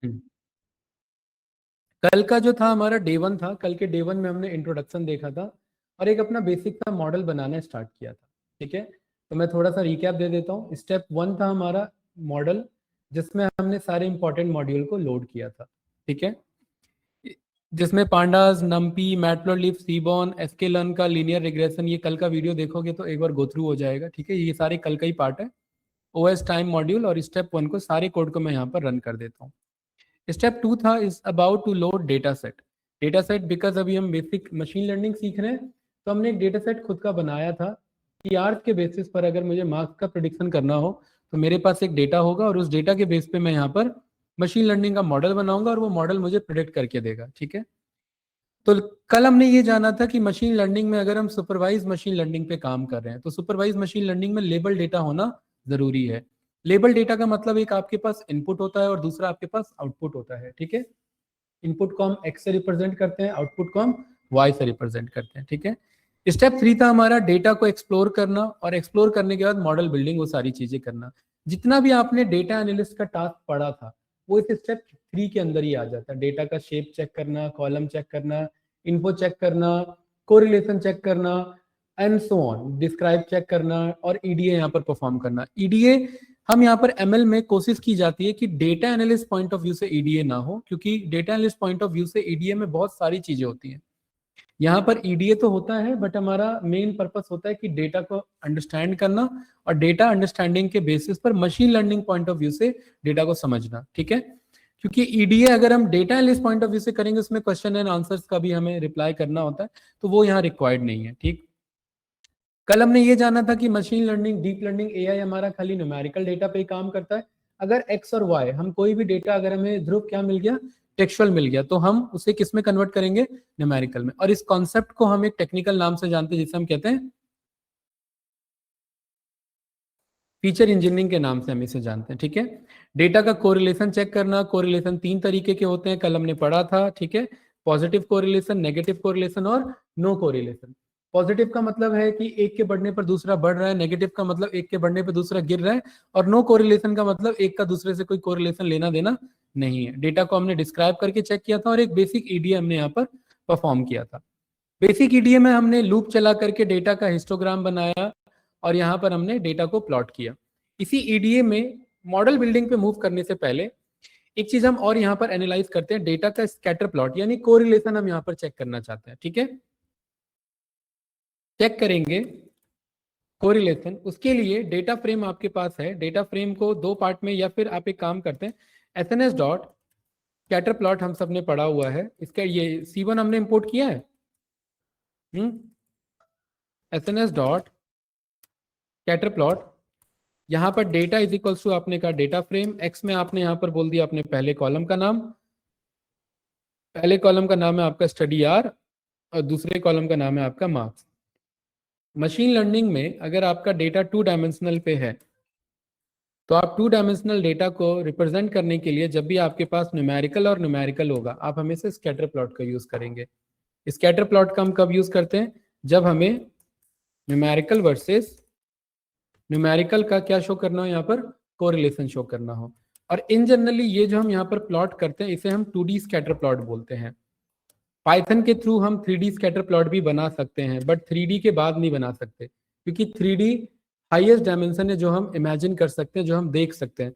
हम्म। कल का जो था हमारा डे वन था। कल के डे वन में हमने इंट्रोडक्शन देखा था और एक अपना बेसिक सा मॉडल बनाना स्टार्ट किया था। ठीक है, तो मैं थोड़ा सा रिकैप दे देता हूँ। स्टेप वन था हमारा मॉडल, जिसमें हमने सारे इंपॉर्टेंट मॉड्यूल को लोड किया था। ठीक है, जिसमें पांडास, नम्पी, मैटप्लोट्लिब, सीबॉन, एस्केलन का लीनियर रिग्रेशन, ये कल का वीडियो देखोगे तो एक बार गो थ्रू हो जाएगा। ठीक है, ये सारे कल का ही पार्ट है। ओएस टाइम मॉड्यूल और स्टेप वन को सारे कोड को मैं यहाँ पर रन कर देता हूँ। Step two that is about to load data set. Data set because अभी हम बेसिक मशीन लर्निंग सीख रहे हैं, तो हमने एक डेटा सेट खुद का बनाया था कि आर्स के बेसिस पर अगर मुझे मार्क्स का प्रिडिक्शन करना हो तो मेरे पास एक डेटा होगा और उस डेटा के बेस पे मैं यहाँ पर मशीन लर्निंग का मॉडल बनाऊंगा और वो मॉडल मुझे प्रिडिक्ट करके देगा। ठीक है, तो कल हमने ये जाना था कि मशीन लर्निंग में अगर हम सुपरवाइज मशीन लर्निंग पे काम कर रहे हैं तो सुपरवाइज मशीन लर्निंग में लेबल डेटा होना जरूरी है। लेबल डेटा का मतलब एक आपके पास इनपुट होता है और दूसरा आपके पास आउटपुट होता है। ठीक है, इनपुट को हम एक्स से रिप्रेजेंट करते हैं, आउटपुट को हम वाई से रिप्रेजेंट करते हैं। ठीक है, स्टेप थ्री था हमारा डेटा को एक्सप्लोर करना और एक्सप्लोर करने के बाद मॉडल बिल्डिंग, वो सारी चीजें करना। जितना भी आपने डेटा एनालिस्ट का टास्क पढ़ा था वो इस स्टेप थ्री के अंदर ही आ जाता है। डेटा का शेप चेक करना, कॉलम चेक करना, इन्फो चेक करना, कोरिलेशन चेक करना and so on, describe check करना और ईडीए यहाँ पर परफॉर्म करना। ईडीए हम यहाँ पर एमएल में कोशिश की जाती है कि data analyst point of view से ईडीए ना हो, क्योंकि data analyst point of view से ईडीए में बहुत सारी चीजें होती हैं। यहाँ पर ईडीए तो होता है बट हमारा मेन पर्पस होता है कि डेटा को अंडरस्टैंड करना और डेटा अंडरस्टैंडिंग के बेसिस पर machine learning point of view से डेटा को समझना। ठीक है, क्योंकि ईडीए अगर हम data analyst point of view से करेंगे उसमें क्वेश्चन एंड आंसर्स का भी हमें रिप्लाई करना होता है, तो वो यहाँ रिक्वायर्ड नहीं है। ठीक, कल हमने ये जाना था कि machine learning, deep learning, AI हमारा खाली न्यूमेरिकल डेटा पे काम करता है। अगर एक्स और वाई, हम कोई भी डेटा, अगर हमें ध्रुव क्या मिल गया, टेक्सचुअल मिल गया, तो हम उसे किस में कन्वर्ट करेंगे, न्यूमेरिकल में। और इस कॉन्सेप्ट को हम एक टेक्निकल नाम से जानते हैं जिसे हम कहते हैं फीचर इंजीनियरिंग के नाम से हम इसे जानते हैं। ठीक है, डेटा का कोरिलेशन चेक करना। कोरिलेशन तीन तरीके के होते हैं, कल हमने पढ़ा था। ठीक है, पॉजिटिव कोरिलेशन, नेगेटिव कोरिलेशन और नो कोरिलेशन। पॉजिटिव का मतलब है कि एक के बढ़ने पर दूसरा बढ़ रहा है, नेगेटिव का मतलब एक के बढ़ने पर दूसरा गिर रहा है, और नो कोरिलेशन का मतलब एक का दूसरे से कोई कोरिलेशन लेना देना नहीं है। डेटा को हमने डिस्क्राइब करके चेक किया था और एक बेसिक ईडीए हमने यहाँ पर परफॉर्म किया था। बेसिक ईडीए में हमने लूप चला करके डेटा का हिस्टोग्राम बनाया और यहाँ पर हमने डेटा को प्लॉट किया। इसी ईडीए में मॉडल बिल्डिंग पे मूव करने से पहले एक चीज हम और यहाँ पर एनालाइज करते हैं, डेटा का स्कैटर प्लॉट यानी कोरिलेशन हम यहाँ पर चेक करना चाहते हैं। ठीक है, चेक करेंगे कोरिलेशन। उसके लिए डेटा फ्रेम आपके पास है, डेटा फ्रेम को दो पार्ट में, या फिर आप एक काम करते हैं, एसएनएस डॉट स्कैटर प्लॉट हम सब ने पढ़ा हुआ है, इसका ये C1 हमने इंपोर्ट किया है। एसएनएस डॉट स्कैटर प्लॉट, यहाँ पर डेटा इज इक्वल्स टू आपने कहा डेटा फ्रेम, एक्स में आपने यहाँ पर बोल दिया अपने पहले कॉलम का नाम। पहले कॉलम का नाम है आपका स्टडी आर और दूसरे कॉलम का नाम है आपका मार्क्स। मशीन लर्निंग में अगर आपका डेटा टू डायमेंशनल पे है तो आप टू डायमेंशनल डेटा को रिप्रेजेंट करने के लिए जब भी आपके पास न्यूमेरिकल और न्यूमेरिकल होगा, आप हमेशा स्कैटर प्लॉट का यूज करेंगे। स्कैटर प्लॉट का हम कब यूज करते हैं, जब हमें न्यूमेरिकल वर्सेस न्यूमेरिकल का क्या शो करना हो, यहाँ पर कोरिलेशन शो करना हो। और इन जनरली ये जो हम यहाँ पर प्लॉट करते हैं इसे हम 2D स्कैटर प्लॉट बोलते हैं। पाइथन के थ्रू हम 3D स्कैटर प्लॉट भी बना सकते हैं, बट 3D के बाद नहीं बना सकते, क्योंकि 3D हाईएस्ट डायमेंशन है जो हम इमेजिन कर सकते हैं, जो हम देख सकते हैं।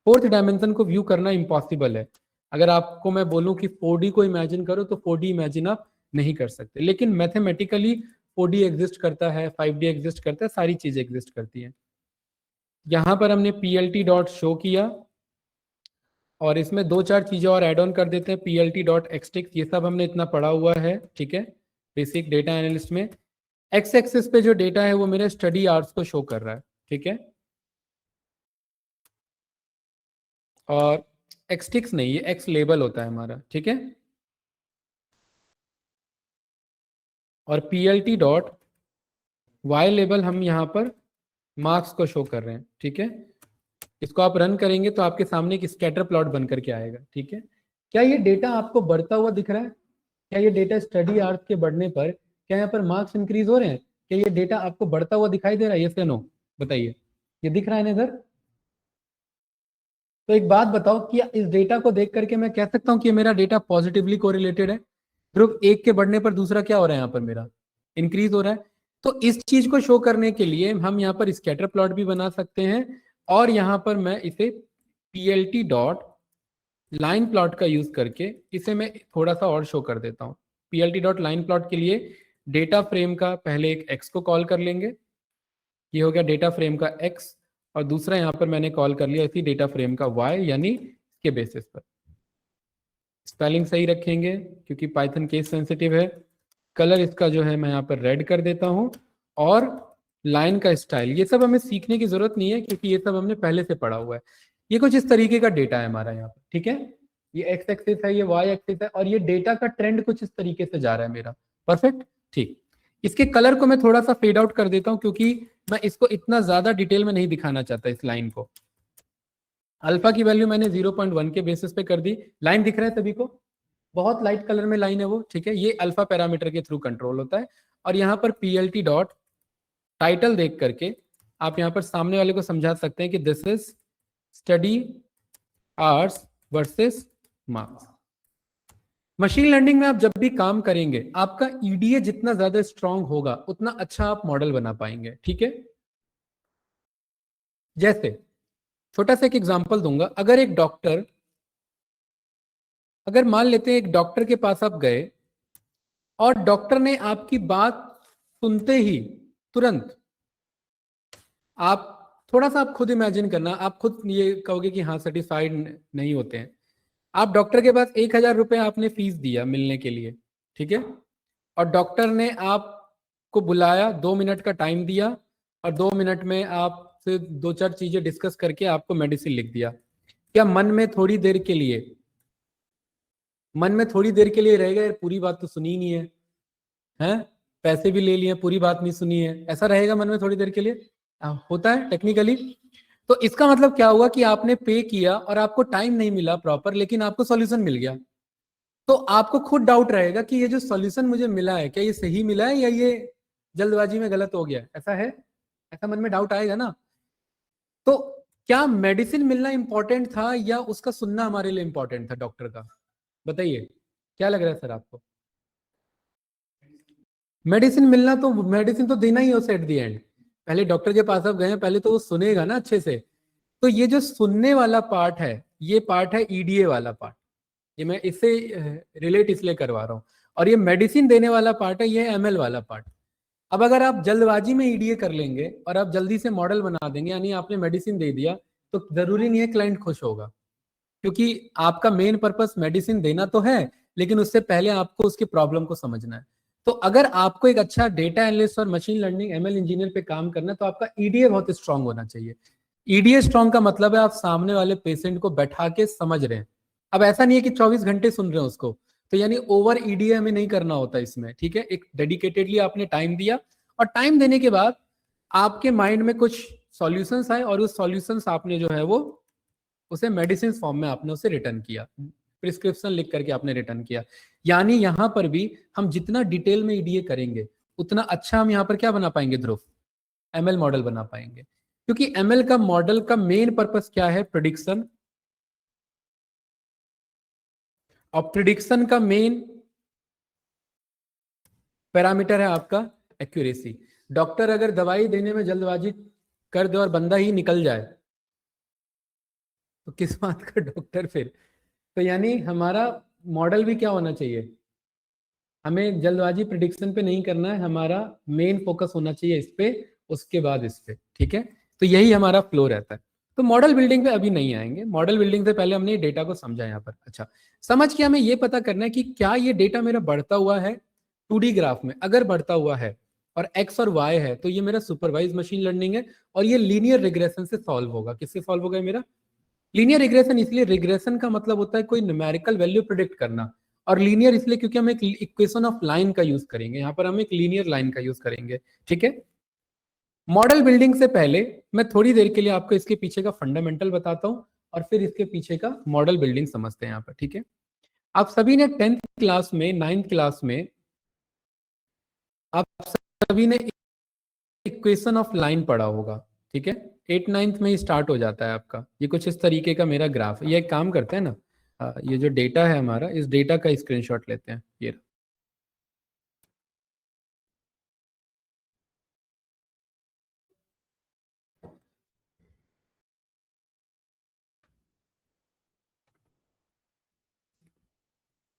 फोर्थ डायमेंशन को व्यू करना इम्पॉसिबल है। अगर आपको मैं बोलूं कि 4D को इमेजिन करो तो 4D इमेजिन आप नहीं कर सकते, लेकिन मैथमेटिकली 4D एग्जिस्ट करता है, 5D एग्जिस्ट करता है, सारी चीजें एग्जिस्ट करती हैं। यहाँ पर हमने PLT डॉट शो किया और इसमें दो चार चीजें और ऐड ऑन कर देते हैं। PLT डॉट एक्सटिक्स, ये सब हमने इतना पढ़ा हुआ है। ठीक है, बेसिक डेटा एनालिस्ट में एक्स एक्सिस पे जो डेटा है वो मेरे स्टडी आवर्स को शो कर रहा है। ठीक है, और एक्सटिक्स नहीं, ये एक्स लेबल होता है हमारा। ठीक है, और PLT डॉट वाई लेबल हम यहाँ पर मार्क्स को शो कर रहे हैं। ठीक है, इसको आप रन करेंगे तो आपके सामने एक स्कैटर प्लॉट बन करके आएगा। ठीक है, क्या ये डेटा आपको बढ़ता हुआ दिख रहा है? क्या ये डेटा स्टडी आवर्स के बढ़ने पर क्या यहाँ पर मार्क्स इंक्रीज हो रहे हैं? क्या ये डेटा आपको बढ़ता हुआ दिखाई दे रहा है? यस या नो बताइए, ये दिख रहा है ना इधर? तो एक बात बताओ कि इस डेटा को देख करके मैं कह सकता हूँ कि मेरा डेटा पॉजिटिवली कोरिलेटेड है? ध्रुव एक के बढ़ने पर दूसरा क्या हो रहा है यहाँ पर, मेरा इंक्रीज हो रहा है। तो इस चीज को शो करने के लिए हम यहाँ पर स्कैटर प्लॉट भी बना सकते हैं, और यहाँ पर मैं इसे पीएलटी डॉट लाइन प्लॉट का यूज करके इसे मैं थोड़ा सा और शो कर देता हूँ। पीएलटी डॉट लाइन प्लॉट के लिए डेटा फ्रेम का पहले एक एक्स को कॉल कर लेंगे, ये हो गया डेटा फ्रेम का एक्स, और दूसरा यहाँ पर मैंने कॉल कर लिया इसी डेटा फ्रेम का वाई, यानी इसके बेसिस पर। स्पेलिंग सही रखेंगे क्योंकि पाइथन केस सेंसिटिव है। कलर इसका जो है मैं यहाँ पर रेड कर देता हूँ, और लाइन का स्टाइल ये सब हमें सीखने की जरूरत नहीं है क्योंकि ये सब हमने पहले से पढ़ा हुआ है। ये कुछ इस तरीके का डेटा है हमारा यहाँ पर, ठीक है। ये एक्स एक्सिस है, ये वाई एक्सिस है, और ये डेटा का ट्रेंड कुछ इस तरीके से जा रहा है मेरा। परफेक्ट, ठीक। इसके कलर को मैं थोड़ा सा फेड आउट कर देता हूँ क्योंकि मैं इसको इतना ज्यादा डिटेल में नहीं दिखाना चाहता इस लाइन को। अल्फा की वैल्यू मैंने 0.1 के बेसिस पे कर दी। लाइन दिख रहा है सभी को? बहुत लाइट कलर में लाइन है वो, ठीक है। ये अल्फा पैरामीटर के थ्रू कंट्रोल होता है। और यहाँ पर पीएलटी डॉट टाइटल देख करके आप यहाँ पर सामने वाले को समझा सकते हैं कि this is study hours versus marks. Machine learning में आप जब भी काम करेंगे, आपका ईडीए जितना ज्यादा स्ट्रांग होगा उतना अच्छा आप मॉडल बना पाएंगे, ठीक है। जैसे छोटा सा एक एग्जांपल दूंगा। अगर मान लेते हैं एक डॉक्टर के पास आप गए और डॉक्टर ने आपकी बात सुनते ही तुरंत, आप थोड़ा सा आप खुद इमेजिन करना, आप खुद ये कहोगे कि हाँ सेटिस्फाइड नहीं होते हैं। आप डॉक्टर के पास 1,000 रुपये आपने फीस दिया मिलने के लिए, ठीक है, और डॉक्टर ने आपको बुलाया, 2 मिनट का टाइम दिया, और 2 मिनट में आपसे 2-4 चीजें डिस्कस करके आपको मेडिसिन लिख दिया। क्या मन में थोड़ी देर के लिए रहेगा यार पूरी बात तो सुनी नहीं है, हैं, पैसे भी ले लिए पूरी बात नहीं सुनी है, ऐसा रहेगा मन में थोड़ी देर के लिए? होता है टेक्निकली। तो इसका मतलब क्या हुआ कि आपने पे किया और आपको टाइम नहीं मिला प्रॉपर, लेकिन आपको सॉल्यूशन मिल गया। तो आपको खुद डाउट रहेगा कि ये जो सॉल्यूशन मुझे मिला है क्या ये सही मिला है या ये जल्दबाजी में गलत हो गया, ऐसा है? ऐसा मन में डाउट आएगा ना। तो क्या मेडिसिन मिलना इंपॉर्टेंट था या उसका सुनना हमारे लिए इंपॉर्टेंट था डॉक्टर का? बताइए, क्या लग रहा है सर आपको? मेडिसिन तो देना ही हो एट दी एंड। पहले डॉक्टर के पास आप गए, पहले तो वो सुनेगा ना अच्छे से। तो ये जो सुनने वाला पार्ट है, ये पार्ट है ईडीए वाला पार्ट। ये मैं इससे रिलेट इसलिए करवा रहा हूँ। और ये मेडिसिन देने वाला पार्ट है, ये एमएल वाला पार्ट। अब अगर आप जल्दबाजी में ईडीए कर लेंगे और आप जल्दी से मॉडल बना देंगे, यानी आपने मेडिसिन दे दिया, तो जरूरी नहीं है क्लाइंट खुश होगा, क्योंकि आपका मेन पर्पस मेडिसिन देना तो है, लेकिन उससे पहले आपको उसकी प्रॉब्लम को समझना है। तो अगर आपको एक अच्छा डेटा एनालिस्ट और मशीन लर्निंग एमएल इंजीनियर पे काम करना है, तो आपका ईडीए बहुत स्ट्रांग होना चाहिए। ईडीए स्ट्रांग का मतलब है आप सामने वाले पेशेंट को बैठा के समझ रहे हैं। अब ऐसा नहीं है कि 24 घंटे सुन रहे हैं उसको, तो यानी ओवर ईडीए हमें नहीं करना होता इसमें, ठीक है। एक डेडिकेटेडली आपने टाइम दिया, और टाइम देने के बाद आपके माइंड में कुछ सॉल्यूशंस आए, और उस सॉल्यूशंस आपने जो है वो उसे मेडिसिन फॉर्म में आपने उसे रिटर्न किया, प्रिस्क्रिप्शन लिख करके आपने रिटर्न किया। यानी यहां पर भी हम जितना डिटेल में ईडीए करेंगे उतना अच्छा हम यहाँ पर क्या बना पाएंगे ध्रुव? एमएल मॉडल बना पाएंगे। क्योंकि एमएल का मॉडल का मेन पर्पस क्या है? प्रिडिक्शन। और प्रिडिक्शन का मेन पैरामीटर है आपका एक्यूरेसी। डॉक्टर अगर दवाई देने में जल्दबाजी कर दे और बंदा ही निकल जाए, तो किस बात का डॉक्टर फिर? तो यानी हमारा मॉडल भी क्या होना चाहिए? हमें जल्दबाजी प्रिडिक्शन पे नहीं करना है, हमारा मेन फोकस होना चाहिए इस पे, उसके बाद इस पे, ठीक है। तो यही हमारा फ्लो रहता है। तो मॉडल बिल्डिंग पे अभी नहीं आएंगे, मॉडल बिल्डिंग से पहले हमने डेटा को समझा यहाँ पर। अच्छा, समझ के हमें ये पता करना है कि क्या ये डेटा मेरा बढ़ता हुआ है 2D ग्राफ में। अगर बढ़ता हुआ है और एक्स और वाई है, तो ये मेरा सुपरवाइज मशीन लर्निंग है, और ये लीनियर रिग्रेशन से सॉल्व होगा। किससे सॉल्व होगा मेरा? Linear regression. इसलिए रिग्रेशन का मतलब होता है कोई न्यूमेरिकल वैल्यू प्रिडिक्ट करना, और लीनियर इसलिए क्योंकि हम एक इक्वेशन ऑफ लाइन का यूज करेंगे, यहाँ पर हम एक लीनियर लाइन का यूज करेंगे, ठीक है। मॉडल बिल्डिंग से पहले मैं थोड़ी देर के लिए आपको इसके पीछे का फंडामेंटल बताता हूँ, और फिर इसके पीछे का मॉडल बिल्डिंग समझते हैं यहाँ पर, ठीक है। आप सभी ने 10th क्लास में, 9th क्लास में आप सभी ने इक्वेशन ऑफ लाइन पढ़ा होगा, ठीक है। 8-9 में ही स्टार्ट हो जाता है आपका। ये कुछ इस तरीके का मेरा ग्राफ है। ये एक काम करते हैं ना, ये जो डेटा है हमारा, इस डेटा का स्क्रीनशॉट लेते हैं। ये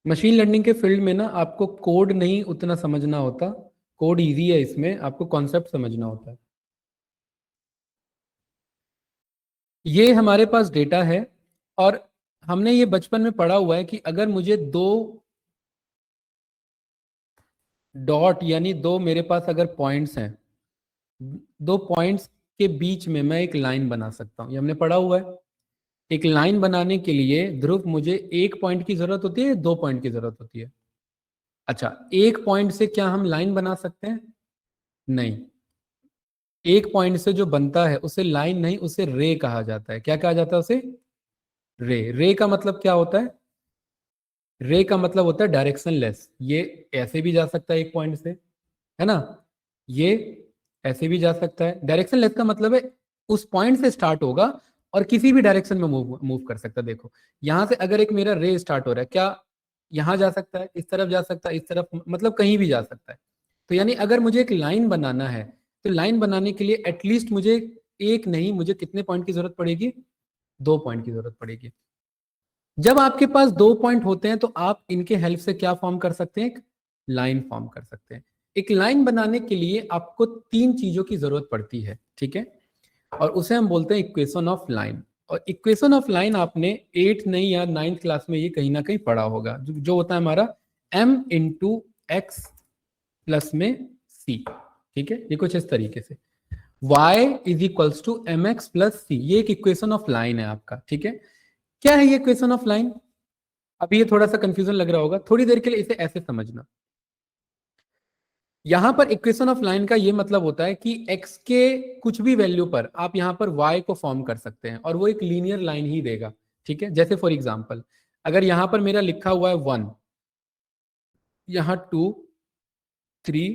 मशीन लर्निंग के फील्ड में ना आपको कोड नहीं उतना समझना होता, कोड इजी है, इसमें आपको कॉन्सेप्ट समझना होता है। ये हमारे पास डेटा है और हमने ये बचपन में पढ़ा हुआ है कि अगर मुझे दो डॉट यानी दो मेरे पास अगर पॉइंट्स हैं, दो पॉइंट्स के बीच में मैं एक लाइन बना सकता हूं, ये हमने पढ़ा हुआ है। एक लाइन बनाने के लिए ध्रुव मुझे एक पॉइंट की जरूरत होती है, दो पॉइंट की जरूरत होती है? अच्छा, एक पॉइंट से क्या हम लाइन बना सकते हैं? नहीं, एक पॉइंट से जो बनता है उसे लाइन नहीं, उसे रे कहा जाता है। क्या कहा जाता है उसे? रे। रे का मतलब क्या होता है? रे का मतलब होता है डायरेक्शन लेस। ये ऐसे भी जा सकता है एक पॉइंट से, है ना? ये ऐसे भी जा सकता है। डायरेक्शन लेस का मतलब है उस पॉइंट से स्टार्ट होगा और किसी भी डायरेक्शन में मूव मूव कर सकता है। देखो, यहां से अगर एक मेरा रे स्टार्ट हो रहा है, क्या यहां जा सकता है, इस तरफ जा सकता है, इस तरफ, मतलब कहीं भी जा सकता है। तो यानी अगर मुझे एक लाइन बनाना है, तो लाइन बनाने के लिए एटलीस्ट मुझे एक नहीं, मुझे कितने पॉइंट की जरूरत पड़ेगी? दो पॉइंट की जरूरत पड़ेगी। जब आपके पास दो पॉइंट होते हैं तो आप इनके हेल्प से क्या फॉर्म कर सकते हैं? एक लाइन फॉर्म कर सकते हैं। एक लाइन बनाने के लिए आपको तीन चीजों की जरूरत पड़ती है, ठीक है? और उसे हम बोलते हैं इक्वेशन ऑफ लाइन। और इक्वेशन ऑफ लाइन आपने 8th नहीं या 9th क्लास में ये कहीं ना कहीं पढ़ा होगा, जो होता है हमारा m इंटू एक्स प्लस में c। ठीक है, ये कुछ इस तरीके से y is equals to m x plus c, ये एक इक्वेशन ऑफ लाइन है आपका। ठीक है, क्या है ये इक्वेशन ऑफ लाइन? अभी ये थोड़ा सा कंफ्यूजन लग रहा होगा, थोड़ी देर के लिए इसे ऐसे समझना। यहां पर इक्वेशन ऑफ लाइन का ये मतलब होता है कि x के कुछ भी वैल्यू पर आप यहां पर y को फॉर्म कर सकते हैं और वो एक लीनियर लाइन ही देगा। ठीक है, जैसे फॉर एग्जांपल अगर यहां पर मेरा लिखा हुआ है 1, यहां 2, 3,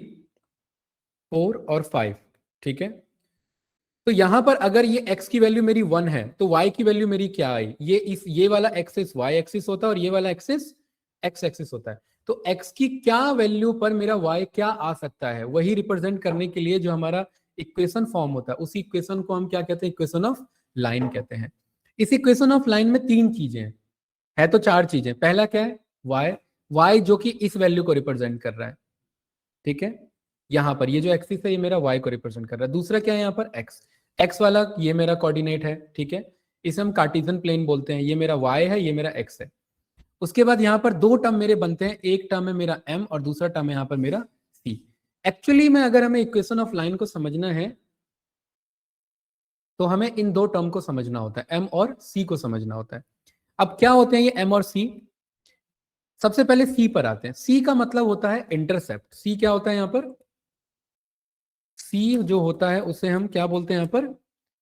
4 और 5, ठीक है? तो यहां पर अगर ये x की वैल्यू मेरी 1 है तो y की वैल्यू मेरी क्या आई? ये वाला एक्सिस y एक्सिस होता है और ये वाला एक्सिस x एक्सिस होता है। तो x की क्या वैल्यू पर मेरा y क्या आ सकता है, वही रिप्रेजेंट करने के लिए जो हमारा इक्वेशन फॉर्म होता है, उसी इक्वेशन को हम क्या कहते हैं? इक्वेशन ऑफ लाइन कहते हैं। इस इक्वेशन ऑफ लाइन में तीन चीजें हैं, है तो चार चीजें। पहला क्या है? y जो कि इस वैल्यू को रिप्रेजेंट कर रहा है। ठीक है, यहां पर ये जो एक्सिस है ये मेरा y को रिप्रेजेंट कर रहा है। दूसरा क्या है? यहाँ पर x वाला ये मेरा कोऑर्डिनेट है। ठीक है, इसे हम कार्टेशियन प्लेन बोलते हैं। ये मेरा y है, ये मेरा x है। उसके बाद यहाँ पर दो टर्म मेरे बनते हैं, एक टर्म है मेरा m और दूसरा टर्म है यहाँ पर मेरा c। एक्चुअली में अगर हमें इक्वेशन ऑफ लाइन को समझना है तो हमें इन दो टर्म को समझना होता है, m और c को समझना होता है। अब क्या होते हैं ये m और c? सबसे पहले c पर आते हैं। c का मतलब होता है इंटरसेप्ट। c क्या होता है यहाँ पर? c जो होता है उसे हम क्या बोलते हैं यहाँ पर?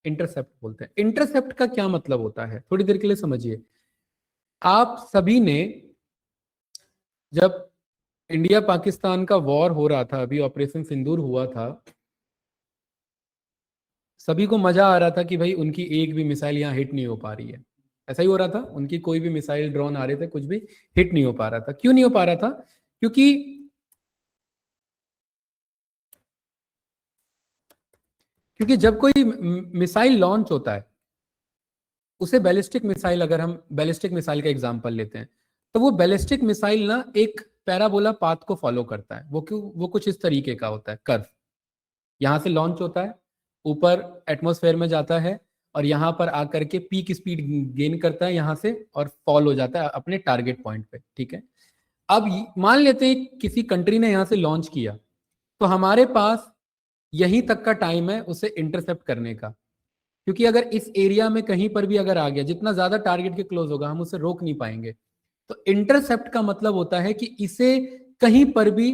इंटरसेप्ट बोलते हैं। इंटरसेप्ट का क्या मतलब होता है, थोड़ी देर के लिए समझिए। आप सभी ने जब इंडिया पाकिस्तान का वॉर हो रहा था, अभी ऑपरेशन सिंदूर हुआ था, सभी को मजा आ रहा था कि भाई उनकी एक भी मिसाइल यहाँ हिट नहीं हो पा रही है। ऐसा ही हो रहा था, उनकी कोई भी मिसाइल ड्रोन आ रहे थे, कुछ भी हिट नहीं हो पा रहा था। क्यों नहीं हो पा रहा था? क्योंकि क्योंकि जब कोई मिसाइल लॉन्च होता है, उसे बैलिस्टिक मिसाइल, अगर हम बैलिस्टिक मिसाइल का एग्जांपल लेते हैं, तो वो बैलिस्टिक मिसाइल ना एक पैराबोला पाथ को फॉलो करता है। वो कुछ इस तरीके का होता है, कर्व। यहाँ से लॉन्च होता है, ऊपर एटमॉस्फेयर में जाता है और यहाँ पर आकर के पीक स्पीड गेन करता है यहाँ से और फॉल हो जाता है अपने टारगेट पॉइंट पे। ठीक है, अब मान लेते हैं किसी कंट्री ने यहाँ से लॉन्च किया, तो हमारे पास यहीं तक का टाइम है उसे इंटरसेप्ट करने का। क्योंकि अगर इस एरिया में कहीं पर भी अगर आ गया, जितना ज्यादा टारगेट के क्लोज होगा हम उसे रोक नहीं पाएंगे। तो इंटरसेप्ट का मतलब होता है कि इसे कहीं पर भी,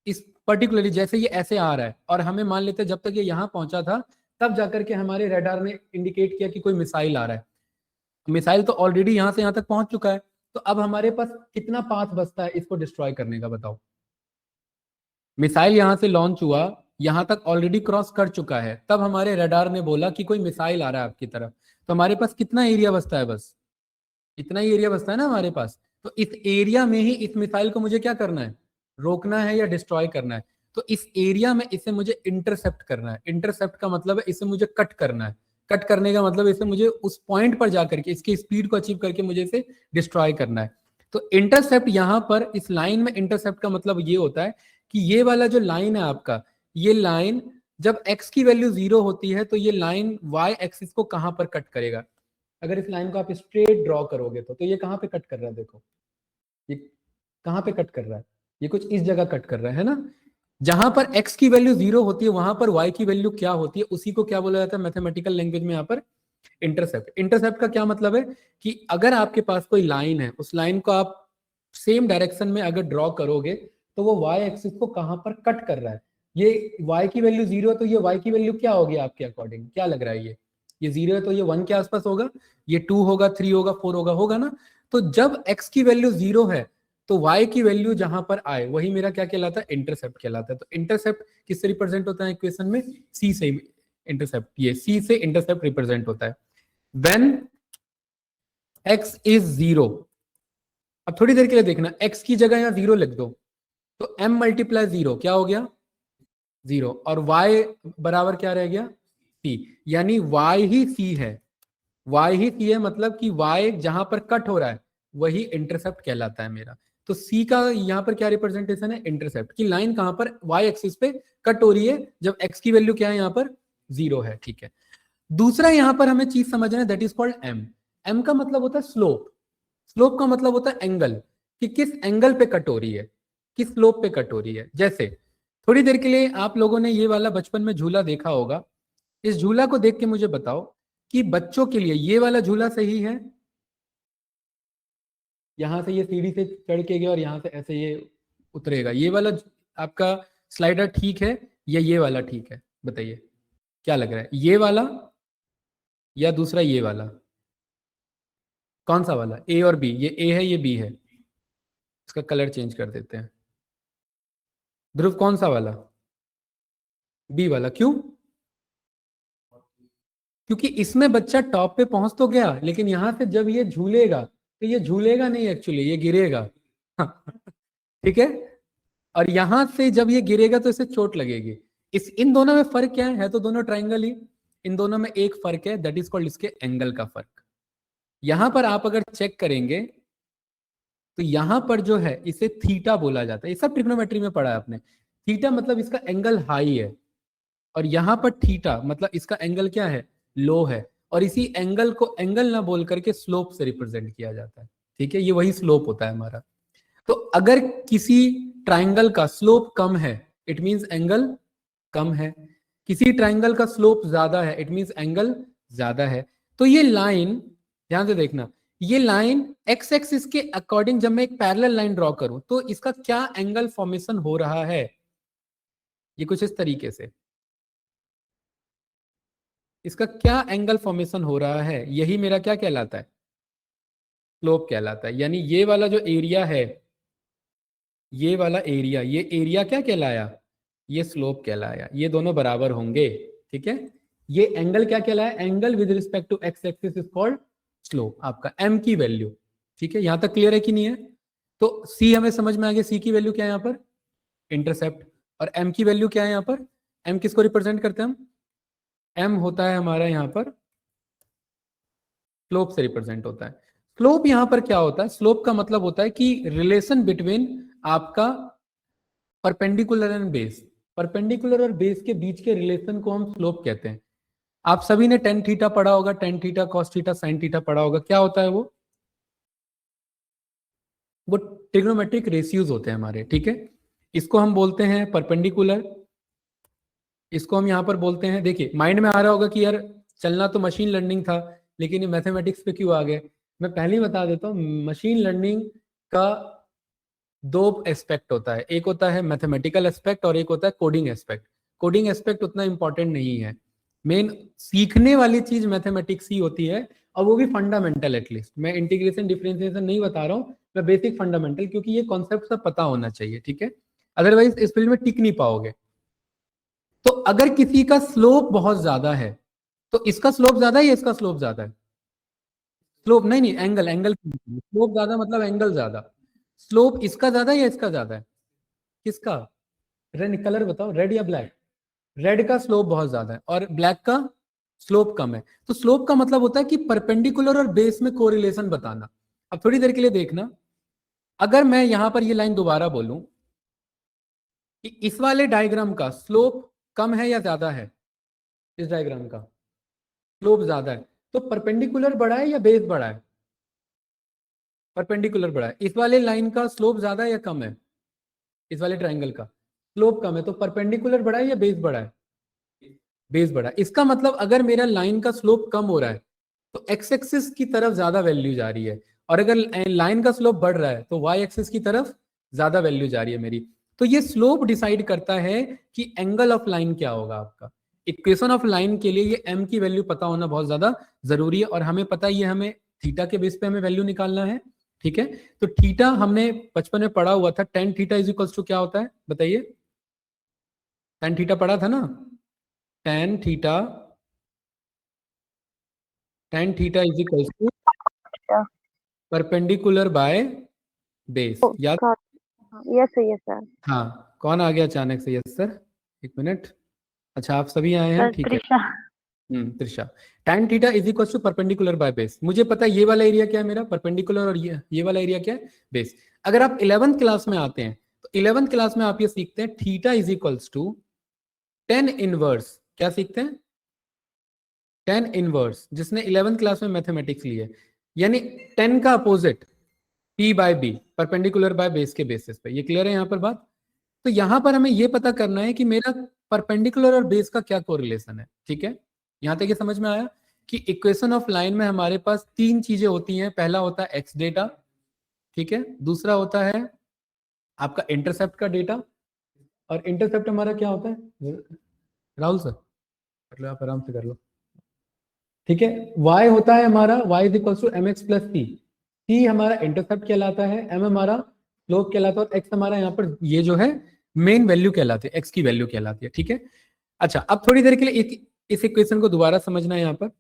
इस पर्टिकुलरली जैसे ये ऐसे आ रहा है और हमें मान लेते हैं जब तक ये यहां पहुंचा था तब जाकर के हमारे रडार ने इंडिकेट किया कि कोई मिसाइल आ रहा है। मिसाइल तो ऑलरेडी यहां से यहां तक पहुंच चुका है, तो अब हमारे पास कितना पाथ बचता है इसको डिस्ट्रॉय करने का? बताओ। मिसाइल यहां से लॉन्च हुआ, यहाँ तक ऑलरेडी क्रॉस कर चुका है, तब हमारे रडार ने बोला कि कोई मिसाइल आ रहा है आपकी तरफ। तो हमारे पास कितना एरिया बचता है, बस इतना ही एरिया बचता है ना हमारे पास। तो इस एरिया में ही इस मिसाइल को मुझे क्या करना है, रोकना है या डिस्ट्रॉय करना है। तो इस एरिया में इसे मुझे इंटरसेप्ट करना है। इंटरसेप्ट का मतलब है इसे मुझे कट करना है। कट करने का मतलब इसे मुझे उस पॉइंट पर जाकर के इसकी स्पीड को अचीव करके मुझे इसे डिस्ट्रॉय करना है। तो इंटरसेप्ट यहाँ पर इस लाइन में इंटरसेप्ट का मतलब ये होता है कि ये वाला जो लाइन है आपका, ये लाइन जब x की वैल्यू 0 होती है तो ये लाइन y एक्सिस को कहां पर कट करेगा। अगर इस लाइन को आप स्ट्रेट ड्रॉ करोगे तो ये कहां पे कट कर रहा है, देखो ये कहां पे कट कर रहा है, ये कुछ इस जगह कट कर रहा है ना। जहां पर x की वैल्यू 0 होती है वहां पर y की वैल्यू क्या होती है, उसी को क्या बोला जाता है मैथमेटिकल लैंग्वेज में यहाँ पर, इंटरसेप्ट। इंटरसेप्ट का क्या मतलब है कि अगर आपके पास कोई लाइन है, उस लाइन को आप सेम डायरेक्शन में अगर ड्रॉ करोगे तो वो y एक्सिस को कहां पर कट कर रहा है। ये y की वैल्यू 0 है तो ये y की वैल्यू क्या होगी आपके अकॉर्डिंग, क्या लग रहा है, ये 0 है तो ये 1 के आसपास होगा, ये 2 होगा, 3 होगा, 4 होगा, होगा ना। तो जब x की वैल्यू 0 है तो y की वैल्यू जहां पर आए वही मेरा क्या कहलाता है, इंटरसेप्ट कहलाता है। तो इंटरसेप्ट किससे रिप्रेजेंट होता है इक्वेशन में, c से। इंटरसेप्ट ये c से इंटरसेप्ट रिप्रेजेंट होता है व्हेन x इज 0। अब थोड़ी देर के लिए देखना, x की जगह यहां 0 लिख दो तो m मल्टीप्लाई 0 क्या हो गया, 0, और y बराबर क्या रह गया, c। यानी y ही c है, y ही c है, मतलब कि y जहां पर कट हो रहा है वही इंटरसेप्ट कहलाता है मेरा। तो c का यहाँ पर क्या रिप्रेजेंटेशन है, इंटरसेप्ट की लाइन कहां पर y एक्सिस पे कट हो रही है जब x की वैल्यू क्या है यहाँ पर 0 है, ठीक है। दूसरा यहां पर हमें चीज समझना है, that is called m। m का मतलब होता है स्लोप। स्लोप का मतलब होता है एंगल, कि किस एंगल पे कट हो रही है, किस स्लोप पे कट हो रही है। जैसे थोड़ी देर के लिए आप लोगों ने ये वाला बचपन में झूला देखा होगा, इस झूला को देख के मुझे बताओ कि बच्चों के लिए ये वाला झूला सही है, यहां से ये सीढ़ी से चढ़ के गया और यहां से ऐसे ये उतरेगा, ये वाला आपका स्लाइडर ठीक है या ये वाला ठीक है, बताइए क्या लग रहा है, ये वाला या दूसरा ये वाला, कौन सा वाला, ए और बी, ये ए है ये बी है, इसका कलर चेंज कर देते हैं। ध्रुव कौन सा वाला, बी वाला, क्यों, क्योंकि इसमें बच्चा टॉप पे पहुंच तो गया लेकिन यहां से जब ये झूलेगा तो ये झूलेगा नहीं, एक्चुअली ये गिरेगा ठीक है, और यहां से जब ये गिरेगा तो इसे चोट लगेगी। इन दोनों में फर्क क्या है तो दोनों ट्राइंगल ही, इन दोनों में एक फर्क है, दैट इज कॉल्ड इसके एंगल का फर्क। यहां पर आप अगर चेक करेंगे तो यहां पर जो है इसे थीटा बोला जाता है, ये सब ट्रिग्नोमेट्री में पढ़ा है आपने। थीटा मतलब इसका एंगल हाई है, और यहां पर थीटा मतलब इसका एंगल क्या है, लो है। और इसी एंगल को एंगल ना बोल करके स्लोप से रिप्रेजेंट किया जाता है, ठीक है, ये वही स्लोप होता है हमारा। तो अगर किसी ट्राइंगल का स्लोप कम है इट मींस एंगल कम है, किसी ट्राइंगल का स्लोप ज्यादा है इट मींस एंगल ज्यादा है। तो ये लाइन ध्यान से देखना, ये लाइन एक्स एक्सिस के अकॉर्डिंग जब मैं एक पैरेलल लाइन ड्रॉ करूं तो इसका क्या एंगल फॉर्मेशन हो रहा है, ये कुछ इस तरीके से, इसका क्या एंगल फॉर्मेशन हो रहा है, यही मेरा क्या कहलाता है, स्लोप कहलाता है। यानी ये वाला जो एरिया है, ये वाला एरिया, ये एरिया क्या कहलाया, ये स्लोप कहलाया, ये दोनों बराबर होंगे, ठीक है। ये एंगल क्या कहलाया, angle with respect to X axis is called slope, आपका एम की वैल्यू, ठीक है। यहां तक क्लियर है कि नहीं है। तो सी हमें समझ में आ गया, सी की वैल्यू क्या है यहाँ पर, इंटरसेप्ट, और एम की वैल्यू क्या है यहाँ पर, एम किसको रिप्रेजेंट करते हैं हम, एम होता है हमारा यहाँ पर स्लोप से रिप्रेजेंट होता है। स्लोप यहां पर क्या होता है, स्लोप का मतलब होता है कि रिलेशन बिटवीन आपका परपेंडिकुलर एंड बेस, परपेंडिकुलर और बेस के बीच के रिलेशन को हम स्लोप कहते हैं। आप सभी ने टेन थीटा पढ़ा होगा, tan theta cos theta sine theta पढ़ा होगा, क्या होता है वो ट्रिग्नोमेट्रिक रेशियोज होते हैं हमारे, ठीक है। इसको हम बोलते हैं परपेंडिकुलर, इसको हम यहाँ पर बोलते हैं, देखिए माइंड में आ रहा होगा कि यार चलना तो मशीन लर्निंग था लेकिन ये मैथमेटिक्स पे क्यों आ गए। मैं पहले ही बता देता हूँ, मशीन लर्निंग का दो एस्पेक्ट होता है, एक होता है मैथमेटिकल एस्पेक्ट और एक होता है कोडिंग एस्पेक्ट। कोडिंग एस्पेक्ट उतना इंपॉर्टेंट नहीं है, मेन सीखने वाली चीज मैथमेटिक्स ही होती है, और वो भी फंडामेंटल एटलीस्ट। मैं इंटीग्रेशन डिफरेंशिएशन नहीं बता रहा हूँ, मैं बेसिक फंडामेंटल, क्योंकि ये कॉन्सेप्ट सब पता होना चाहिए, ठीक है, अदरवाइज इस फील्ड में टिक नहीं पाओगे। तो अगर किसी का स्लोप बहुत ज्यादा है तो इसका स्लोप ज्यादा है या इसका स्लोप ज्यादा है? स्लोप नहीं नहीं, एंगल एंगल। स्लोप ज्यादा मतलब एंगल ज्यादा। स्लोप इसका ज्यादा है या इसका ज्यादा है? किसका? रेड कलर बताओ, रेड या ब्लैक? रेड का स्लोप बहुत ज्यादा है और ब्लैक का स्लोप कम है। तो स्लोप का मतलब होता है कि परपेंडिकुलर और बेस में कोरिलेशन बताना। अब थोड़ी देर के लिए देखना, अगर मैं यहां पर ये लाइन दोबारा बोलूं कि इस वाले डायग्राम का स्लोप कम है या ज्यादा है, इस डायग्राम का स्लोप ज्यादा है, तो परपेंडिकुलर बड़ा है या बेस बड़ा है? परपेंडिकुलर बड़ा है। इस वाले लाइन का स्लोप ज्यादा है या कम है? इस वाले ट्राइंगल का स्लोप कम है, तो परपेंडिकुलर बड़ा है या बेस बड़ा है? बेस बड़ा है। इसका मतलब अगर मेरा लाइन का स्लोप कम हो रहा है तो एक्स एक्सिस की तरफ ज्यादा वैल्यू जा रही है, और अगर लाइन का स्लोप बढ़ रहा है तो वाई एक्सिस की तरफ ज्यादा वैल्यू जा रही है मेरी। तो ये स्लोप डिसाइड करता है कि एंगल ऑफ लाइन क्या होगा आपका। इक्वेशन ऑफ लाइन के लिए ये m की वैल्यू पता होना बहुत ज्यादा जरूरी है, और हमें पता है ये हमें थीटा के बेस पे हमें वैल्यू निकालना है। ठीक है, तो थीटा हमने बचपन में पढ़ा हुआ था, tan theta is equals to क्या होता है बताइए? टेन थीटा पढ़ा था ना? Tan theta, tan theta is equals to perpendicular by base, याद? Yes yes sir. हाँ, कौन आ गया अचानक से? यस सर, एक मिनट। अच्छा, आप सभी आए हैं, सर ठीक है। Trisha. Trisha. tan theta is equal to perpendicular by base. मुझे पता है ये वाला एरिया क्या है मेरा, परपेंडिकुलर, और ये वाला एरिया क्या है, बेस। अगर आप 11th क्लास में आते हैं तो 11th क्लास में आप ये सीखते हैं theta is equals to tan inverse. क्या सीखते हैं? टेन इनवर्स, जिसने 11th क्लास में मैथमेटिक्स ली है, यानी 10 का opposite p by B, perpendicular by base के बेसिस पे। ये क्लियर है यहाँ पर बात? तो यहां पर हमें यह पता करना है कि मेरा परपेंडिकुलर और बेस का क्या कोरिलेशन है। ठीक है, यहां तक ये समझ में आया कि इक्वेशन ऑफ लाइन में हमारे पास तीन चीजें होती हैं। पहला होता है एक्स डेटा, ठीक है। दूसरा होता है आपका इंटरसेप्ट का डेटा, और इंटरसेप्ट हमारा क्या होता है राहुल सर? मतलब आप आराम से कर लो, ठीक है। y होता है हमारा, y is equal to m x plus c हमारा इंटरसेप्ट कहलाता है, m हमारा स्लोप कहलाता है, और x हमारा यहाँ पर ये जो है मेन वैल्यू कहलाती है, x की वैल्यू कहलाती है। ठीक है, अच्छा अब थोड़ी देर के लिए इस इक्वेशन को दोबारा समझना है यहाँ पर।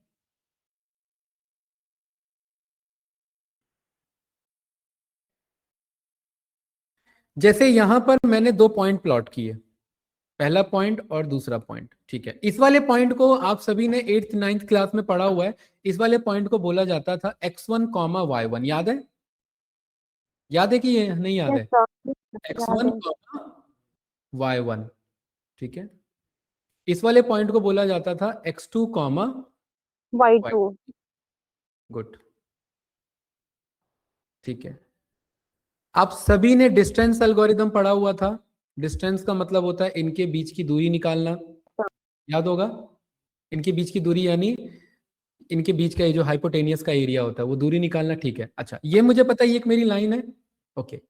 जैसे यहां पर मैंने दो पॉइंट प्लॉट किए, पहला पॉइंट और दूसरा पॉइंट, ठीक है। इस वाले पॉइंट को आप सभी ने 8th 9th क्लास में पढ़ा हुआ है। इस वाले पॉइंट को बोला जाता था x1 कॉमा y1, याद है? याद है कि ये नहीं याद यस है? सर याद x1 है। कॉमा y1, ठीक है। इस वाले पॉइंट को बोला जाता था x2 कॉमा Y2। गुड, ठीक है। आप सभी ने डिस्टेंस एल्गोरिथम पढ़ा हुआ था। डिस्टेंस का मतलब होता है इनके बीच की दूरी निकालना, याद होगा? इनके बीच की दूरी यानी इनके बीच का ये जो हाइपोटेनियस का एरिया होता है वो दूरी निकालना, ठीक है। अच्छा, ये मुझे पता है ये एक मेरी लाइन है, ओके।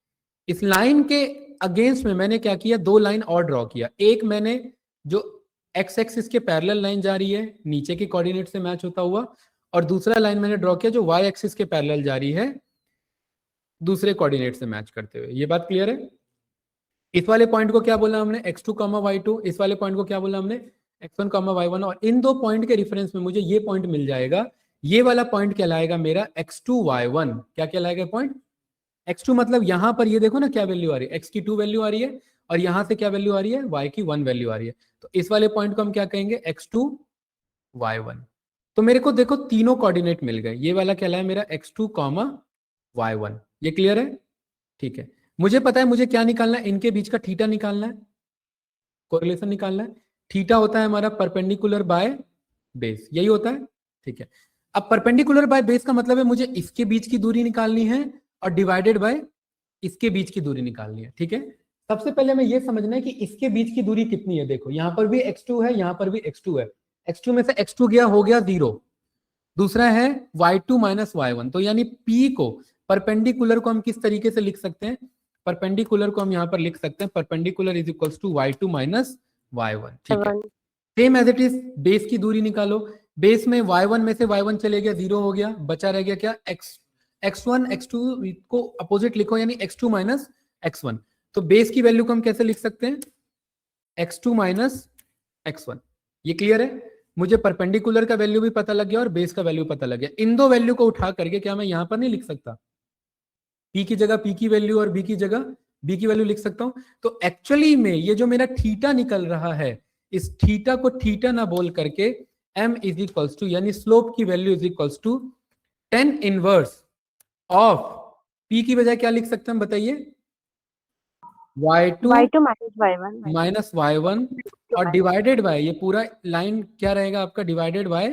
इस लाइन के अगेंस्ट में मैंने क्या किया, दो लाइन और ड्रॉ किया। एक मैंने जो एक्स एक्सिस के पैरेलल लाइन जा रही है नीचे के कोऑर्डिनेट से मैच होता हुआ, और दूसरा लाइन मैंने ड्रॉ किया जो वाई एक्सिस के पैरेलल जा रही है दूसरे कोऑर्डिनेट से मैच करते हुए। ये बात क्लियर है? इस वाले पॉइंट को क्या बोला हमने, x2 कॉमा y2। इस वाले पॉइंट को क्या बोला हमने, x1 कॉमा y1। और इन दो पॉइंट के रेफरेंस में मुझे ये पॉइंट मिल जाएगा। ये वाला पॉइंट कहलाएगा मेरा x2 y1। क्या कहलाएगा पॉइंट? x2 मतलब यहां पर ये देखो ना क्या वैल्यू आ रही है, x की 2 वैल्यू आ रही है, और यहां से क्या वैल्यू आ रही है, y की 1 वैल्यू आ रही है। तो इस वाले पॉइंट को हम क्या कहेंगे, x2 y1। तो मेरे को देखो तीनों कोऑर्डिनेट मिल गए। ये वाला कहलाए मेरा x2 कॉमा y1। ये क्लियर है? ठीक है, मुझे पता है मुझे क्या निकालना है, इनके बीच का थीटा निकालना है, कोरिलेशन निकालना है। थीटा होता है हमारा परपेंडिकुलर बाय बेस, यही होता है, ठीक है। अब परपेंडिकुलर बाय बेस का मतलब है मुझे इसके बीच की दूरी निकालनी है और डिवाइडेड बाय इसके बीच की दूरी निकालनी है, ठीक है। सबसे पहले हमें यह समझना है कि इसके बीच की दूरी कितनी है। देखो यहां पर भी x2 है, यहां पर भी x2 है। x2 में से x2 गया, हो गया 0। दूसरा है y2 माइनस y1। तो यानी p को, परपेंडिकुलर को हम किस तरीके से लिख सकते हैं, परपेंडिकुलर को हम यहां पर लिख सकते हैं perpendicular is equals to y2 minus y1, ठीक है। Same as it is base की दूरी निकालो। बेस में y1 में से y1 चले गया, 0 हो गया, बचा रह गया क्या, x1 x2 को अपोजिट लिखो, यानी x2 माइनस x1। तो बेस की वैल्यू को हम कैसे लिख सकते हैं, x2 माइनस x1। ये क्लियर है? मुझे परपेंडिकुलर का वैल्यू भी पता लग गया और बेस का वैल्यू पता लग गया। इन दो वैल्यू को उठा करके क्या मैं यहां पर नहीं लिख सकता? p की जगह p की वैल्यू और b की जगह b की वैल्यू लिख सकता हूं। तो एक्चुअली में ये जो मेरा थीटा निकल रहा है, इस थीटा को थीटा ना बोल करके m इज इक्वल्स टू, यानी स्लोप की value is equals to tan inverse of p की बजाय क्या लिख सकते हैं बताइए? y2 y2 minus y1 minus y1 और डिवाइडेड बाय, ये पूरा लाइन क्या रहेगा आपका? Divided by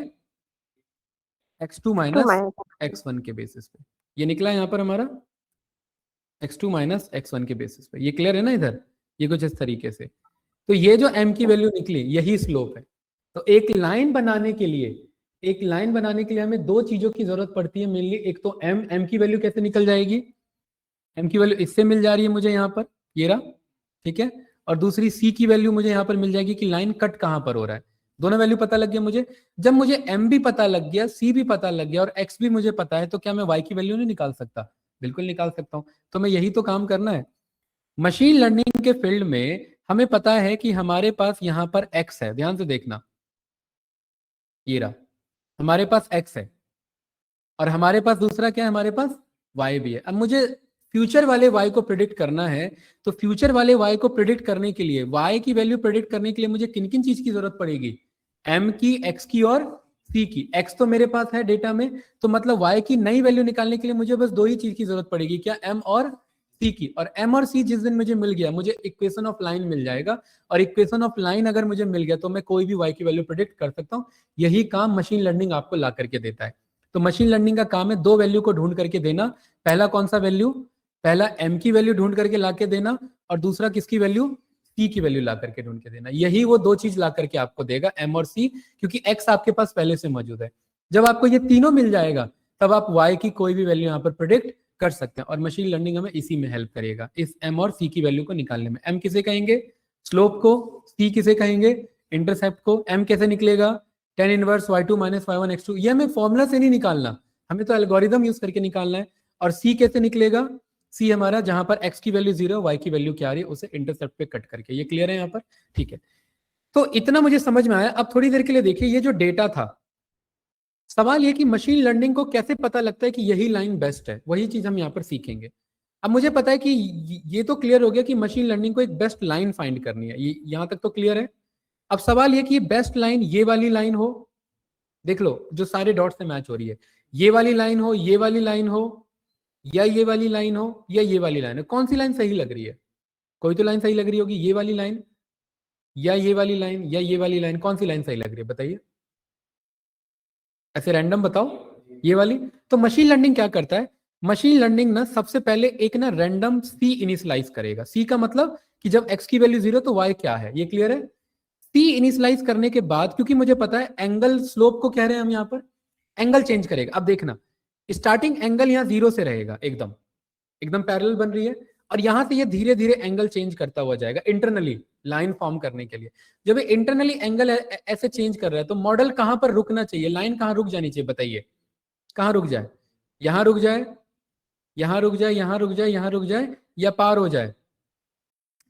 x2 2 minus minus x1 के बेसिस पे। ये निकला यहां पर हमारा x2 माइनस x1 के बेसिस पे। ये क्लियर है ना इधर? ये कुछ इस तरीके से। तो ये जो m की वैल्यू निकली यही स्लोप है। तो एक लाइन बनाने के लिए, एक लाइन बनाने के लिए हमें दो चीजों की जरूरत पड़ती है मेनली। एक तो m की वैल्यू कैसे निकल जाएगी? m की वैल्यू इससे मिल जा रही है मुझे यहाँ पर, ये रहा, ठीक है। और दूसरी c की वैल्यू मुझे यहाँ पर मिल जाएगी कि लाइन कट कहाँ पर हो रहा है। दोनों वैल्यू पता लग गया मुझे। जब मुझे m भी पता लग गया, c भी पता लग गया और x भी मुझे पता है, तो क्या मैं y की वैल्यू नहीं निकाल सकता? बिल्कुल निकाल सकता हूँ। तो मैं यही तो काम करना है। मशीन लर्निंग के फील्ड में हमें पता है कि हमारे पास यहाँ पर x है, ध्यान से देखना, ये रहा, हमारे पास x है और हमारे पास दूसरा क्या है? हमारे पास y भी है। अब मुझे फ्यूचर वाले y को प्रिडिक्ट करना है, तो फ्यूचर वाले y को प्रिडिक्ट करने के लिए, y की वैल्यू प्रिडिक्ट करने के लिए मुझे किन किन चीज की जरूरत पड़ेगी? m की, x की और c की। x तो मेरे पास है डेटा में, तो मतलब y की नई वैल्यू निकालने के लिए मुझे बस दो ही चीज की जरूरत पड़ेगी, क्या? m और c की। और m और c जिस दिन मुझे मिल गया, मुझे इक्वेशन ऑफ लाइन मिल जाएगा। और इक्वेशन ऑफ लाइन अगर मुझे मिल गया तो मैं कोई भी y की वैल्यू प्रिडिक्ट कर सकता हूँ। यही काम मशीन लर्निंग आपको ला करके देता है। तो मशीन लर्निंग का काम है दो वैल्यू को ढूंढ करके देना। पहला कौन सा वैल्यू? पहला m की वैल्यू ढूंढ करके ला के देना, और दूसरा किसकी वैल्यू? c की वैल्यू ला करके ढूंढ के देना। यही वो दो चीज ला करके आपको देगा, m और c, क्योंकि x आपके पास पहले से मौजूद है। जब आपको ये तीनों मिल जाएगा तब आप y की कोई भी वैल्यू यहाँ पर प्रिडिक्ट कर सकते हैं। और मशीन लर्निंग हमें इसी में हेल्प करेगा, इस m और c की वैल्यू को निकालने में। m किसे कहेंगे? स्लोप को। c किसे कहेंगे? इंटरसेप्ट को। m कैसे निकलेगा? tan inverse y2 minus y1 x2। ये हमें फॉर्मूला से नहीं निकालना, हमें तो एल्गोरिदम यूज करके निकालना है। और c कैसे निकलेगा? c हमारा जहां पर x की वैल्यू 0, y की वैल्यू क्या आ रही है, उसे इंटरसेप्ट पे कट करके। ये क्लियर है यहाँ पर? ठीक है, तो इतना मुझे समझ में आया। अब थोड़ी देर के लिए देखिए, ये जो डेटा था, सवाल ये कि मशीन लर्निंग को कैसे पता लगता है कि यही लाइन बेस्ट है, वही चीज हम यहाँ पर सीखेंगे। अब मुझे पता है कि ये तो क्लियर हो गया कि मशीन लर्निंग को एक बेस्ट लाइन फाइंड करनी है, ये यहां तक तो क्लियर है। अब सवाल ये कि बेस्ट लाइन ये वाली लाइन हो, देख लो जो सारे डॉट से मैच हो रही है, ये वाली लाइन हो, ये वाली लाइन हो, या ये वाली लाइन हो, या ये वाली लाइन हो। कौन सी लाइन सही लग रही है? कोई तो लाइन सही लग रही होगी, ये वाली लाइन या ये वाली लाइन या ये वाली लाइन, कौन सी लाइन सही लग रही है बताइए? ऐसे रैंडम बताओ। ये वाली। तो मशीन लर्निंग क्या करता है? मशीन लर्निंग ना सबसे पहले एक ना रैंडम सी इनिशियलाइज करेगा। सी का मतलब कि जब एक्स की वैल्यू 0 तो वाई क्या है, ये क्लियर है? सी इनिशियलाइज करने के बाद, क्योंकि मुझे पता है एंगल, स्लोप को कह रहे हैं हम यहाँ पर, एंगल चेंज करेगा। अब देखना, स्टार्टिंग एंगल यहाँ 0 से रहेगा, एकदम एकदम पैरेलल बन रही है, और यहां से ये धीरे धीरे एंगल चेंज करता हुआ जाएगा इंटरनली लाइन फॉर्म करने के लिए। जब ये इंटरनली एंगल ऐसे चेंज कर रहा है, तो मॉडल कहां पर रुकना चाहिए? लाइन कहां रुक जानी चाहिए बताइए? कहां रुक जाए? यहां रुक जाए, यहां रुक जाए, यहां रुक जाए, यहां रुक जाए, या पार हो जाए?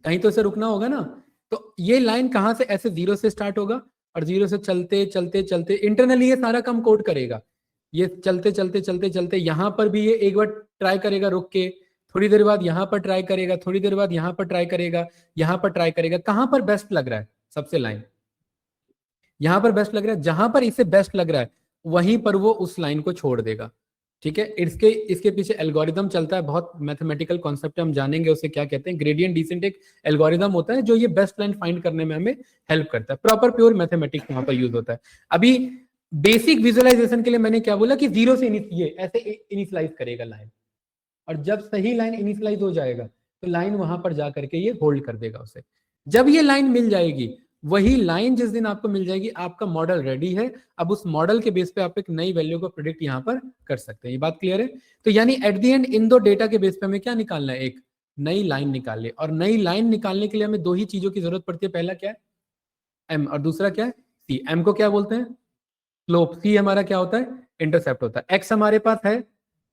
कहीं तो इसे रुकना होगा ना। तो ये लाइन कहां से? ऐसे 0 से स्टार्ट होगा और 0 से चलते चलते चलते इंटरनली ये सारा काम कोड करेगा। ये चलते चलते चलते चलते यहां पर भी ये एक बार ट्राई करेगा रुक के, थोड़ी देर बाद यहां पर ट्राई करेगा, थोड़ी देर बाद यहां पर ट्राई करेगा, यहां पर ट्राई करेगा। कहां पर बेस्ट लग रहा है सबसे लाइन? यहां पर बेस्ट लग रहा है, जहां पर इसे बेस्ट लग रहा है वहीं पर वो उस लाइन को छोड़ देगा। ठीक है, इसके इसके पीछे एल्गोरिदम चलता है, बहुत मैथमेटिकल कॉन्सेप्ट है, हम जानेंगे उसे क्या कहते हैं। ग्रेडियंट डिसेंट एक एल्गोरिदम होता है जो ये बेस्ट लाइन फाइंड करने में हमें हेल्प करता है। प्रॉपर प्योर मैथमेटिक्स वहां पर यूज होता है। अभी बेसिक विजुअलाइजेशन के लिए मैंने क्या बोला कि 0 से ये ऐसे इनिशियलाइज करेगा लाइन, और जब सही लाइन इनिशियलाइज हो जाएगा तो लाइन वहां पर जा करके ये होल्ड कर देगा उसे। जब ये लाइन मिल जाएगी, वही लाइन जिस दिन आपको मिल जाएगी, आपका मॉडल रेडी है। अब उस मॉडल के बेस पे आप एक नई वैल्यू को प्रिडिक्ट यहां पर कर सकते हैं। ये बात क्लियर है? तो यानी एट द एंड इन दो डेटा के बेस पे हमें क्या निकालना है? एक नई लाइन निकालनी। और नई लाइन निकालने के लिए हमें दो ही चीजों की जरूरत पड़ती है। पहला क्या है? एम, और दूसरा क्या है? सी। एम को क्या बोलते हैं? स्लोप। सी हमारा क्या होता है? इंटरसेप्ट होता है। एक्स हमारे पास है,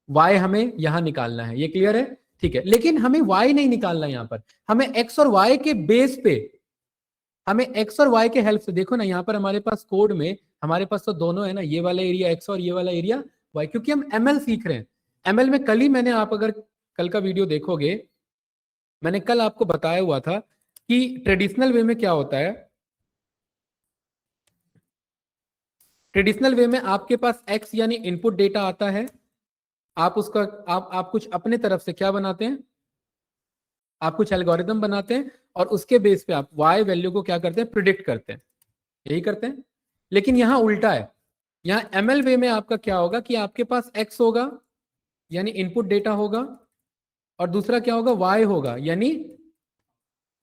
वाई हमें यहां निकालना है। ये क्लियर है? ठीक है, लेकिन हमें वाई नहीं निकालना, यहां पर हमें एक्स और वाई के बेस पे हमें एक्स और वाई के हेल्प से, देखो ना यहाँ पर हमारे पास कोड में हमारे पास तो दोनों है ना, ये वाला एरिया एक्स और ये वाला एरिया वाई, क्योंकि हम एमएल सीख रहे हैं। एमएल में कल ही मैंने, आप अगर कल का वीडियो देखोगे, मैंने कल आपको बताया हुआ था कि ट्रेडिशनल वे में क्या होता है। ट्रेडिशनल वे में आपके पास एक्स यानी इनपुट डेटा आता है, आप उसका आप कुछ अपने तरफ से क्या बनाते हैं, आप कुछ एल्गोरिदम बनाते हैं और उसके बेस पे आप वाई वैल्यू को क्या करते हैं, प्रिडिक्ट करते हैं, यही करते हैं। लेकिन यहां उल्टा है, यहां एमएल वे में आपका क्या होगा कि आपके पास एक्स होगा यानी इनपुट डेटा होगा, और दूसरा क्या होगा, वाई होगा यानी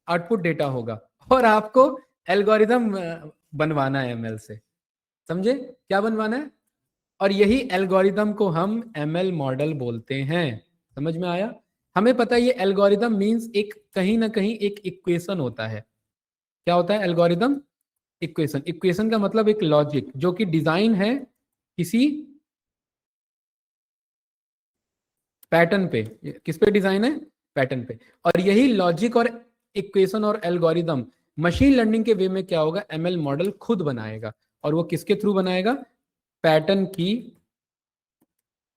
आउटपुट डेटा होगा, और आपको एल्गोरिदम बनवाना है एमएल से। समझे क्या बनवाना है? और यही एल्गोरिदम को हम एमएल मॉडल बोलते हैं। समझ में आया? हमें पता है ये एल्गोरिदम मींस एक कहीं ना कहीं एक इक्वेशन होता है। क्या होता है एल्गोरिदम? इक्वेशन। इक्वेशन का मतलब एक लॉजिक जो कि डिजाइन है किसी पैटर्न पे। किस पे डिजाइन है? पैटर्न पे। और यही लॉजिक और इक्वेशन और एल्गोरिदम मशीन लर्निंग के वे में क्या होगा, एमएल मॉडल खुद बनाएगा। और वो किसके थ्रू बनाएगा? पैटर्न की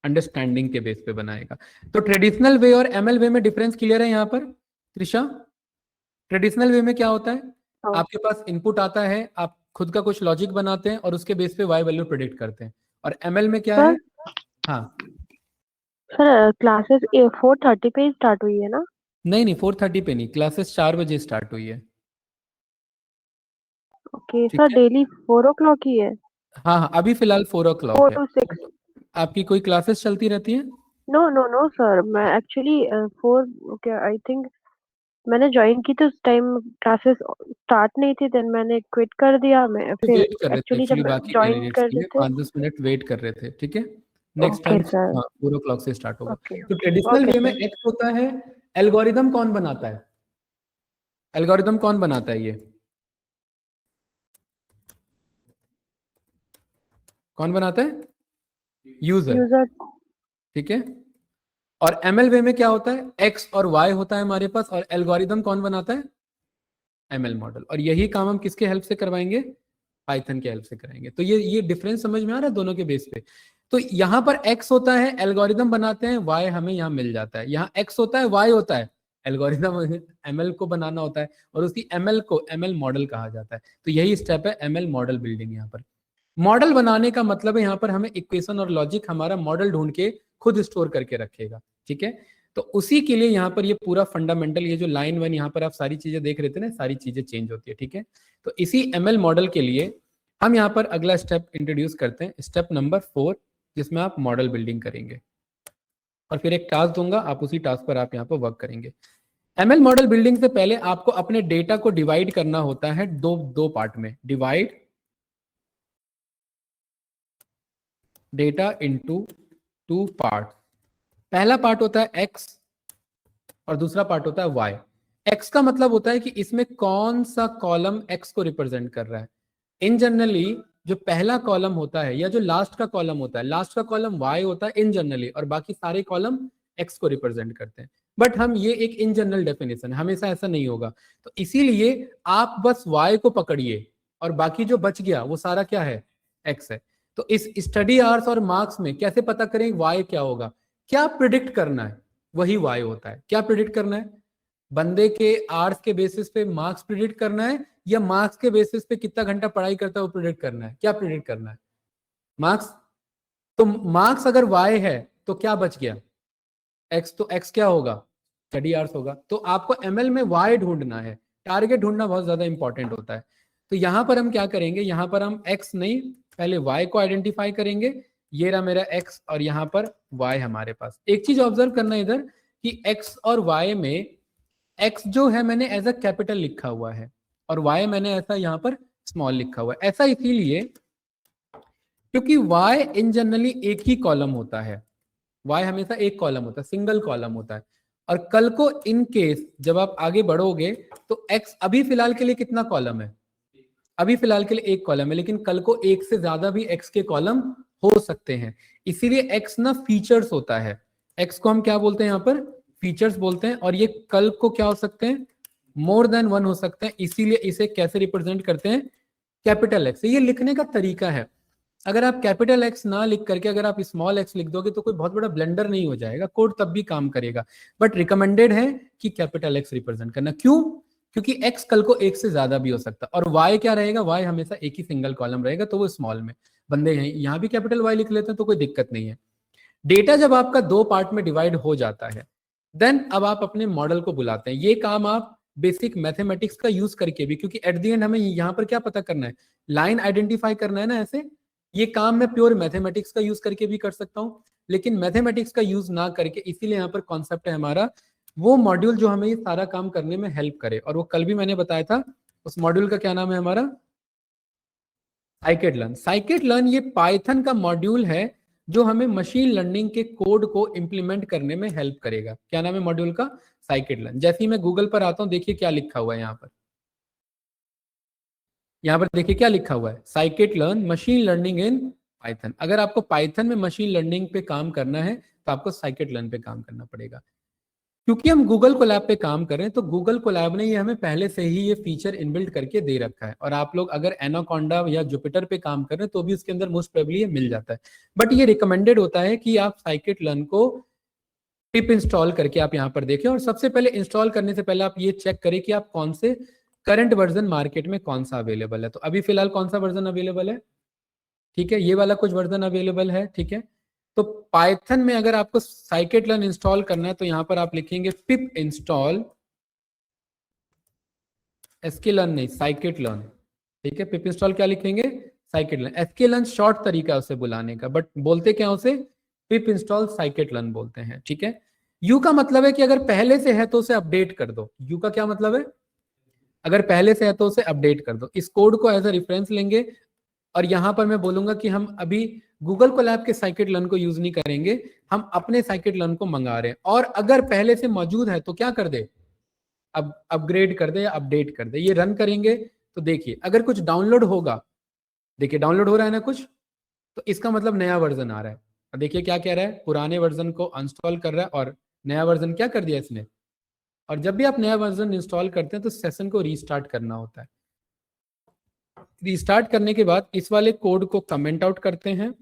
अंडरस्टैंडिंग के बेस पे बनाएगा। तो ट्रेडिशनल वे और एमएल वे में डिफरेंस क्लियर है यहाँ पर त्रिशा? ट्रेडिशनल वे में क्या होता है, हाँ आपके पास इनपुट आता है, आप खुद का कुछ लॉजिक बनाते हैं और उसके बेस पे वाई वैल्यू प्रेडिक्ट करते हैं। और एमएल में क्या है? सर। हाँ, सर क्लासेस 4:30 पे स्टार्ट हुई है ना? नहीं नहीं 4:30 पे नहीं, क्लासेस 4 बजे स्टार्ट हुई है। ओके ठीक सर, है, डेली 4 o'clock ही है? हाँ हाँ, अभी फिलहाल 4 o'clock 4 है। to 6? आपकी कोई क्लासेस चलती रहती हैं? नो नो नो सर, मैं एक्चुअली 4, ओके आई थिंक मैंने ज्वाइन की तो उस टाइम क्लासेस स्टार्ट नहीं थी, देन मैंने क्विट कर दिया। मैं फिर वेट कर रहे थे एक्चुअली एक्चुअली जब बाकी ज्वाइन कैंडिडेट्स कर के रहे लिए, थे। 5-10 मिनट वेट कर रहे थे। ठीक है, नेक्स्ट ओके टाइम सर। हाँ 4 o'clock से स्टार्ट होगा। ओके तो ट्रेडिशनल ओके वे में सर। एक्स होता है। एल्गोरिदम कौन बनाता है? एल्गोरिदम कौन बनाता है? ये कौन बनाता है? यूजर। यूजर। ठीक है। और एमएल वे में क्या होता है, एक्स और वाई होता है हमारे पास, और एल्गोरिदम कौन बनाता है? ML model. और यही काम हम किसके हेल्प से करवाएंगे? पाइथन के हेल्प से कराएंगे। तो ये डिफरेंस समझ में आ रहा है दोनों के बेस पे? तो यहाँ पर एक्स होता है, एल्गोरिदम बनाते हैं, वाई हमें यहाँ मिल जाता है। यहाँ एक्स होता है, वाई होता है, एल्गोरिदम एमएल को बनाना होता है, और उसकी एमएल को एमएल मॉडल कहा जाता है। तो यही स्टेप है एमएल मॉडल बिल्डिंग। यहाँ पर मॉडल बनाने का मतलब है यहाँ पर हमें इक्वेशन और लॉजिक हमारा मॉडल ढूंढ के खुद स्टोर करके रखेगा। ठीक है, तो उसी के लिए यहाँ पर ये पूरा फंडामेंटल, ये जो लाइन 1 यहाँ पर आप सारी चीजें देख रहे थे ना, सारी चीजें चेंज होती है। ठीक है, तो इसी एमएल मॉडल के लिए हम यहाँ पर अगला स्टेप इंट्रोड्यूस करते हैं, स्टेप नंबर 4, जिसमें आप मॉडल बिल्डिंग करेंगे। और फिर एक टास्क दूंगा, आप उसी टास्क पर आप यहाँ पर वर्क करेंगे। एमएल मॉडल बिल्डिंग से पहले आपको अपने डेटा को डिवाइड करना होता है दो दो पार्ट में। Divide data into 2 part. पहला पार्ट होता है एक्स और दूसरा पार्ट होता है वाई। एक्स का मतलब होता है कि इसमें कौन सा कॉलम एक्स को रिप्रेजेंट कर रहा है। इन जनरली जो पहला कॉलम होता है या जो लास्ट का कॉलम होता है, लास्ट का कॉलम वाई होता है इन जनरली, और बाकी सारे कॉलम एक्स को रिप्रेजेंट करते हैं। बट हम ये एक इन जनरल डेफिनेशन है, हमेशा ऐसा नहीं होगा। तो इसीलिए आप बस वाई को पकड़िए और बाकी जो बच गया वो सारा क्या है, एक्स है। तो इस स्टडी आवर्स और मार्क्स में कैसे पता करें वाई क्या होगा, क्या प्रिडिक्ट करना है, वही वाई होता है। क्या प्रिडिक्ट करना है? बंदे के आर्ट्स के बेसिस पे मार्क्स प्रिडिक्ट करना है, या मार्क्स के बेसिस पे कितना घंटा पढ़ाई करता है वो प्रिडिक्ट करना है? क्या प्रिडिक्ट करना है? मार्क्स। तो मार्क्स अगर वाई है तो क्या बच गया, एक्स। तो एक्स क्या होगा, स्टडी आवर्स होगा। तो आपको एमएल में वाई ढूंढना है, टारगेट ढूंढना बहुत ज्यादा इंपॉर्टेंट होता है। तो यहां पर हम क्या करेंगे, यहां पर हम एक्स नहीं, पहले वाई को आइडेंटिफाई करेंगे। ये रहा मेरा एक्स और यहाँ पर वाई हमारे पास। एक चीज ऑब्जर्व करना इधर कि एक्स और वाई में एक्स जो है मैंने एज अ कैपिटल लिखा हुआ है, और वाई मैंने ऐसा यहाँ पर स्मॉल लिखा हुआ है। ऐसा इसीलिए क्योंकि वाई इन जनरली एक ही कॉलम होता है। वाई हमेशा एक कॉलम होता है, सिंगल कॉलम होता है। और कल को इन केस जब आप आगे बढ़ोगे तो एक्स अभी फिलहाल के लिए कितना कॉलम है, अभी फिलहाल के लिए एक कॉलम है, लेकिन कल को एक से ज्यादा भी एक्स के कॉलम हो सकते हैं। इसीलिए एक्स ना फीचर्स होता है। एक्स को हम क्या बोलते हैं यहाँ पर, फीचर्स बोलते हैं। और ये कल को क्या हो सकते हैं, मोर देन 1 हो सकते हैं, इसीलिए इसे कैसे रिप्रेजेंट करते हैं, कैपिटल एक्स। ये लिखने का तरीका है। अगर आप कैपिटल एक्स ना लिख करके अगर आप स्मॉल एक्स लिख दोगे तो कोई बहुत बड़ा ब्लेंडर नहीं हो जाएगा, कोड तब भी काम करेगा, बट रिकमेंडेड है कि कैपिटल एक्स रिप्रेजेंट करना। क्यों? क्योंकि एक्स कल को एक से ज्यादा भी हो सकता है, और वाई क्या रहेगा, वाई हमेशा एक ही सिंगल कॉलम रहेगा, तो वो स्मॉल में। बंदे हैं यहाँ भी कैपिटल वाई लिख लेते हैं तो कोई दिक्कत नहीं है। डेटा जब आपका 2 पार्ट में डिवाइड हो जाता है, देन अब आप अपने मॉडल को बुलाते हैं। ये काम आप बेसिक मैथमेटिक्स का यूज करके भी, क्योंकि एट द एंड हमें यहाँ पर क्या पता करना है, लाइन आइडेंटिफाई करना है ना, ऐसे ये काम मैं प्योर मैथमेटिक्स का यूज करके भी कर सकता हूँ, लेकिन मैथमेटिक्स का यूज ना करके, इसीलिए यहाँ पर कॉन्सेप्ट है हमारा वो मॉड्यूल जो हमें ये सारा काम करने में हेल्प करे। और वो कल भी मैंने बताया था, उस मॉड्यूल का क्या नाम है हमारा, साइकिट लर्न। साइकिट लर्न ये पाइथन का मॉड्यूल है जो हमें मशीन लर्निंग के कोड को इंप्लीमेंट करने में हेल्प करेगा। क्या नाम है मॉड्यूल का, साइकिट लर्न। जैसे ही मैं गूगल पर आता हूं, देखिए क्या लिखा हुआ है यहाँ पर, यहाँ पर देखिए क्या लिखा हुआ है, scikit learn machine learning in Python. अगर आपको पाइथन में मशीन लर्निंग पे काम करना है तो आपको साइकिट लर्न पे काम करना पड़ेगा। क्योंकि हम गूगल कोलैब पे काम कर रहे हैं, तो गूगल कोलैब ने ये हमें पहले से ही ये फीचर इनबिल्ट करके दे रखा है। और आप लोग अगर एनाकोंडा या जुपिटर पे काम कर रहे हैं तो भी उसके अंदर मोस्ट प्रोबेबली ये मिल जाता है, बट ये रिकमेंडेड होता है कि आप साइकिट लर्न को पिप इंस्टॉल करके आप यहाँ पर देखें। और सबसे पहले इंस्टॉल करने से पहले आप ये चेक करें कि आप कौन से करंट वर्जन मार्केट में कौन सा अवेलेबल है। तो अभी फिलहाल कौन सा वर्जन अवेलेबल है, ठीक है, ये वाला कुछ वर्जन अवेलेबल है, ठीक है। तो पाइथन में अगर आपको साइकिट लर्न इंस्टॉल करना है तो यहां पर आप लिखेंगे पिप इंस्टॉल sklearn, नहीं साइकिट लर्न, ठीक है। पिप इंस्टॉल क्या लिखेंगे, साइकिट लर्न। sklearn शॉर्ट तरीका है उसे बुलाने का, बट बोलते क्या उसे, पिप इंस्टॉल साइकिट लर्न बोलते हैं, ठीक है। यू का मतलब है कि अगर पहले से है तो उसे अपडेट कर दो। यू का क्या मतलब है, अगर पहले से है तो उसे अपडेट कर दो। इस कोड को एज अ रेफरेंस लेंगे और यहां पर मैं बोलूंगा कि हम अभी गूगल कोलैब के साइकिट लर्न को यूज नहीं करेंगे, हम अपने साइकिट लर्न को मंगा रहे हैं। और अगर पहले से मौजूद है तो क्या कर दे, अब अपग्रेड कर दे या अपडेट कर दे। ये रन करेंगे तो देखिए अगर कुछ डाउनलोड होगा, देखिए डाउनलोड हो रहा है ना कुछ, तो इसका मतलब नया वर्जन आ रहा है। और देखिए क्या कह रहा है, पुराने वर्जन को अनस्टॉल कर रहा है और नया वर्जन क्या कर दिया इसने। और जब भी आप नया वर्जन इंस्टॉल करते हैं तो सेशन को रीस्टार्ट करना होता है। रीस्टार्ट करने के बाद इस वाले कोड को कमेंट आउट करते हैं।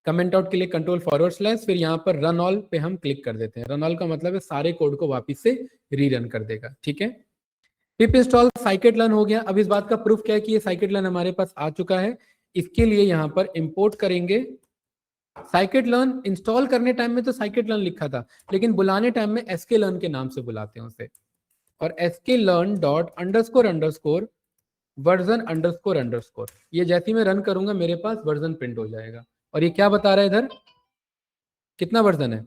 कमेंट आउट के लिए कंट्रोल फॉरवर्ड स्लैश, फिर यहाँ पर रन ऑल पे हम क्लिक कर देते हैं। रन ऑल का मतलब है सारे कोड को वापस से रीरन कर देगा, ठीक है। पिप इंस्टॉल साइकिट लर्न हो गया। अब इस बात का प्रूफ क्या है कि ये साइकिट लर्न हमारे पास आ चुका है। इसके लिए यहाँ पर इंपोर्ट करेंगे साइकिट लर्न। इंस्टॉल करने टाइम में तो साइकिट लर्न लिखा था, लेकिन बुलाने टाइम में एसके लर्न के नाम से बुलाते हैं उसे। और SK learn dot underscore underscore version underscore underscore, ये जैसे ही मैं रन करूंगा मेरे पास वर्जन प्रिंट हो जाएगा। और ये क्या बता रहा है इधर, कितना वर्जन है,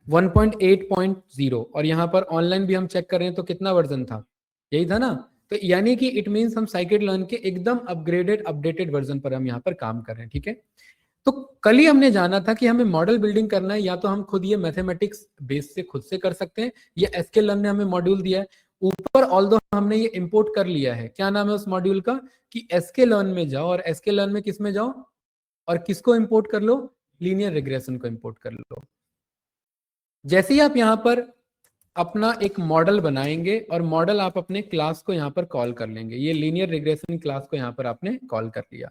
1.8.0। और यहाँ पर ऑनलाइन भी हम चेक कर रहे हैं तो कितना वर्जन था, यही था ना। तो यानी कि इट मींस हम साइकिट लर्न के एकदम अपग्रेडेड अपडेटेड वर्जन पर हम यहाँ पर काम कर रहे हैं, ठीक है। तो कल ही हमने जाना था कि हमें मॉडल बिल्डिंग करना है, या तो हम खुद ये मैथमेटिक्स बेस से खुद से कर सकते हैं, या एसक्यूएल लर्न ने हमें मॉड्यूल दिया है ऊपर। ऑल्दो हमने ये इंपोर्ट कर लिया है, क्या नाम है उस मॉड्यूल का, कि एसक्यूएल लर्न में जाओ और एसक्यूएल लर्न में किस में जाओ और किसको इंपोर्ट कर लो, लीनियर रिग्रेशन को इंपोर्ट कर लो। जैसे ही आप यहाँ पर अपना एक मॉडल बनाएंगे और मॉडल आप अपने क्लास को यहाँ पर कॉल कर लेंगे, ये लीनियर रिग्रेशन क्लास को यहाँ पर आपने कॉल कर लिया।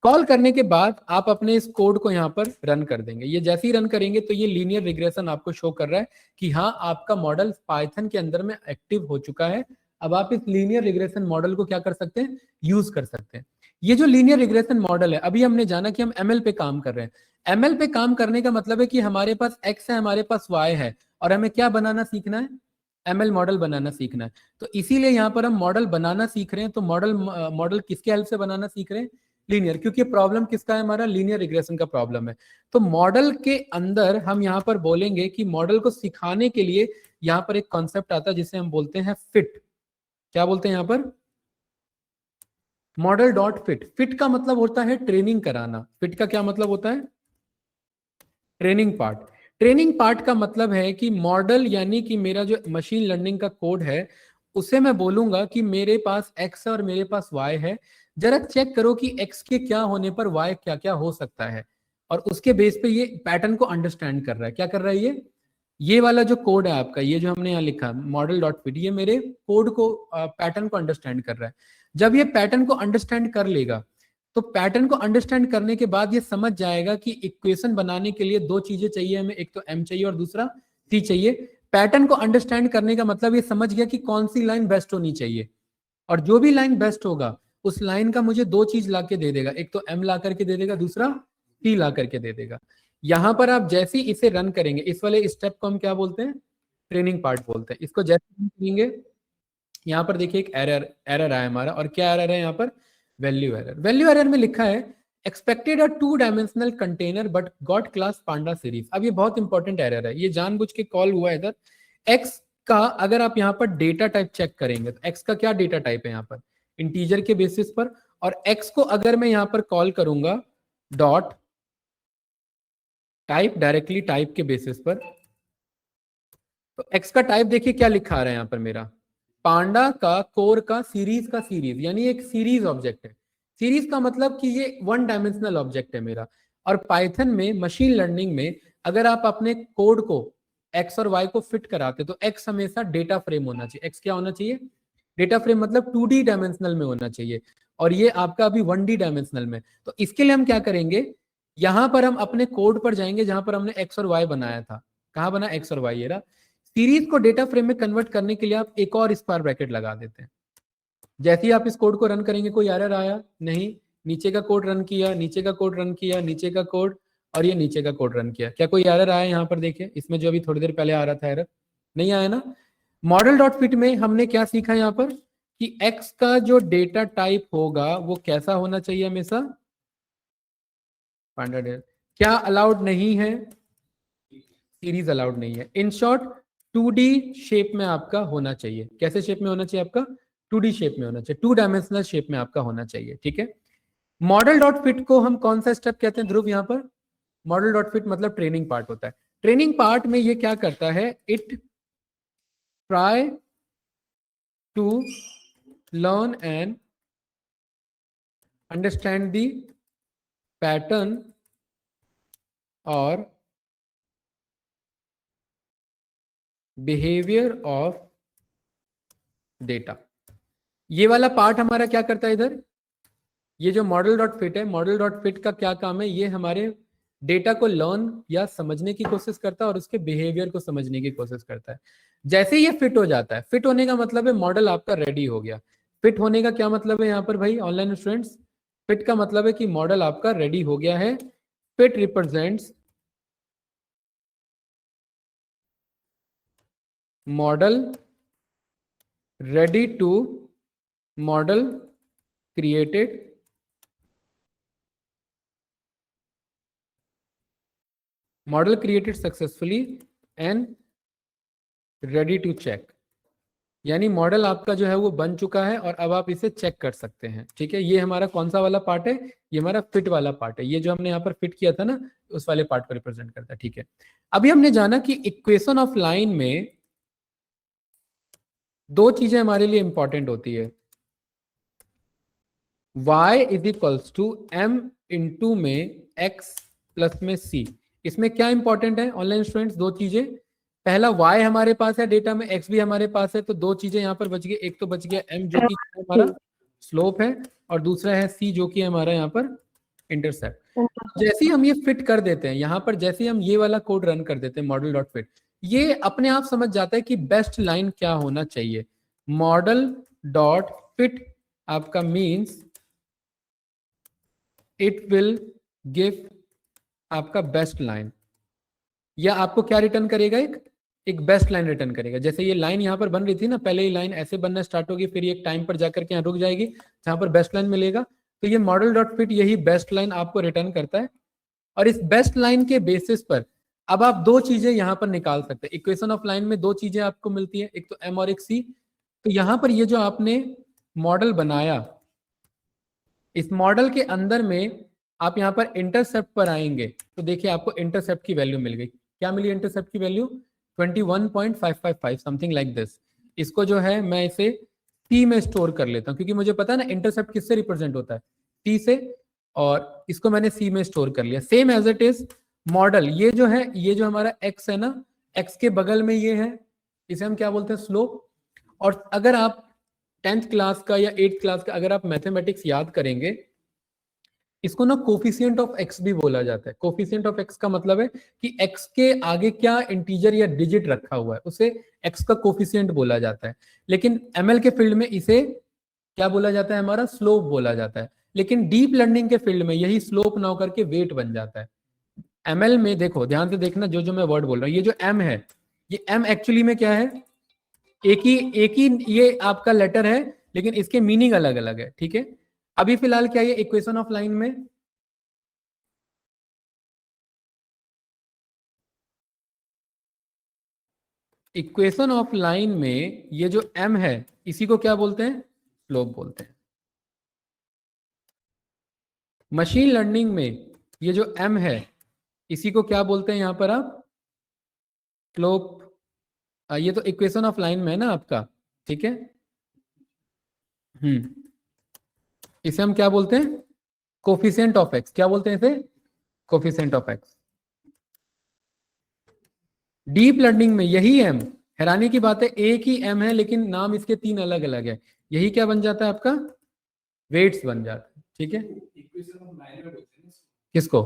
कॉल करने के बाद आप अपने इस कोड को यहाँ पर रन कर देंगे। ये जैसे ही रन करेंगे तो ये लीनियर रिग्रेशन आपको शो कर रहा है कि हाँ आपका मॉडल पाइथन के अंदर में एक्टिव हो चुका है। अब आप इस लीनियर रिग्रेशन मॉडल को क्या कर सकते हैं, यूज कर सकते हैं। ये जो लीनियर रिग्रेशन मॉडल है, अभी हमने जाना कि हम एमएल पे काम कर रहे हैं। एमएल पे काम करने का मतलब है कि हमारे पास एक्स है, हमारे पास वाई है, और हमें क्या बनाना सीखना है, एमएल मॉडल बनाना सीखना है। तो इसीलिए यहाँ पर हम मॉडल बनाना सीख रहे हैं। तो मॉडल किसके हेल्प से बनाना सीख रहे हैं, लीनियर, क्योंकि प्रॉब्लम किसका है, हमारा लीनियर रिग्रेशन का प्रॉब्लम है। तो मॉडल के अंदर हम यहाँ पर बोलेंगे कि मॉडल को सिखाने के लिए यहाँ पर एक कॉन्सेप्ट आता है जिसे हम बोलते हैं फिट। क्या बोलते हैं यहाँ पर, मॉडल डॉट फिट। फिट का मतलब होता है ट्रेनिंग कराना। फिट का क्या मतलब होता है, ट्रेनिंग पार्ट। ट्रेनिंग पार्ट का मतलब है कि मॉडल यानी कि मेरा जो मशीन लर्निंग का कोड है उसे मैं बोलूंगा कि मेरे पास एक्स है और मेरे पास वाई है, जरा चेक करो कि एक्स के क्या होने पर वाई क्या क्या हो सकता है। और उसके बेस पे ये पैटर्न को अंडरस्टैंड कर रहा है। क्या कर रहा है ये, ये वाला जो कोड है आपका, ये जो हमने यहाँ लिखा मॉडल डॉट फिट, ये मेरे कोड को पैटर्न को अंडरस्टैंड कर रहा है। जब ये पैटर्न को अंडरस्टैंड कर लेगा, तो पैटर्न को अंडरस्टैंड करने के बाद ये समझ जाएगा कि इक्वेशन बनाने के लिए दो चीजें चाहिए हमें, एक तो m चाहिए और दूसरा c चाहिए। पैटर्न को अंडरस्टैंड करने का मतलब ये समझ गया कि कौन सी लाइन बेस्ट होनी चाहिए, और जो भी लाइन बेस्ट होगा उस लाइन का मुझे दो चीज ला के दे देगा, एक तो m ला करके दे देगा, दूसरा c ला करके दे देगा। यहां पर आप जैसे ही इसे रन करेंगे, इस वाले स्टेप को हम क्या बोलते हैं, ट्रेनिंग पार्ट बोलते हैं। इसको जैसे रन करेंगे, यहाँ पर देखिए एक एरर आया हमारा, और क्या एरर है यहाँ पर, वैल्यू एरर। वैल्यू एरर में लिखा है expected a 2 dimensional container but got class Panda series. अब ये बहुत इंपॉर्टेंट एरर है, ये जानबूझ के कॉल हुआ है इधर। एक्स का अगर आप यहाँ पर डेटा टाइप चेक करेंगे तो एक्स का क्या डेटा टाइप है यहाँ पर, इंटीजर के बेसिस पर, और एक्स को अगर मैं यहाँ पर कॉल करूंगा डॉट टाइप, डायरेक्टली टाइप के बेसिस पर, तो एक्स का टाइप देखिए क्या लिखा आ रहा है यहाँ पर मेरा, पांडा का कोर का सीरीज का सीरीज, यानी एक सीरीज ऑब्जेक्ट है। सीरीज का मतलब कि ये 1 डायमेंशनल ऑब्जेक्ट है मेरा। और पाइथन में, मशीन लर्निंग में, अगर आप अपने कोड को एक्स और वाई को फिट कराते तो एक्स हमेशा डेटा फ्रेम होना चाहिए। एक्स क्या होना चाहिए, डेटा फ्रेम, मतलब 2D डायमेंशनल में होना चाहिए, और ये आपका अभी 1D डायमेंशनल में। तो इसके लिए हम क्या करेंगे, यहां पर हम अपने कोड पर जाएंगे जहां पर हमने एक्स और वाई बनाया था। कहां बना एक्स और वाई, ये रहा। सीरीज को डेटा फ्रेम में कन्वर्ट करने के लिए आप एक और स्क्वायर ब्रैकेट लगा देते हैं। जैसे ही आप इस कोड को रन करेंगे, कोई एरर आया नहीं, नीचे का कोड रन किया, नीचे का कोड रन किया, नीचे का कोड, और ये नीचे का कोड रन किया, क्या कोई एरर आया यहाँ पर, देखिए इसमें जो अभी थोड़ी देर पहले आ रहा था एरर, नहीं आया ना। मॉडल डॉट फिट में हमने क्या सीखा यहाँ पर, कि एक्स का जो डेटा टाइप होगा वो कैसा होना चाहिए हमेशा, क्या अलाउड नहीं है, सीरीज अलाउड नहीं है। इन शॉर्ट 2D शेप में आपका होना चाहिए। कैसे शेप में होना चाहिए आपका, 2D शेप में होना चाहिए, 2 डायमेंशनल शेप में आपका होना चाहिए, ठीक है। मॉडल डॉट फिट को हम कौन सा स्टेप कहते हैं ध्रुव, यहाँ पर मॉडल डॉट फिट मतलब ट्रेनिंग पार्ट होता है। ट्रेनिंग पार्ट में ये क्या करता है, it try to learn and understand the pattern और बिहेवियर ऑफ डेटा। ये वाला पार्ट हमारा क्या करता है इधर, ये जो मॉडल डॉट फिट है, मॉडल डॉट फिट का क्या काम है, ये हमारे डेटा को लर्न या समझने की कोशिश करता है और उसके बिहेवियर को समझने की कोशिश करता है। जैसे ये फिट हो जाता है, फिट होने का मतलब है मॉडल आपका रेडी हो गया। फिट होने का क्या मतलब है यहाँ पर भाई ऑनलाइन स्टूडेंट्स, फिट का मतलब है कि मॉडल आपका रेडी हो गया है। Fit represents model ready to model created model created successfully and ready to check, यानी मॉडल आपका जो है वो बन चुका है और अब आप इसे चेक कर सकते हैं, ठीक है। ये हमारा कौन सा वाला पार्ट है, ये हमारा फिट वाला पार्ट है। ये जो हमने यहाँ पर फिट किया था ना, उस वाले पार्ट को रिप्रेजेंट करता है, ठीक है। अभी हमने जाना कि इक्वेशन ऑफ लाइन में दो चीजें हमारे लिए इंपॉर्टेंट होती है, y is equals to m into में x प्लस में c। इसमें क्या इंपॉर्टेंट है ऑनलाइन स्टूडेंट्स, दो चीजें। पहला y हमारे पास है डेटा में, x भी हमारे पास है, तो दो चीजें यहाँ पर बच गई। एक तो बच गया m जो कि हमारा स्लोप है, और दूसरा है c जो कि हमारा यहाँ पर इंटरसेप्ट। जैसे ही हम ये फिट कर देते हैं यहाँ पर, जैसे ही हम ये वाला कोड रन कर देते हैं मॉडल डॉट फिट, ये अपने आप समझ जाता है कि बेस्ट लाइन क्या होना चाहिए। मॉडल डॉट फिट आपका मीन्स इट विल गिव आपका बेस्ट लाइन, या आपको क्या रिटर्न करेगा, एक बेस्ट लाइन रिटर्न करेगा। जैसे ये लाइन यहाँ पर बन रही थी ना, पहले ये लाइन ऐसे बनना स्टार्ट होगी, फिर एक टाइम पर जाकर के यहाँ रुक जाएगी जहां पर बेस्ट लाइन मिलेगा। तो ये मॉडल डॉट फिट यही बेस्ट लाइन आपको रिटर्न करता है, और इस बेस्ट लाइन के बेसिस पर अब आप दो चीजें यहाँ पर निकाल सकते हैं। इक्वेशन ऑफ लाइन में दो चीजें आपको मिलती है, एक तो m और एक c। तो यहाँ पर ये जो आपने मॉडल बनाया, इस मॉडल के अंदर में आप यहाँ पर इंटरसेप्ट पर आएंगे तो देखिए आपको इंटरसेप्ट की वैल्यू मिल गई। क्या मिली इंटरसेप्ट की वैल्यू, 21.555 समथिंग लाइक दिस। इसको जो है मैं इसे टी में स्टोर कर लेता हूँ, क्योंकि मुझे पता है ना इंटरसेप्ट किससे रिप्रेजेंट होता है, टी से, और इसको मैंने सी में स्टोर कर लिया। Same as it is model, ये जो है, ये जो हमारा एक्स है ना, एक्स के बगल में ये है, इसे हम क्या बोलते हैं, स्लोप। और अगर आप 10th क्लास का या 8th क्लास का अगर आप मैथमेटिक्स याद करेंगे, इसको ना कोफिशिएंट ऑफ एक्स भी बोला जाता है। कोफिशिएंट ऑफ एक्स का मतलब है कि एक्स के आगे क्या इंटीजर या डिजिट रखा हुआ है, उसे एक्स का कोफिशिएंट बोला जाता है। लेकिन एमएल के फील्ड में इसे क्या बोला जाता है, हमारा स्लोप बोला जाता है। लेकिन डीप लर्निंग के फील्ड में यही स्लोप ना होकर के वेट बन जाता है। एमएल में देखो, ध्यान से देखना, जो जो मैं वर्ड बोल रहा हूँ, ये जो एम है, ये एम एक्चुअली में क्या है, एक ही ये आपका लेटर है, लेकिन इसके मीनिंग अलग अलग है, ठीक है। अभी फिलहाल क्या, ये इक्वेशन ऑफ लाइन में इक्वेशन ऑफ लाइन में ये जो m है, इसी को क्या बोलते हैं, स्लोप बोलते हैं। मशीन लर्निंग में ये जो m है, इसी को क्या बोलते हैं यहां पर आप, स्लोप। ये तो इक्वेशन ऑफ लाइन में है ना आपका, ठीक है। इसे हम क्या बोलते हैं, कोफिशिएंट ऑफ एक्स। क्या बोलते हैं इसे, coefficient of x. Deep learning में यही m, हैरानी की बात है एक ही m है लेकिन नाम इसके 3 अलग अलग है, यही क्या बन जाता है आपका, वेट्स बन जाता है, ठीक है। किसको,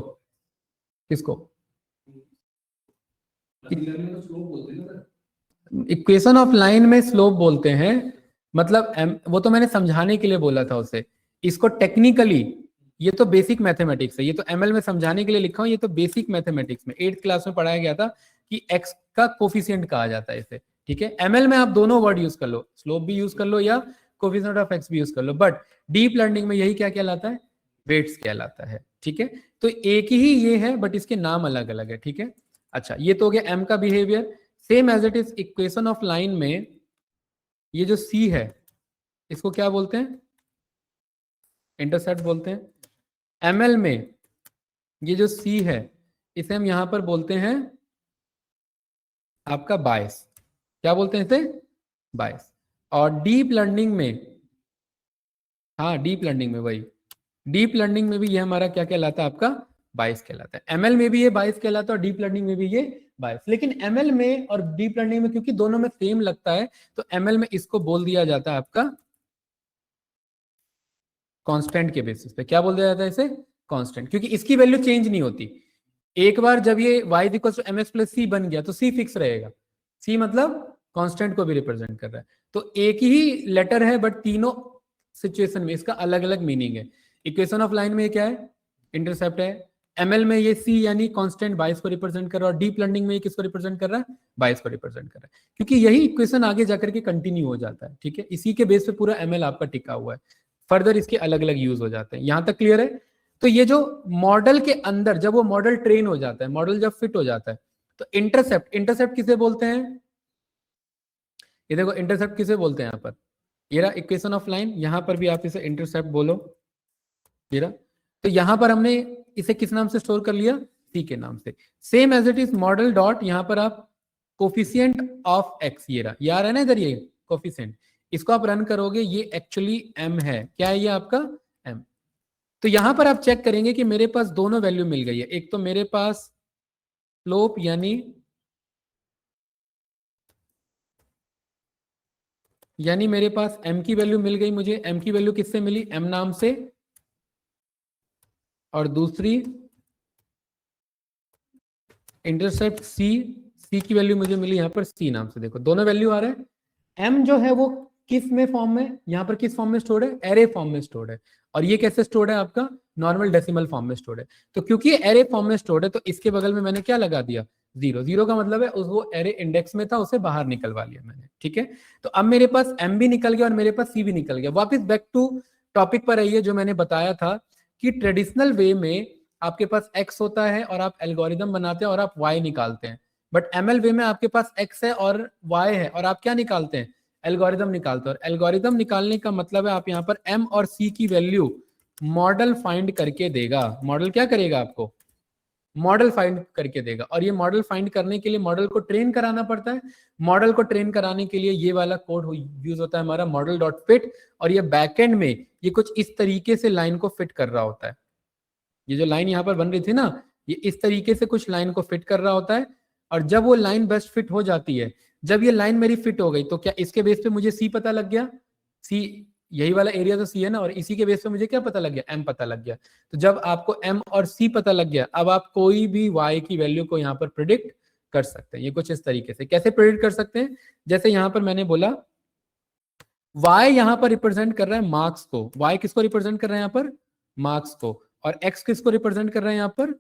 किसको, इक्वेशन ऑफ लाइन में स्लोप बोलते हैं, मतलब वो तो मैंने समझाने के लिए बोला था उसे। इसको टेक्निकली, ये तो बेसिक मैथमेटिक्स है, ये तो एमएल में समझाने के लिए लिखा हूं, ये तो बेसिक मैथमेटिक्स में 8th क्लास में पढ़ाया गया था कि एक्स का कोफिशिएंट कहा जाता है इसे, ठीक है। एमएल में आप दोनों वर्ड यूज कर लो, स्लोप भी यूज कर लो या कोफिशिएंट ऑफ एक्स भी यूज कर लो, बट डीप लर्निंग में यही क्या कहलाता है, वेट्स कहलाता है, ठीक है। तो एक ही ये है बट इसके नाम अलग अलग है, ठीक है। अच्छा, ये तो हो गया एम का behaviour. Same as it is equation of line में ये जो सी है, इसको क्या बोलते हैं, इंटरसेप्ट बोलते हैं। एमएल में ये जो सी है, इसे हम यहां पर बोलते हैं आपका बायस। क्या बोलते हैं इसे, बायस। और डीप लर्निंग में, हाँ डीप लर्निंग में वही, डीप लर्निंग में भी ये हमारा क्या कहलाता है, आपका बायस कहलाता है। एमएल में भी ये बायस कहलाता है और डीप लर्निंग में भी ये बायस। लेकिन एमएल में और डीप लर्निंग में क्योंकि दोनों में सेम लगता है, तो एमएल में इसको बोल दिया जाता है आपका कांस्टेंट के बेसिस पे। क्या बोल दिया जाता है इसे, कांस्टेंट, क्योंकि इसकी वैल्यू चेंज नहीं होती। एक बार जब ये y equal to mx plus c बन गया तो c फिक्स रहेगा। c मतलब कांस्टेंट को भी रिप्रेजेंट कर रहा है। तो एक ही लेटर है बट तीनों सिचुएशन में इसका अलग अलग मीनिंग है। इक्वेशन ऑफ लाइन में क्या है, इंटरसेप्ट है। एमएल में ये c यानी कांस्टेंट बायस को रिप्रेजेंट कर रहा है, और डीप लर्निंग में ये किसको रिप्रेजेंट कर रहा है, बायस को रिप्रेजेंट कर रहा है, क्योंकि यही इक्वेशन आगे जाकर के कंटिन्यू हो जाता है, ठीक है। इसी के बेस पे पूरा एमएल आपका टिका हुआ है, फर्दर इसके अलग अलग यूज हो जाते हैं। यहां तक क्लियर है। तो ये जो मॉडल के अंदर जब वो मॉडल ट्रेन हो जाता है, मॉडल जब फिट हो जाता है, तो इंटरसेप्ट, इंटरसेप्ट किसे बोलते हैं, ये देखो इंटरसेप्ट किसे बोलते हैं यहाँ पर, ये रहा इक्वेशन ऑफ लाइन, यहां पर भी आप इसे इंटरसेप्ट बोलो, ये रहा। तो यहां पर हमने इसे किस नाम से स्टोर कर लिया, सी के नाम से। Same as it is model dot, यहां पर आप कोफिशिएंट ऑफ एक्स, ये रहा, यार है ना इधर ये कोफिशिएंट, इसको आप रन करोगे, ये एक्चुअली एम है। क्या है ये आपका, एम। तो यहां पर आप चेक करेंगे कि मेरे पास दोनों वैल्यू मिल गई है। एक तो मेरे पास स्लोप यानी मेरे पास m की वैल्यू मिल गई मुझे। m की वैल्यू किससे मिली, m नाम से, और दूसरी इंटरसेप्ट c की वैल्यू मुझे मिली यहां पर c नाम से। देखो दोनों वैल्यू आ रहे हैं। m जो है वो किस में फॉर्म में, यहाँ पर किस फॉर्म में स्टोर्ड है, एरे फॉर्म में स्टोर्ड है। और ये कैसे स्टोर्ड है, आपका नॉर्मल डेसिमल फॉर्म में स्टोर्ड है। तो क्योंकि एरे फॉर्म में स्टोर्ड है, तो इसके बगल में मैंने क्या लगा दिया, जीरो। जीरो का मतलब है वो एरे इंडेक्स में था, उसे बाहर निकलवा लिया मैंने, ठीक है। तो अब मेरे पास m भी निकल गया और मेरे पास c भी निकल गया। वापस बैक टू टॉपिक पर आइए, जो मैंने बताया था कि ट्रेडिशनल वे में आपके पास x होता है और आप एल्गोरिदम बनाते हैं और आप y निकालते हैं। बट एमएल वे में आपके पास x है और y है और आप क्या निकालते हैं, एल्गोरिदम निकालते हैं। और एल्गोरिदम निकालने का मतलब है आप यहाँ पर m और c की वैल्यू मॉडल फाइंड करके देगा। मॉडल क्या करेगा, आपको मॉडल फाइंड करके देगा। और ये मॉडल फाइंड करने के लिए मॉडल को ट्रेन कराना पड़ता है। मॉडल को ट्रेन कराने के लिए ये वाला कोड यूज होता है हमारा मॉडल डॉट फिट, और ये बैकएंड में ये कुछ इस तरीके से लाइन को फिट कर रहा होता है। ये जो लाइन यहाँ पर बन रही थी ना, ये इस तरीके से कुछ लाइन को फिट कर रहा होता है। और जब वो लाइन बेस्ट फिट हो जाती है, जब ये लाइन मेरी फिट हो गई, तो क्या इसके बेस पे मुझे सी पता लग गया? सी, यही वाला एरिया तो सी है ना, और इसी के बेस पे मुझे क्या पता लग गया? एम पता लग गया। तो जब आपको एम और सी पता लग गया, अब आप कोई भी वाई की वैल्यू को यहाँ पर प्रिडिक्ट कर सकते हैं। ये कुछ इस तरीके से कैसे प्रिडिक्ट कर सकते हैं, जैसे यहाँ पर मैंने बोला y यहां पर रिप्रेजेंट कर रहा है मार्क्स को, y किसको रिप्रेजेंट कर रहा है यहाँ पर? मार्क्स को। और x किसको रिप्रेजेंट कर रहा है यहाँ पर?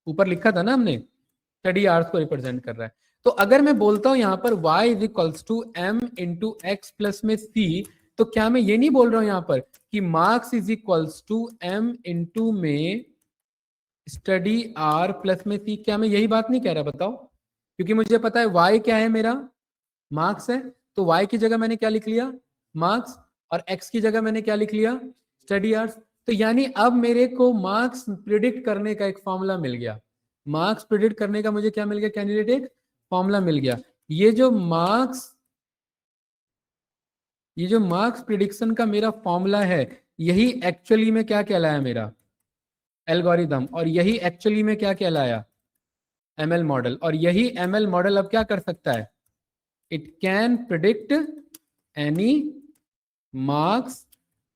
ऊपर लिखा था ना हमने, स्टडी आवर्स को रिप्रेजेंट कर रहा है। तो अगर मैं बोलता हूं यहाँ पर y is equals to M into X plus में c, तो क्या मैं ये नहीं बोल रहा हूं यहाँ पर कि marks is equals to M into में स्टडी आर प्लस में c? क्या मैं यही बात नहीं कह रहा? बताओ। क्योंकि मुझे पता है y क्या है, मेरा मार्क्स है, तो y की जगह मैंने क्या लिख लिया? मार्क्स। और x की जगह मैंने क्या लिख लिया? Study hours. तो यानी अब मेरे को मार्क्स प्रिडिक्ट करने का एक फॉर्मूला मिल गया। मार्क्स प्रिडिक्ट करने का मुझे क्या मिल गया कैंडिडेट? एक फॉर्मूला मिल गया। ये जो मार्क्स प्रिडिक्शन का मेरा फॉर्मूला है, यही एक्चुअली में क्या कहलाया? मेरा एल्गोरिदम। और यही एक्चुअली में क्या कहलाया? ML model. और यही एमएल मॉडल अब क्या कर सकता है? It can predict any marks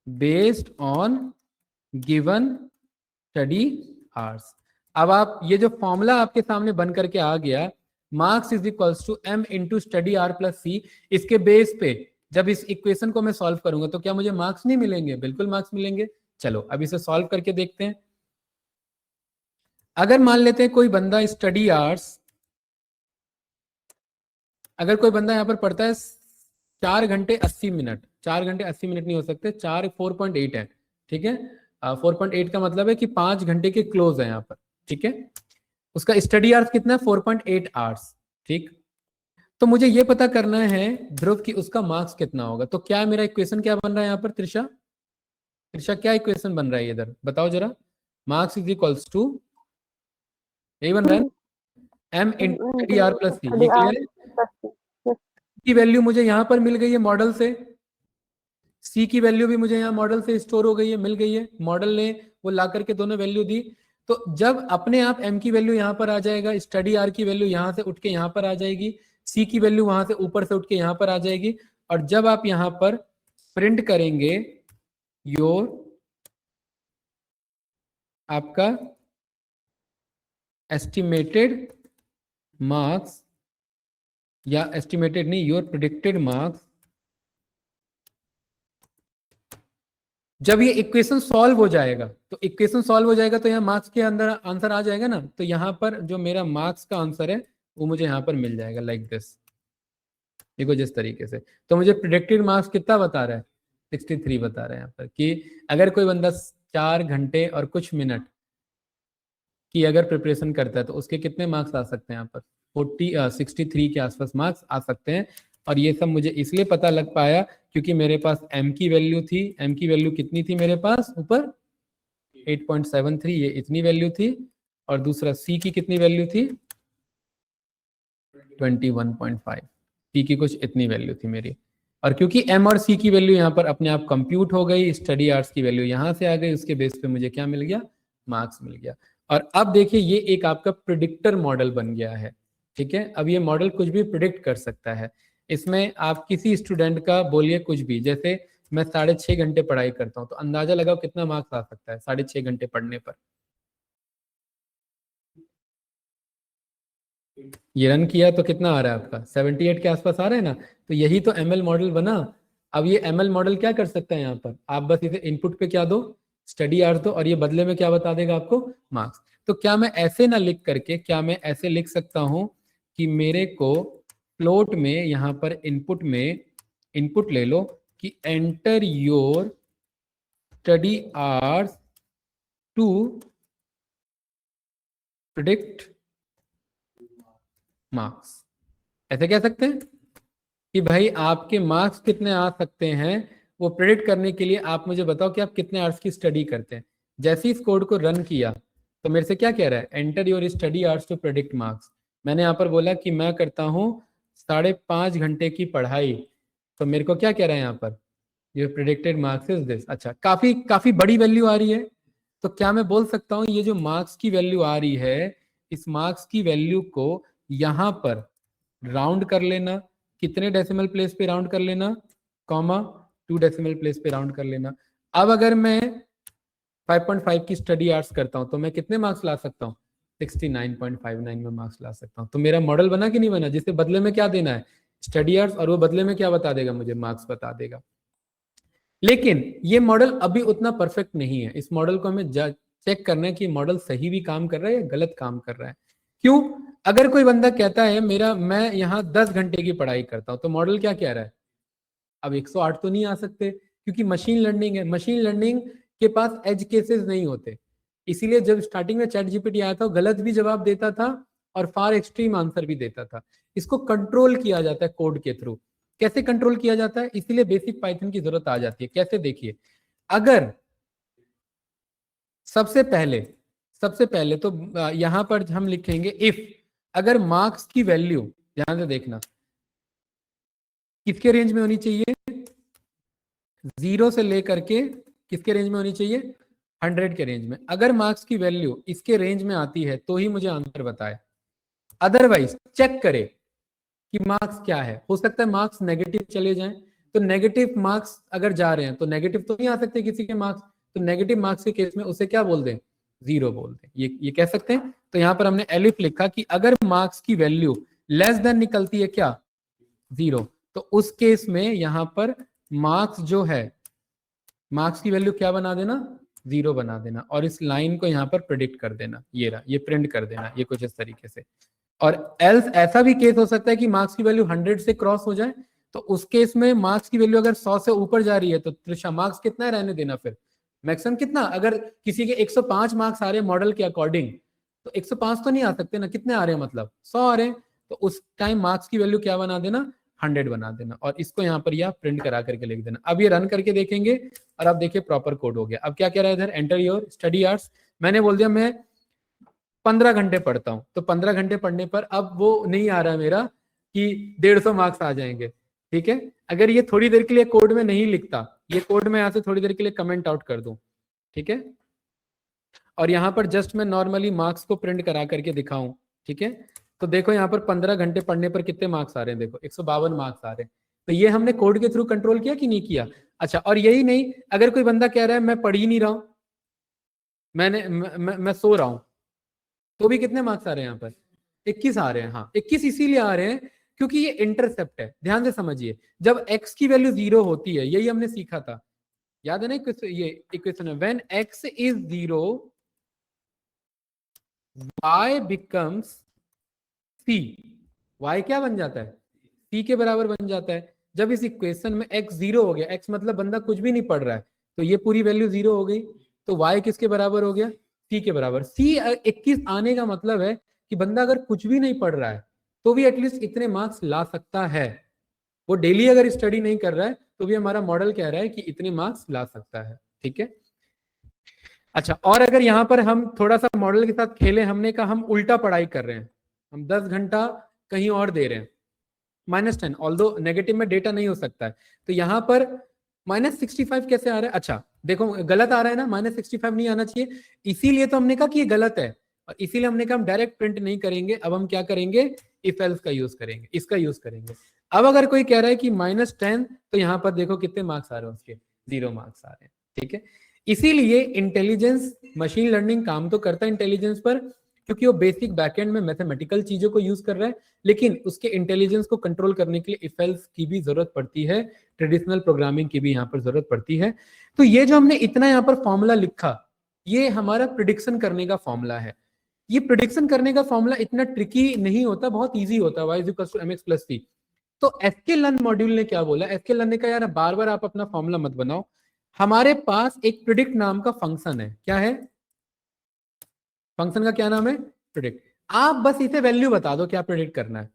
based on given study hours. अब आप ये जो फॉर्मूला आपके सामने बन करके आ गया, marks is equals to M into study are plus c, इसके बेस पे जब इस इक्वेशन को मैं सॉल्व करूंगा तो क्या मुझे मार्क्स नहीं मिलेंगे? बिल्कुल मार्क्स मिलेंगे। चलो अब इसे सॉल्व करके देखते हैं। अगर मान लेते हैं कोई बंदा स्टडी आवर्स, अगर कोई बंदा यहाँ पर पढ़ता है 4 घंटे 80 मिनट, 4 घंटे 80 मिनट नहीं हो सकते, 4.8 है, ठीक है। 4.8 का मतलब है कि 5 घंटे के क्लोज है यहाँ पर, ठीक है। उसका स्टडी आवर्स कितना है? 4.8 आवर्स, ठीक। तो मुझे ये पता करना है ध्रुव की उसका मार्क्स कितना होगा। तो क्या मेरा इक्वेशन क्या बन रहा है यहाँ पर? त्रिशा क्या इक्वेशन बन रहा है इधर, बताओ जरा। मार्क्स इज इक्वल्स टू, यही बन रहा है, m into study are plus c. ये क्लियर है? की वैल्यू मुझे यहां पर मिल गई है मॉडल से, सी की वैल्यू भी मुझे यहाँ मॉडल से स्टोर हो गई है, मिल गई है, मॉडल ने वो ला करके दोनों वैल्यू दी। तो जब अपने आप एम की वैल्यू यहाँ पर आ जाएगा, स्टडी आर की वैल्यू यहाँ से उठ के यहाँ पर आ जाएगी, सी की वैल्यू वहां से ऊपर से उठ के यहाँ पर आ जाएगी। और जब आप यहाँ पर प्रिंट करेंगे योर, आपका एस्टिमेटेड मार्क्स, या एस्टिमेटेड नहीं, योर प्रिडिक्टेड मार्क्स, जब ये इक्वेशन सॉल्व हो जाएगा, तो इक्वेशन सॉल्व हो जाएगा तो यहाँ मार्क्स के अंदर आंसर आ जाएगा ना। तो यहाँ पर जो मेरा मार्क्स का आंसर है वो मुझे यहाँ पर मिल जाएगा, लाइक दिस, देखो जिस तरीके से। तो मुझे प्रिडिक्टेड मार्क्स कितना बता रहा है? 63 बता रहा है यहाँ पर, कि अगर कोई बंदा 4 घंटे और कुछ मिनट की अगर प्रिपरेशन करता है तो उसके कितने मार्क्स आ सकते हैं यहाँ पर? 63 के आसपास मार्क्स आ सकते हैं। और ये सब मुझे इसलिए पता लग पाया क्योंकि मेरे पास m की वैल्यू थी। m की वैल्यू कितनी थी मेरे पास? ऊपर 8.73, ये इतनी वैल्यू थी। और दूसरा c की कितनी वैल्यू थी? 21.5। c की कुछ इतनी वैल्यू थी मेरी। और क्योंकि m और c की वैल्यू यहाँ पर अपने आप कंप्यूट हो गई, स्टडी आवर्स की वैल्यू यहाँ से आ गई, उसके बेस पे मुझे क्या मिल गया? मार्क्स मिल गया। और अब देखिए ये एक आपका प्रिडिक्टर मॉडल बन गया है, ठीक है। अब ये मॉडल कुछ भी प्रिडिक्ट कर सकता है। इसमें आप किसी स्टूडेंट का बोलिए कुछ भी, जैसे मैं 6.5 घंटे पढ़ाई करता हूँ, तो अंदाजा लगाओ कितना मार्क्स आ सकता है 6.5 घंटे पढ़ने पर। ये रन किया तो कितना आ रहा है आपका? 78 के आसपास आ रहा है ना। तो यही तो एमएल मॉडल बना। अब ये एमएल मॉडल क्या कर सकता है यहाँ पर? आप बस इसे इनपुट पे क्या दो? स्टडी आवर्स दो, और ये बदले में क्या बता देगा आपको? मार्क्स। तो क्या मैं ऐसे ना लिख करके, क्या मैं ऐसे लिख सकता हूं कि मेरे को फ्लोट में यहाँ पर इनपुट में इनपुट ले लो कि enter your study hours to predict marks. ऐसे कह सकते हैं कि भाई आपके मार्क्स कितने आ सकते हैं, वो प्रेडिक्ट करने के लिए आप मुझे बताओ कि आप कितने आवर्स की स्टडी करते हैं। जैसे इस कोड को रन किया तो मेरे से क्या कह रहा है? Enter your study hours to predict marks. मैंने यहाँ पर बोला कि मैं करता हूँ 5.5 घंटे की पढ़ाई, तो मेरे को क्या कह रहा है यहाँ पर? Your predicted marks is this. अच्छा, काफी बड़ी वैल्यू आ रही है। तो क्या मैं बोल सकता हूँ ये जो मार्क्स की वैल्यू आ रही है, इस मार्क्स की वैल्यू को यहां पर राउंड कर लेना, कितने डेसिमल प्लेस पे राउंड कर लेना, कॉमा 2 डेसिमल प्लेस पे राउंड कर लेना। अब अगर मैं 5.5 की स्टडी आवर्स करता हूं तो मैं कितने मार्क्स ला सकता हूं, 69.59 में मार्क्स ला सकता हूं। तो मेरा मॉडल बना कि नहीं बना, जिससे बदले में क्या देना है, स्टडी आवर्स, और वो बदले में क्या बता देगा, मुझे मार्क्स बता देगा। लेकिन ये मॉडल अभी उतना परफेक्ट नहीं है। इस मॉडल को हमें चेक करना है कि मॉडल सही भी काम कर रहा है या गलत काम कर रहा है। क्यों? अगर कोई बंदा कहता है मैं यहाँ 10 घंटे की पढ़ाई करता हूं, तो मॉडल क्या कह रहा है, अब 108 तो नहीं आ सकते, क्योंकि मशीन लर्निंग है, मशीन लर्निंग के पास एज केसेस नहीं होते। इसीलिए जब स्टार्टिंग में चैट जीपीटी आया था, गलत भी जवाब देता था और फार एक्सट्रीम आंसर भी देता था। इसको कंट्रोल किया जाता है कोड के थ्रू। कैसे कंट्रोल किया जाता है, इसीलिए बेसिक पाइथन की जरूरत आ जाती है। कैसे, देखिए, अगर सबसे पहले तो यहां पर हम लिखेंगे इफ, अगर मार्क्स की वैल्यू, ध्यान से देखना, किसके रेंज में होनी चाहिए, 0 से लेकर के किसके रेंज में होनी चाहिए, 100 के रेंज में। अगर मार्क्स की वैल्यू इसके रेंज में आती है तो ही मुझे आंसर बताए, अदरवाइज चेक करे कि मार्क्स क्या है। हो सकता है मार्क्स नेगेटिव चले जाएं, तो नेगेटिव मार्क्स अगर जा रहे हैं तो नेगेटिव तो नहीं आ सकते किसी के मार्क्स, तो नेगेटिव मार्क्स के केस में उसे क्या बोल दें, 0 बोल दें, ये कह सकते हैं। तो यहां पर हमने एलिफ लिखा कि अगर मार्क्स की वैल्यू लेस देन निकलती है क्या, 0, तो उस केस में यहां पर मार्क्स जो है, मार्क्स की वैल्यू क्या बना देना, 0 बना देना, और इस लाइन को यहां पर प्रिडिक्ट कर देना, ये रहा, ये प्रिंट कर देना, ये कुछ इस तरीके से। और एल्स ऐसा भी केस हो सकता है कि मार्क्स की वैल्यू 100 से क्रॉस हो जाए, तो उस केस में मार्क्स की वैल्यू अगर 100 से ऊपर जा रही है तो त्रिशा मार्क्स कितना रहने देना, फिर मैक्सिमम कितना, अगर किसी के 105 मार्क्स आ रहे हैं मॉडल के अकॉर्डिंग, तो 105 तो नहीं आ सकते ना, कितने आ रहे हैं, मतलब 100 आ रहे हैं, तो उस टाइम मार्क्स की वैल्यू क्या बना देना, 100 बना देना, और इसको यहाँ पर या प्रिंट करा करके लिख देना। अब ये रन करके देखेंगे और अब देखिए प्रॉपर कोड हो गया। अब क्या कह रहा है इधर, एंटर योर स्टडी आवर्स, मैंने बोल दिया मैं 15 घंटे पढ़ता हूं, तो 15 घंटे पढ़ने पर अब वो नहीं आ रहा मेरा कि 150 मार्क्स आ जाएंगे। ठीक है, अगर ये थोड़ी देर के लिए कोड में नहीं लिखता, ये कोड में यहां से थोड़ी देर के लिए कमेंट आउट कर दूं, ठीक है, और यहां पर जस्ट मैं नॉर्मली मार्क्स को प्रिंट करा करके दिखाऊं, ठीक है, तो देखो यहाँ पर 15 घंटे पढ़ने पर कितने मार्क्स आ रहे हैं, देखो 152 मार्क्स आ रहे हैं। तो ये हमने कोड के थ्रू कंट्रोल किया कि नहीं किया। अच्छा, और यही नहीं, अगर कोई बंदा कह रहा है मैं पढ़ ही नहीं रहा हूं, मैं सो रहा हूं, तो भी कितने मार्क्स आ रहे हैं यहाँ पर, 21 आ रहे हैं। हाँ, 21 इसीलिए आ रहे हैं क्योंकि ये इंटरसेप्ट है। ध्यान से समझिए, जब x की वैल्यू 0 होती है, यही हमने सीखा था, याद है ना, ये इक्वेशन है, when x is 0 y becomes c, y क्या बन जाता है, c के बराबर बन जाता है। जब इस इक्वेशन में x 0 हो गया, x मतलब बंदा कुछ भी नहीं पढ़ रहा है, तो ये पूरी वैल्यू 0 हो गई, तो y किसके बराबर हो गया, c के बराबर। c 21 आने का मतलब है कि बंदा अगर कुछ भी नहीं पढ़ रहा है तो भी एटलीस्ट इतने मार्क्स ला सकता है। वो डेली अगर स्टडी नहीं कर रहा है तो भी हमारा मॉडल कह रहा है कि इतने मार्क्स ला सकता है। ठीक है, अच्छा, और अगर यहाँ पर हम थोड़ा सा मॉडल के साथ खेले, हमने कहा हम उल्टा पढ़ाई कर रहे हैं, हम 10 घंटा कहीं और दे रहे हैं, -10, ऑल्दो नेगेटिव में डेटा नहीं हो सकता है, तो यहाँ पर -65 कैसे आ रहा है। अच्छा देखो, गलत आ रहा है ना, -65 नहीं आना चाहिए, इसीलिए तो हमने कहा कि ये गलत है, और इसीलिए हमने कहा हम डायरेक्ट प्रिंट नहीं करेंगे, अब हम क्या करेंगे, इफ एल्स का यूज करेंगे, इसका यूज करेंगे। अब अगर कोई कह रहा है कि -10, तो यहाँ पर देखो कितने मार्क्स आ रहे हैं उसके, 0 मार्क्स आ रहे हैं। ठीक है, इसीलिए इंटेलिजेंस, मशीन लर्निंग काम तो करता है इंटेलिजेंस पर, क्योंकि वो बेसिक बैकएंड में मैथमेटिकल चीजों को यूज कर रहा है, लेकिन उसके इंटेलिजेंस को कंट्रोल करने के लिए इफ एल्स की भी जरूरत पड़ती है, ट्रेडिशनल प्रोग्रामिंग की भी यहाँ पर जरूरत पड़ती है। तो ये जो हमने इतना यहाँ पर फॉर्मूला लिखा, ये हमारा प्रिडिक्शन करने का फॉर्मूला है। ये प्रिडिक्शन करने का फॉर्मूला इतना ट्रिकी नहीं होता, बहुत ईजी होता है, y = mx + c। तो sklearn मॉड्यूल ने क्या बोला, sklearn ने कहा यार बार बार आप अपना फॉर्मूला मत बनाओ, हमारे पास एक प्रिडिक्ट नाम का फंक्शन है। क्या है फंक्शन का, क्या नाम है, प्रिडिक्ट। आप बस इसे वैल्यू बता दो क्या प्रिडिक्ट करना है,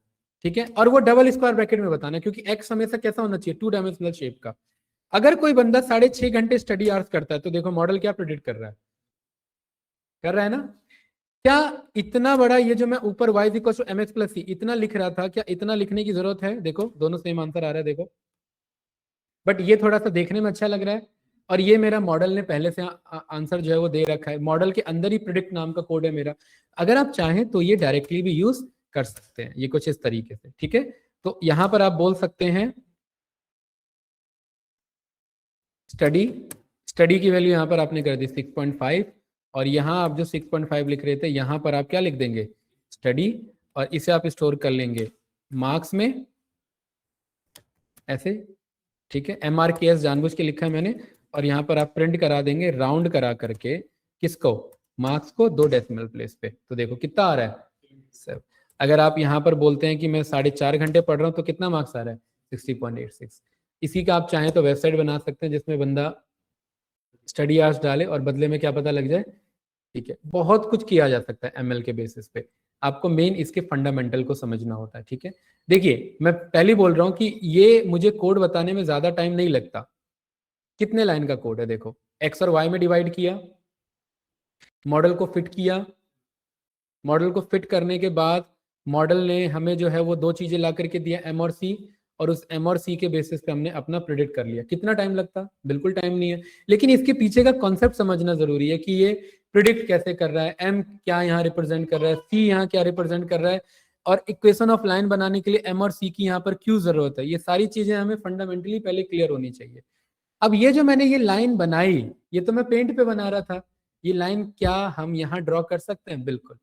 ठीक है, और वो डबल स्क्वायर ब्रैकेट में बताना है, क्योंकि x हमेशा कैसा होना चाहिए, 2 डायमेंशनल शेप का। अगर कोई बंदा 6.5 घंटे स्टडी आवर्स करता है, तो देखो मॉडल क्या प्रिडिक्ट कर रहा है, कर रहा है ना। क्या इतना बड़ा ये जो मैं ऊपर y = mx + c इतना लिख रहा था, क्या इतना लिखने की जरूरत है, देखो दोनों सेम आंसर आ रहा है, देखो, बट ये थोड़ा सा देखने में अच्छा लग रहा है, और ये मेरा मॉडल ने पहले से आंसर जो है वो दे रखा है, मॉडल के अंदर ही प्रिडिक्ट नाम का कोड है मेरा। अगर आप चाहें तो ये डायरेक्टली भी यूज कर सकते हैं, ये कुछ इस तरीके से, ठीक है। तो यहां पर आप बोल सकते हैं स्टडी, स्टडी की वैल्यू यहां पर आपने कर दी 6.5, और यहां आप जो 6.5 लिख रहे थे यहां पर आप क्या लिख देंगे, स्टडी, और इसे आप स्टोर कर लेंगे मार्क्स में ऐसे, ठीक है। MRKS जानबूझ के लिखा है मैंने, और यहाँ पर आप प्रिंट करा देंगे राउंड करा करके, किसको, मार्क्स को 2 डेसिमल प्लेस पे। तो देखो कितना आ रहा है 7। अगर आप यहाँ पर बोलते हैं कि मैं 4.5 घंटे पढ़ रहा हूँ तो कितना मार्क्स आ रहा है 60.86। इसी का आप चाहें तो वेबसाइट बना सकते हैं जिसमें बंदा स्टडी आवर्स डाले और बदले में क्या पता लग जाए, ठीक है। बहुत कुछ किया जा सकता है ML के बेसिस पे, आपको मेन इसके फंडामेंटल को समझना होता है, ठीक है। देखिए मैं पहले बोल रहा हूं कि ये मुझे कोड बताने में ज्यादा टाइम नहीं लगता। कितने लाइन का कोड है, देखो एक्स और वाई में डिवाइड किया, मॉडल को फिट किया, मॉडल को फिट करने के बाद मॉडल ने हमें जो है वो 2 चीजें ला करके दिया, M और C, और उस M और C के बेसिस पे हमने अपना प्रेडिक्ट कर लिया। कितना टाइम लगता, बिल्कुल टाइम नहीं है, लेकिन इसके पीछे का कॉन्सेप्ट समझना जरूरी है कि ये प्रिडिक्ट कैसे कर रहा है, M क्या यहाँ रिप्रेजेंट कर रहा है, C यहाँ क्या रिप्रेजेंट कर रहा है, और इक्वेशन ऑफ लाइन बनाने के लिए M और C की यहाँ पर क्यों जरूरत है। ये सारी चीजें हमें फंडामेंटली पहले क्लियर होनी चाहिए। अब ये जो मैंने ये लाइन बनाई, ये तो मैं पेंट पे बना रहा था, ये लाइन क्या हम यहाँ ड्रॉ कर सकते हैं, बिल्कुल।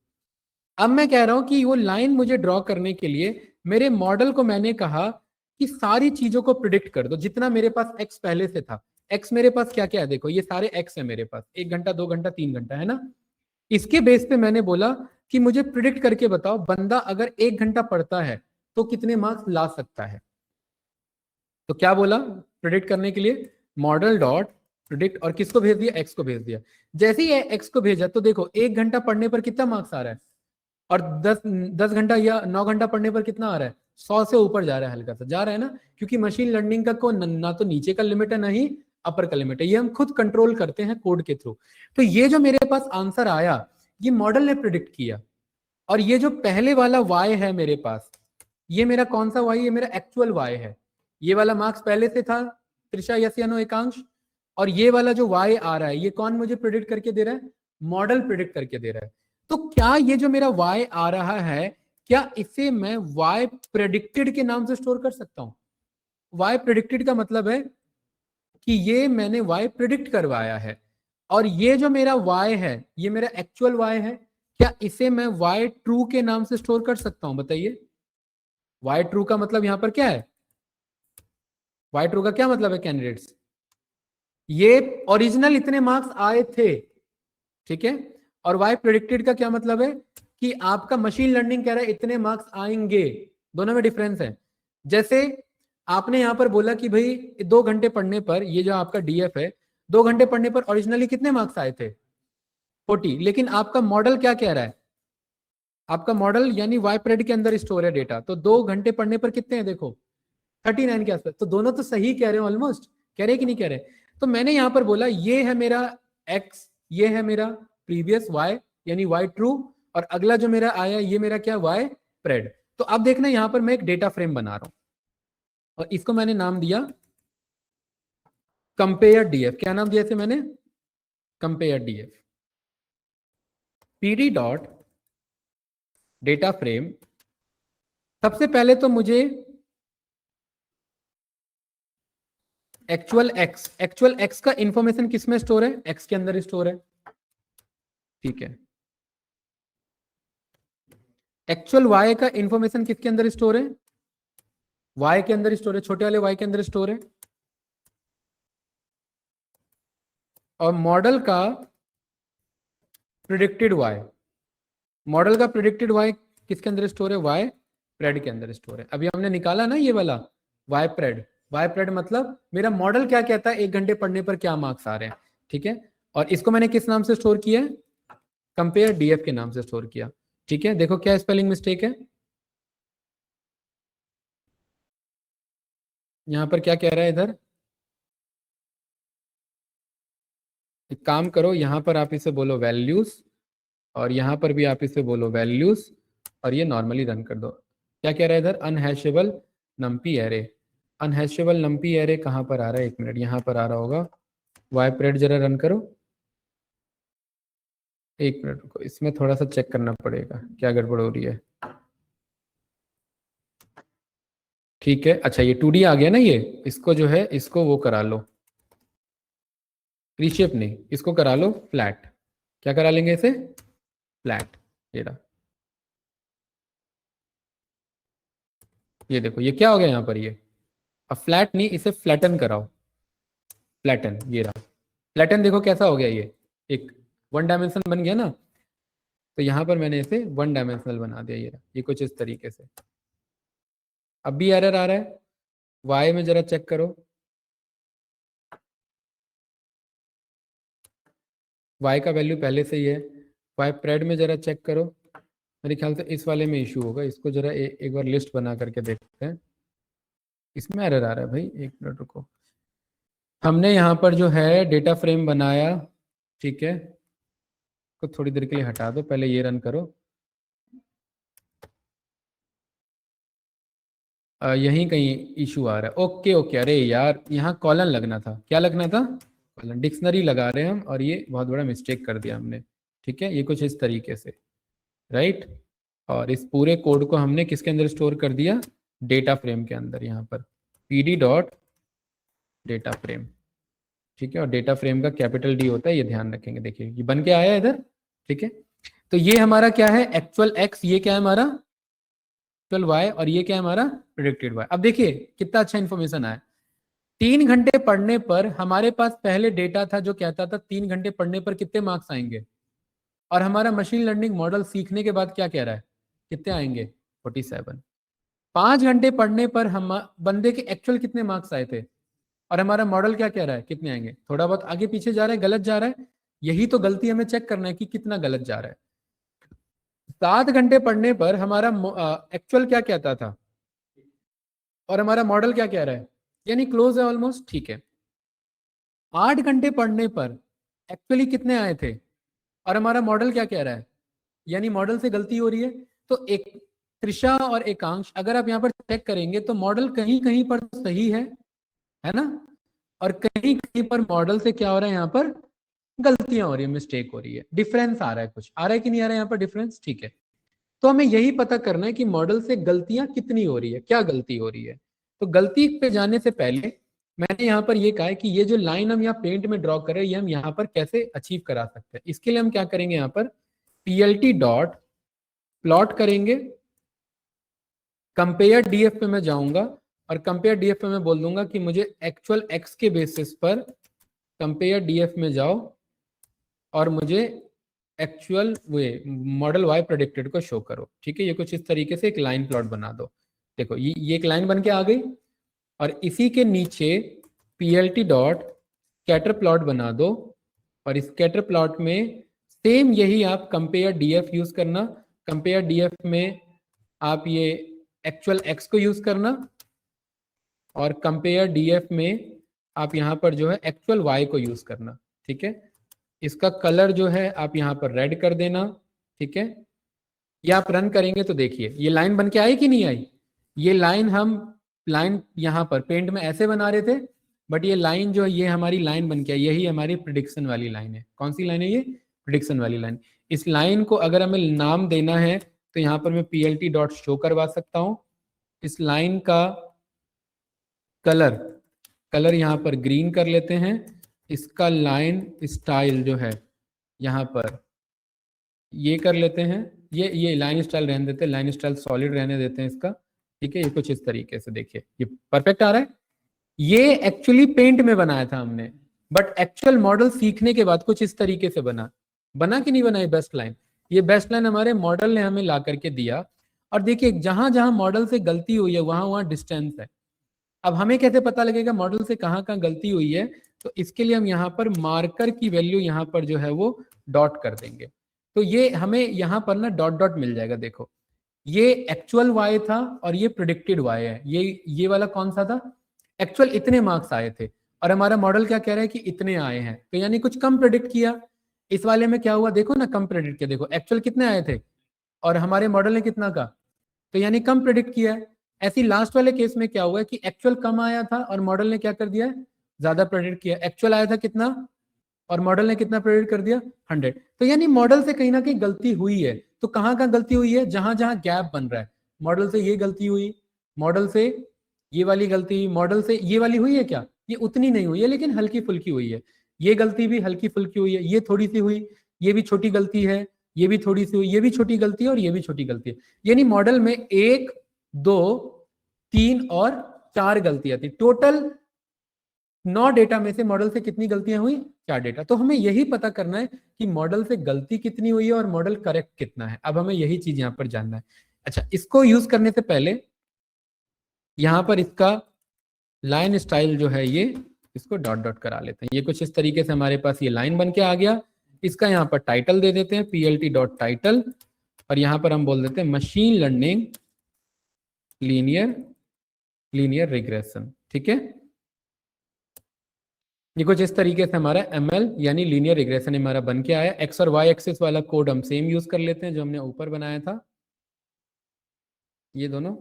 अब मैं कह रहा हूं कि वो लाइन मुझे ड्रॉ करने के लिए मेरे मॉडल को मैंने कहा कि सारी चीजों को प्रिडिक्ट कर दो, जितना मेरे पास एक्स पहले से था। एक्स मेरे पास क्या क्या है, देखो ये सारे एक्स है मेरे पास, 1 घंटा 2 घंटा 3 घंटा, है ना। इसके बेस पे मैंने बोला कि मुझे प्रिडिक्ट करके बताओ बंदा अगर 1 घंटा पढ़ता है तो कितने मार्क्स ला सकता है। तो क्या बोला प्रिडिक्ट करने के लिए, मॉडल डॉट प्रिडिक्ट, और किसको भेज दिया, एक्स को भेज दिया। जैसे ही एक्स को भेजा तो देखो 1 घंटा पढ़ने पर कितना मार्क्स आ रहा है, और 10 घंटा या 9 घंटा पढ़ने पर कितना आ रहा है, 100 से ऊपर जा रहा है, हल्का सा जा रहा है ना, क्योंकि मशीन लर्निंग का को ना तो नीचे का लिमिट है ना ही अपर का लिमिट है, ये हम खुद कंट्रोल करते हैं कोड के थ्रू। तो ये जो मेरे पास आंसर आया ये मॉडल ने प्रिडिक्ट किया, और ये जो पहले वाला y है मेरे पास, ये मेरा कौन सा y है, मेरा एक्चुअल y है। ये वाला मार्क्स पहले से था, त्रिषा यस या नो एकांश, और ये वाला जो y आ रहा है ये कौन मुझे प्रिडिक्ट करके दे रहा है, मॉडल प्रिडिक्ट करके दे रहा है। तो क्या ये जो मेरा y आ रहा है, क्या इसे मैं y प्रेडिक्टेड के नाम से स्टोर कर सकता हूं। y प्रेडिक्टेड का मतलब है कि ये मैंने y प्रिडिक्ट करवाया है, और ये जो मेरा y है ये मेरा एक्चुअल y है, क्या इसे मैं y ट्रू के नाम से स्टोर कर सकता हूं, बताइए। y ट्रू का मतलब यहां पर क्या है, y ट्रू का क्या मतलब है कैंडिडेट्स, ये ओरिजिनल इतने मार्क्स आए थे, ठीक है। और y प्रेडिक्टेड का क्या मतलब है कि आपका मशीन लर्निंग कह रहा है इतने मार्क्स आएंगे, दोनों में डिफरेंस है। जैसे आपने यहां पर बोला कि भाई 2 घंटे पढ़ने पर, ये जो आपका डीएफ है, 2 घंटे पढ़ने पर ओरिजिनली कितने मार्क्स आए थे 40, लेकिन आपका मॉडल क्या कह रहा है, आपका मॉडल यानी वाई प्रेड के अंदर स्टोर है डेटा, तो 2 घंटे पढ़ने पर कितने हैं, देखो 39 के आसपास। तो दोनों तो सही कह रहे हो, ऑलमोस्ट कह रहे कि नहीं कह रहे। तो मैंने यहां पर बोला ये है मेरा एक्स, ये है मेरा प्रीवियस वाई यानी वाई ट्रू, और अगला जो मेरा आया ये मेरा क्या, वाई प्रेड। तो अब देखना यहां पर मैं एक डेटा फ्रेम बना रहा हूं, और इसको मैंने नाम दिया कंपेयर डीएफ। क्या नाम दिया इसे मैंने, compare DF. PD dot data frame, सबसे पहले तो मुझे एक्चुअल एक्स का इंफॉर्मेशन किस में स्टोर है, एक्स के अंदर स्टोर है, ठीक है। एक्चुअल वाई का इंफॉर्मेशन किसके अंदर स्टोर है, वाई के अंदर स्टोर है, छोटे वाले वाई के अंदर स्टोर है। और मॉडल का प्रिडिक्टेड वाई, मॉडल का प्रिडिक्टेड वाई किसके अंदर स्टोर है, वाई प्रेड के अंदर स्टोर है। अभी हमने निकाला ना ये वाला वाई प्रेड, वाई प्रेड मतलब मेरा मॉडल क्या कहता है 1 घंटे पढ़ने पर क्या मार्क्स आ रहे हैं, ठीक है। और इसको मैंने किस नाम से स्टोर किया है, कंपेयर डीएफ के नाम से स्टोर किया, ठीक है। देखो क्या स्पेलिंग मिस्टेक है, यहां पर क्या कह रहा है इधर, एक काम करो यहां पर आप इसे बोलो वैल्यूज, और यहां पर भी आप इसे बोलो वैल्यूज, और ये नॉर्मली रन कर दो। क्या कह रहा है इधर, अनहैशेबल नंपी एरे। अनहैशेबल नंपी एरे कहां पर आ रहा है, 1 मिनट, यहां पर आ रहा होगा। वाई प्रेड जरा रन करो, 1 मिनट रुको, इसमें थोड़ा सा चेक करना पड़ेगा क्या गड़बड़ हो रही है। ठीक है, अच्छा ये 2D आ गया ना, ये इसको जो है इसको वो करा लो, रीशेप नहीं, इसको करा लो फ्लैट। क्या करा लेंगे इसे? फ्लैट। ये रहा, ये देखो ये क्या हो गया यहाँ पर, ये अब फ्लैट नहीं, इसे फ्लैटन कराओ, फ्लैटन, ये रहा फ्लैटन। देखो कैसा हो गया, ये एक वन डायमेंशन बन गया ना। तो यहाँ पर मैंने इसे वन डायमेंशनल बना दिया, ये रहा, ये कुछ इस तरीके से। अब भी एरर आ रहा है, वाई में जरा चेक करो, वाई का वैल्यू पहले से ही है। वाई प्रेड में जरा चेक करो, मेरे ख्याल से इस वाले में इशू होगा, इसको जरा एक बार लिस्ट बना करके देखते हैं। इसमें एरर आ रहा है भाई, एक मिनट रुको। हमने यहाँ पर जो है डेटा फ्रेम बनाया, ठीक है, को थोड़ी देर के लिए हटा दो, पहले ये रन करो। यहीं कहीं इशू आ रहा है। ओके ओके, अरे यार यहाँ कॉलन लगना था, क्या लगना था? कॉलन, डिक्शनरी लगा रहे हैं हम, और ये बहुत बड़ा मिस्टेक कर दिया हमने। ठीक है, ये कुछ इस तरीके से, राइट। और इस पूरे कोड को हमने किसके अंदर स्टोर कर दिया? डेटा फ्रेम के अंदर, यहाँ पर pd डॉट डेटा फ्रेम। ठीक है, और डेटा फ्रेम का कैपिटल डी होता है, ये ध्यान रखेंगे। देखिए ये बन के आया इधर, ठीक है। तो ये हमारा क्या है? एक्चुअल एक्स, ये क्या है हमारा? एक्चुअल वाई, और ये क्या है हमारा? Predicted Y. अब देखिए कितना अच्छा इन्फॉर्मेशन आया। 3 घंटे पढ़ने पर हमारे पास पहले डेटा था जो कहता था 3 घंटे पढ़ने पर कितने मार्क्स आएंगे, और हमारा मशीन लर्निंग मॉडल सीखने के बाद क्या कह रहा है, कितने आएंगे? 47। 5 घंटे पढ़ने पर हम बंदे के एक्चुअल कितने मार्क्स आए थे, और हमारा मॉडल क्या कह रहा है, कितने आएंगे? थोड़ा बहुत आगे पीछे जा रहा है, गलत जा रहा है। यही तो गलती हमें चेक करना है कि कितना गलत जा रहा है। 7 घंटे पढ़ने पर हमारा एक्चुअल क्या कहता था, और हमारा मॉडल क्या कह रहा है, यानी क्लोज है ऑलमोस्ट, ठीक है। 8 घंटे पढ़ने पर एक्चुअली कितने आए थे, और हमारा मॉडल क्या कह रहा है, यानी मॉडल से गलती हो रही है। तो एक त्रिशा और एकांश, अगर आप यहाँ पर चेक करेंगे तो मॉडल कहीं कहीं पर सही है ना, और कहीं कहीं पर मॉडल से क्या हो रहा है, यहाँ पर गलतियां हो रही है, मिस्टेक हो रही है, डिफरेंस आ रहा है। कुछ आ रहा है कि नहीं आ रहा है यहाँ पर डिफरेंस? ठीक है, तो हमें यही पता करना है कि मॉडल से गलतियां कितनी हो रही है, क्या गलती हो रही है। तो गलती पे जाने से पहले मैंने यहाँ पर ये कहा है कि ये जो लाइन हम यहाँ पेंट में ड्रॉ कर रहे हैं, ये हम यहाँ पर कैसे अचीव करा सकते हैं। इसके लिए हम क्या करेंगे, यहाँ पर plt डॉट प्लॉट करेंगे, कंपेयर डीएफ पे मैं जाऊंगा, और कंपेयर डीएफ पे मैं बोल दूंगा कि मुझे एक्चुअल एक्स के बेसिस पर कंपेयर डीएफ में जाओ, और मुझे एक्चुअल वे मॉडल वाई प्रेडिक्टेड को शो करो। ठीक है, ये कुछ इस तरीके से एक लाइन प्लॉट बना दो। देखो ये एक लाइन बन के आ गई, और इसी के नीचे plt डॉट स्कैटर प्लॉट बना दो, और इस स्कैटर प्लॉट में सेम यही आप कंपेयर डीएफ यूज करना। कंपेयर डीएफ में आप ये एक्चुअल एक्स को यूज करना, और कंपेयर डीएफ में आप यहाँ पर जो है एक्चुअल वाई को यूज करना। ठीक है, इसका कलर जो है आप यहाँ पर रेड कर देना। ठीक है, ये आप रन करेंगे तो देखिए ये लाइन बन के आई कि नहीं आई। ये लाइन हम लाइन यहाँ पर पेंट में ऐसे बना रहे थे, बट ये लाइन जो है ये हमारी लाइन बन के आई, यही हमारी प्रिडिक्शन वाली लाइन है। कौन सी लाइन है ये? प्रिडिक्शन वाली लाइन। इस लाइन को अगर हमें नाम देना है तो यहाँ पर मैं plt डॉट शो करवा सकता हूँ। इस लाइन का कलर यहाँ पर ग्रीन कर लेते हैं। इसका लाइन स्टाइल जो है यहाँ पर ये कर लेते हैं, ये लाइन स्टाइल रहने देते हैं, लाइन स्टाइल सॉलिड रहने देते हैं इसका। ठीक है, ये कुछ इस तरीके से देखिए ये परफेक्ट आ रहा है। ये एक्चुअली पेंट में बनाया था हमने, बट एक्चुअल मॉडल सीखने के बाद कुछ इस तरीके से बना कि नहीं बना? ये बेस्ट लाइन, ये बेस्ट लाइन हमारे मॉडल ने हमें ला करके दिया। और देखिए जहां जहां मॉडल से गलती हुई है वहां वहां डिस्टेंस है। अब हमें कैसे पता लगेगा मॉडल से कहाँ कहाँ गलती हुई है? तो इसके लिए हम यहाँ पर मार्कर की वैल्यू यहाँ पर जो है वो डॉट कर देंगे, तो ये हमें यहाँ पर ना डॉट डॉट मिल जाएगा। देखो ये एक्चुअल वाई था और ये प्रिडिक्टेड वाई है। ये वाला कौन सा था? एक्चुअल इतने मार्क्स आए थे, और हमारा मॉडल क्या कह रहा है कि इतने आए हैं, तो यानी कुछ कम प्रिडिक्ट किया। इस वाले में क्या हुआ देखो ना, कम प्रिडिक्ट किया। देखो एक्चुअल कितने आए थे और हमारे मॉडल ने कितना कहा, तो यानी कम प्रिडिक्ट किया है। ऐसी लास्ट वाले केस में क्या हुआ कि एक्चुअल कम आया था और मॉडल ने क्या कर दिया है, ज्यादा प्रिडिक्ट किया। एक्चुअल आया था कितना और मॉडल ने कितना प्रेडिक्ट कर दिया, 100। तो यानी मॉडल से कहीं ना कहीं गलती हुई है। तो कहाँ कहाँ गलती हुई है? जहां जहां गैप बन रहा है, मॉडल से ये गलती हुई, मॉडल से ये वाली गलती मॉडल से ये वाली हुई है क्या? ये उतनी नहीं हुई है लेकिन हल्की फुल्की हुई है। ये गलती भी हल्की फुल्की हुई है, ये थोड़ी सी हुई, ये भी छोटी गलती है, ये भी थोड़ी सी हुई, ये भी छोटी गलती है और ये भी छोटी गलती है। यानी मॉडल में 1, 2, 3 और 4 गलतियां थी। टोटल 9 डेटा में से मॉडल से कितनी गलतियां हुई? 4 डेटा। तो हमें यही पता करना है कि मॉडल से गलती कितनी हुई है और मॉडल करेक्ट कितना है। अब हमें यही चीज यहां पर जानना है। अच्छा, इसको यूज करने से पहले यहां पर इसका लाइन स्टाइल जो है ये, इसको डॉट डॉट करा लेते हैं। ये कुछ इस तरीके से हमारे पास ये लाइन बन के आ गया। इसका यहाँ पर टाइटल दे देते हैं plt डॉट टाइटल, और यहाँ पर हम बोल देते हैं मशीन लर्निंग लीनियर रिग्रेशन। ठीक है, ये कुछ इस तरीके से हमारा ML यानी लीनियर रिग्रेशन हमारा बन के आया। एक्स और वाई एक्सिस वाला कोड हम सेम यूज कर लेते हैं जो हमने ऊपर बनाया था, ये दोनों।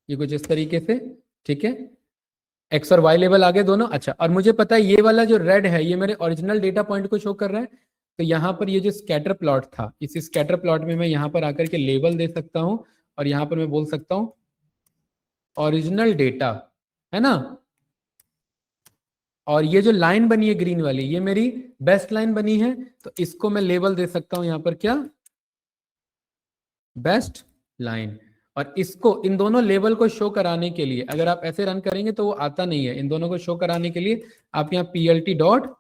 ये कुछ इस तरीके से, ठीक है। एक्स और वाई लेवल आ गए दोनों। अच्छा, और मुझे पता है ये वाला जो रेड है ये मेरे ओरिजिनल डेटा पॉइंट को शो कर रहा है। तो यहाँ पर ये जो स्कैटर प्लॉट था, इस स्कैटर प्लॉट में मैं यहाँ पर आकर के लेबल दे सकता हूँ और यहाँ पर मैं बोल सकता हूँ ओरिजिनल डेटा, है ना। और ये जो लाइन बनी है ग्रीन वाली, ये मेरी बेस्ट लाइन बनी है। तो इसको मैं लेबल दे सकता हूं यहाँ पर क्या, बेस्ट लाइन। और इसको, इन दोनों लेवल को शो कराने के लिए अगर आप ऐसे रन करेंगे तो वो आता नहीं है। इन दोनों को शो कराने के लिए आप यहाँ plt डॉट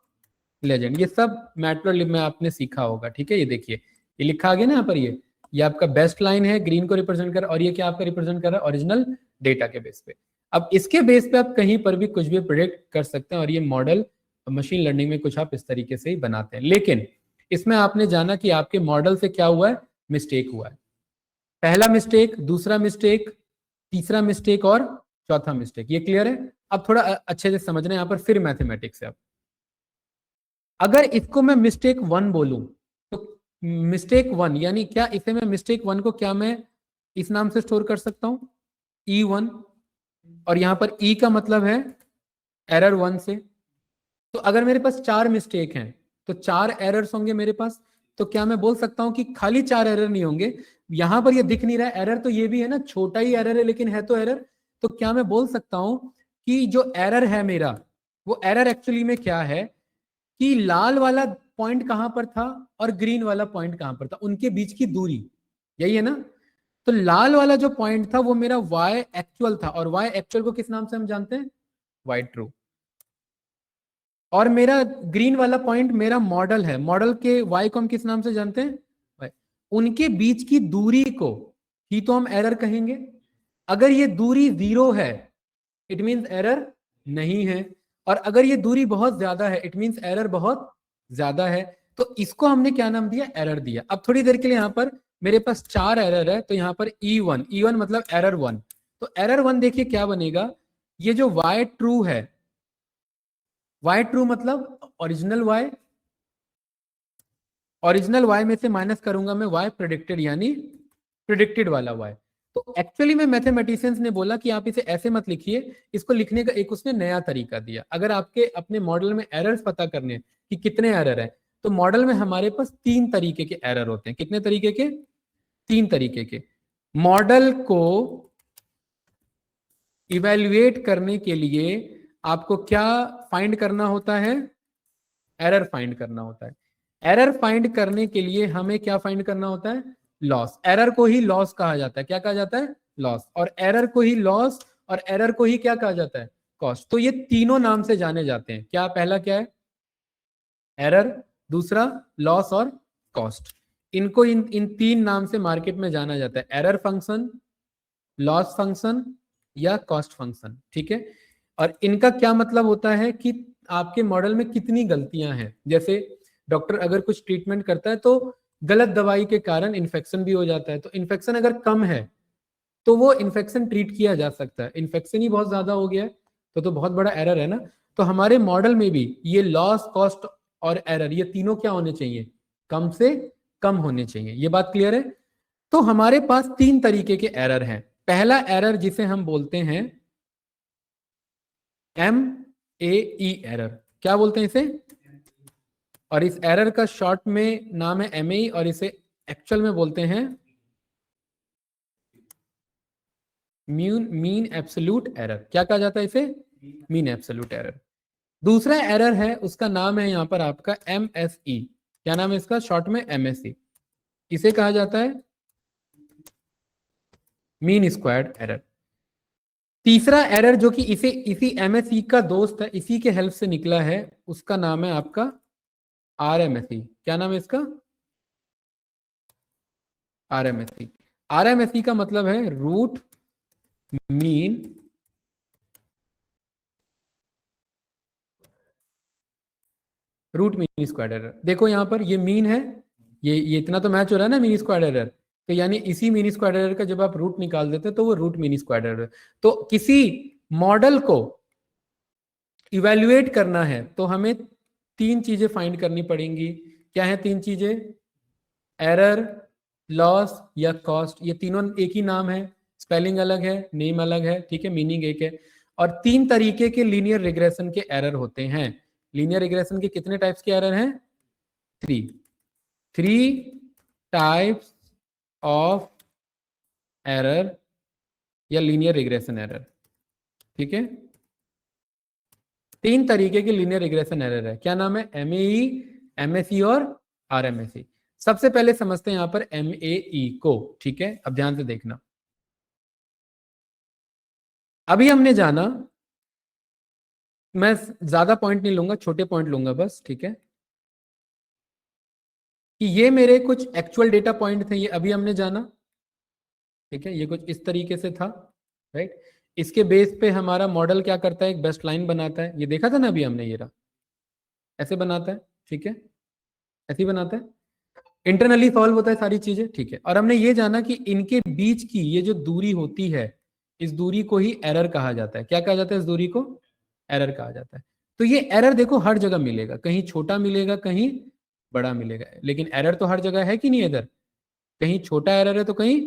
लेजेंड, ये सब मैटप्लॉटलिब में आपने सीखा होगा। ठीक है, ये देखिए ये लिखा आ गया ना यहाँ पर, ये आपका बेस्ट लाइन है, ग्रीन को रिप्रेजेंट कर रहा है, और ये क्या आपका रिप्रेजेंट कर रहा है, ओरिजिनल डेटा के बेस पे। अब इसके बेस पे आप कहीं पर भी कुछ भी प्रिडिक्ट कर सकते हैं, और ये मॉडल मशीन लर्निंग में कुछ आप इस तरीके से ही बनाते हैं। लेकिन इसमें आपने जाना कि आपके मॉडल से क्या हुआ है, मिस्टेक हुआ है। पहला मिस्टेक, दूसरा मिस्टेक, तीसरा मिस्टेक और चौथा मिस्टेक। ये क्लियर है? अब थोड़ा अच्छे से समझना यहाँ पर फिर मैथमेटिक्स से। अब अगर इसको मैं मिस्टेक 1 बोलूं तो मिस्टेक 1 यानी क्या, इसे मैं मिस्टेक 1 को क्या मैं इस नाम से स्टोर कर सकता हूं, E1, और यहां पर E का मतलब है एरर 1 से। तो अगर मेरे पास 4 मिस्टेक हैं तो 4 एरर्स होंगे मेरे पास। तो क्या मैं बोल सकता हूं कि खाली 4 एरर नहीं होंगे, यहां पर ये दिख नहीं रहा है एरर, तो ये भी है ना, छोटा ही एरर है लेकिन है तो एरर। तो क्या मैं बोल सकता हूं कि जो एरर है मेरा, वो एरर एक्चुअली में क्या है कि लाल वाला पॉइंट कहां पर था और ग्रीन वाला पॉइंट कहां पर था, उनके बीच की दूरी, यही है ना। तो लाल वाला जो पॉइंट था वो मेरा y एक्चुअल था, और y एक्चुअल को किस नाम से हम जानते हैं, y ट्रू। और मेरा ग्रीन वाला पॉइंट मेरा मॉडल है, मॉडल के y को हम किस नाम से जानते हैं, y। उनके बीच की दूरी को ही तो हम एरर कहेंगे। अगर ये दूरी 0 है इट मींस एरर नहीं है, और अगर ये दूरी बहुत ज्यादा है इट मींस एरर बहुत ज्यादा है। तो इसको हमने क्या नाम दिया, एरर दिया। अब थोड़ी देर के लिए यहां पर मेरे पास 4 एरर है, तो यहां पर E1 मतलब एरर 1। तो एरर 1 देखिए क्या बनेगा, ये जो y ट्रू है, y ट्रू मतलब ओरिजिनल y, ओरिजिनल y में से माइनस करूंगा मैं y प्रेडिक्टेड यानी प्रिडिक्टेड वाला y। तो एक्चुअली में मैथमेटिशियंस ने बोला कि आप इसे ऐसे मत लिखिए, इसको लिखने का एक उसने नया तरीका दिया। अगर आपके अपने मॉडल में एरर्स पता करने कि कितने एरर है, तो मॉडल में हमारे पास 3 तरीके के एरर होते हैं। कितने तरीके के, 3 तरीके के। मॉडल को इवेल्युएट करने के लिए आपको क्या फाइंड करना होता है, एरर फाइंड करना होता है। एरर फाइंड करने के लिए हमें क्या फाइंड करना होता है, लॉस। एरर को ही लॉस कहा जाता है, क्या कहा जाता है, लॉस। और एरर को ही लॉस, और एरर को ही क्या कहा जाता है, कॉस्ट। तो ये तीनों नाम से जाने जाते हैं। क्या, पहला क्या है, एरर, दूसरा लॉस और कॉस्ट। इनको इन इन 3 नाम से मार्केट में जाना जाता है, एरर फंक्शन, लॉस फंक्शन या कॉस्ट फंक्शन। ठीक है, और इनका क्या मतलब होता है कि आपके मॉडल में कितनी गलतियां हैं। जैसे डॉक्टर अगर कुछ ट्रीटमेंट करता है तो गलत दवाई के कारण इन्फेक्शन भी हो जाता है, तो इन्फेक्शन अगर कम है तो वो इन्फेक्शन ट्रीट किया जा सकता है। इन्फेक्शन ही बहुत ज्यादा हो गया है तो बहुत बड़ा एरर है ना। तो हमारे मॉडल में भी ये लॉस, कॉस्ट और एरर, ये तीनों क्या होने चाहिए, कम से कम होने चाहिए। ये बात क्लियर है? तो हमारे पास 3 तरीके के एरर हैं। पहला एरर जिसे हम बोलते हैं MAE एरर, क्या बोलते हैं इसे, और इस एरर का शॉर्ट में नाम है MAE, और इसे एक्चुअल में बोलते हैं मीन एब्सोल्यूट एरर। क्या कहा जाता है इसे? Mean absolute error. दूसरा एरर है, उसका नाम है यहां पर आपका MSE। क्या नाम है इसका? शॉर्ट में MSE। इसे कहा जाता है मीन स्क्वायर्ड एरर। तीसरा एरर जो कि इसी MSE का दोस्त है, इसी के हेल्प से निकला है, उसका नाम है आपका RMSE। क्या नाम है इसका? RMSE। RMSE का मतलब है रूट मीन स्क्वायर एरर। देखो यहां पर ये मीन है, ये इतना तो मैच हो रहा है ना मीन स्क्वायर एरर। तो यानी इसी मीन स्क्वायर एरर का जब आप रूट निकाल देते तो वो रूट मीन स्क्वायर एरर। तो किसी मॉडल को इवेल्युएट करना है तो हमें तीन चीजें फाइंड करनी पड़ेंगी। क्या है तीन चीजें? एरर, लॉस या कॉस्ट। ये तीनों एक ही नाम है, स्पेलिंग अलग है, नेम अलग है, ठीक है, मीनिंग एक है। और तीन तरीके के लीनियर रिग्रेशन के एरर होते हैं। लीनियर रिग्रेशन के कितने टाइप्स के एरर हैं? थ्री टाइप्स ऑफ एरर या लीनियर रिग्रेशन एरर। ठीक है, तीन तरीके के लीनियर रिग्रेशन एरर है। क्या नाम है? MAE, MSE और RMSE। सबसे पहले समझते हैं यहां पर MAE को। ठीक है, अब ध्यान से देखना। अभी हमने जाना, मैं ज्यादा पॉइंट नहीं लूंगा, छोटे पॉइंट लूंगा बस, ठीक है, कि ये मेरे कुछ एक्चुअल डेटा पॉइंट थे, ये अभी हमने जाना। ठीक है, ये कुछ इस तरीके से था, राइट। इसके बेस पे हमारा मॉडल क्या करता है? एक बेस्ट लाइन बनाता है। ये देखा था ना अभी हमने, ये रहा, ऐसे बनाता है, ठीक है, ऐसे ही बनाता है, इंटरनली सॉल्व होता है सारी चीजें, ठीक है। और हमने ये जाना कि इनके बीच की ये जो दूरी होती है, इस दूरी को ही एरर कहा जाता है। क्या कहा जाता है? इस दूरी को एरर कहा जाता है। तो ये एरर देखो हर जगह मिलेगा, कहीं छोटा मिलेगा, कहीं बड़ा मिलेगा, लेकिन एरर तो हर जगह है कि नहीं? इधर कहीं छोटा एरर है तो कहीं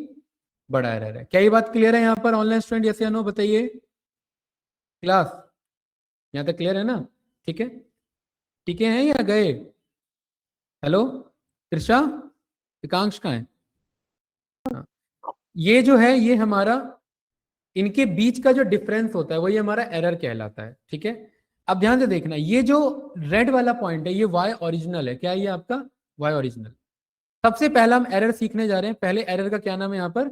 बड़ा एरर है। क्या ये बात क्लियर है यहाँ पर ऑनलाइन स्टूडेंट? यस या नो बताइए क्लास, यहाँ तक क्लियर है ना? ठीक है, टीके हैं या गए? हेलो त्रिषा, एकांश कहाँ है? हाँ। ये जो है ये हमारा, इनके बीच का जो डिफरेंस होता है वही हमारा एरर कहलाता है। ठीक है, अब ध्यान से देखना, ये जो रेड वाला पॉइंट है ये वाई ओरिजिनल है। क्या है ये आपका? Y original. सबसे पहला हम एरर सीखने जा रहे हैं। पहले एरर का क्या नाम है यहाँ पर?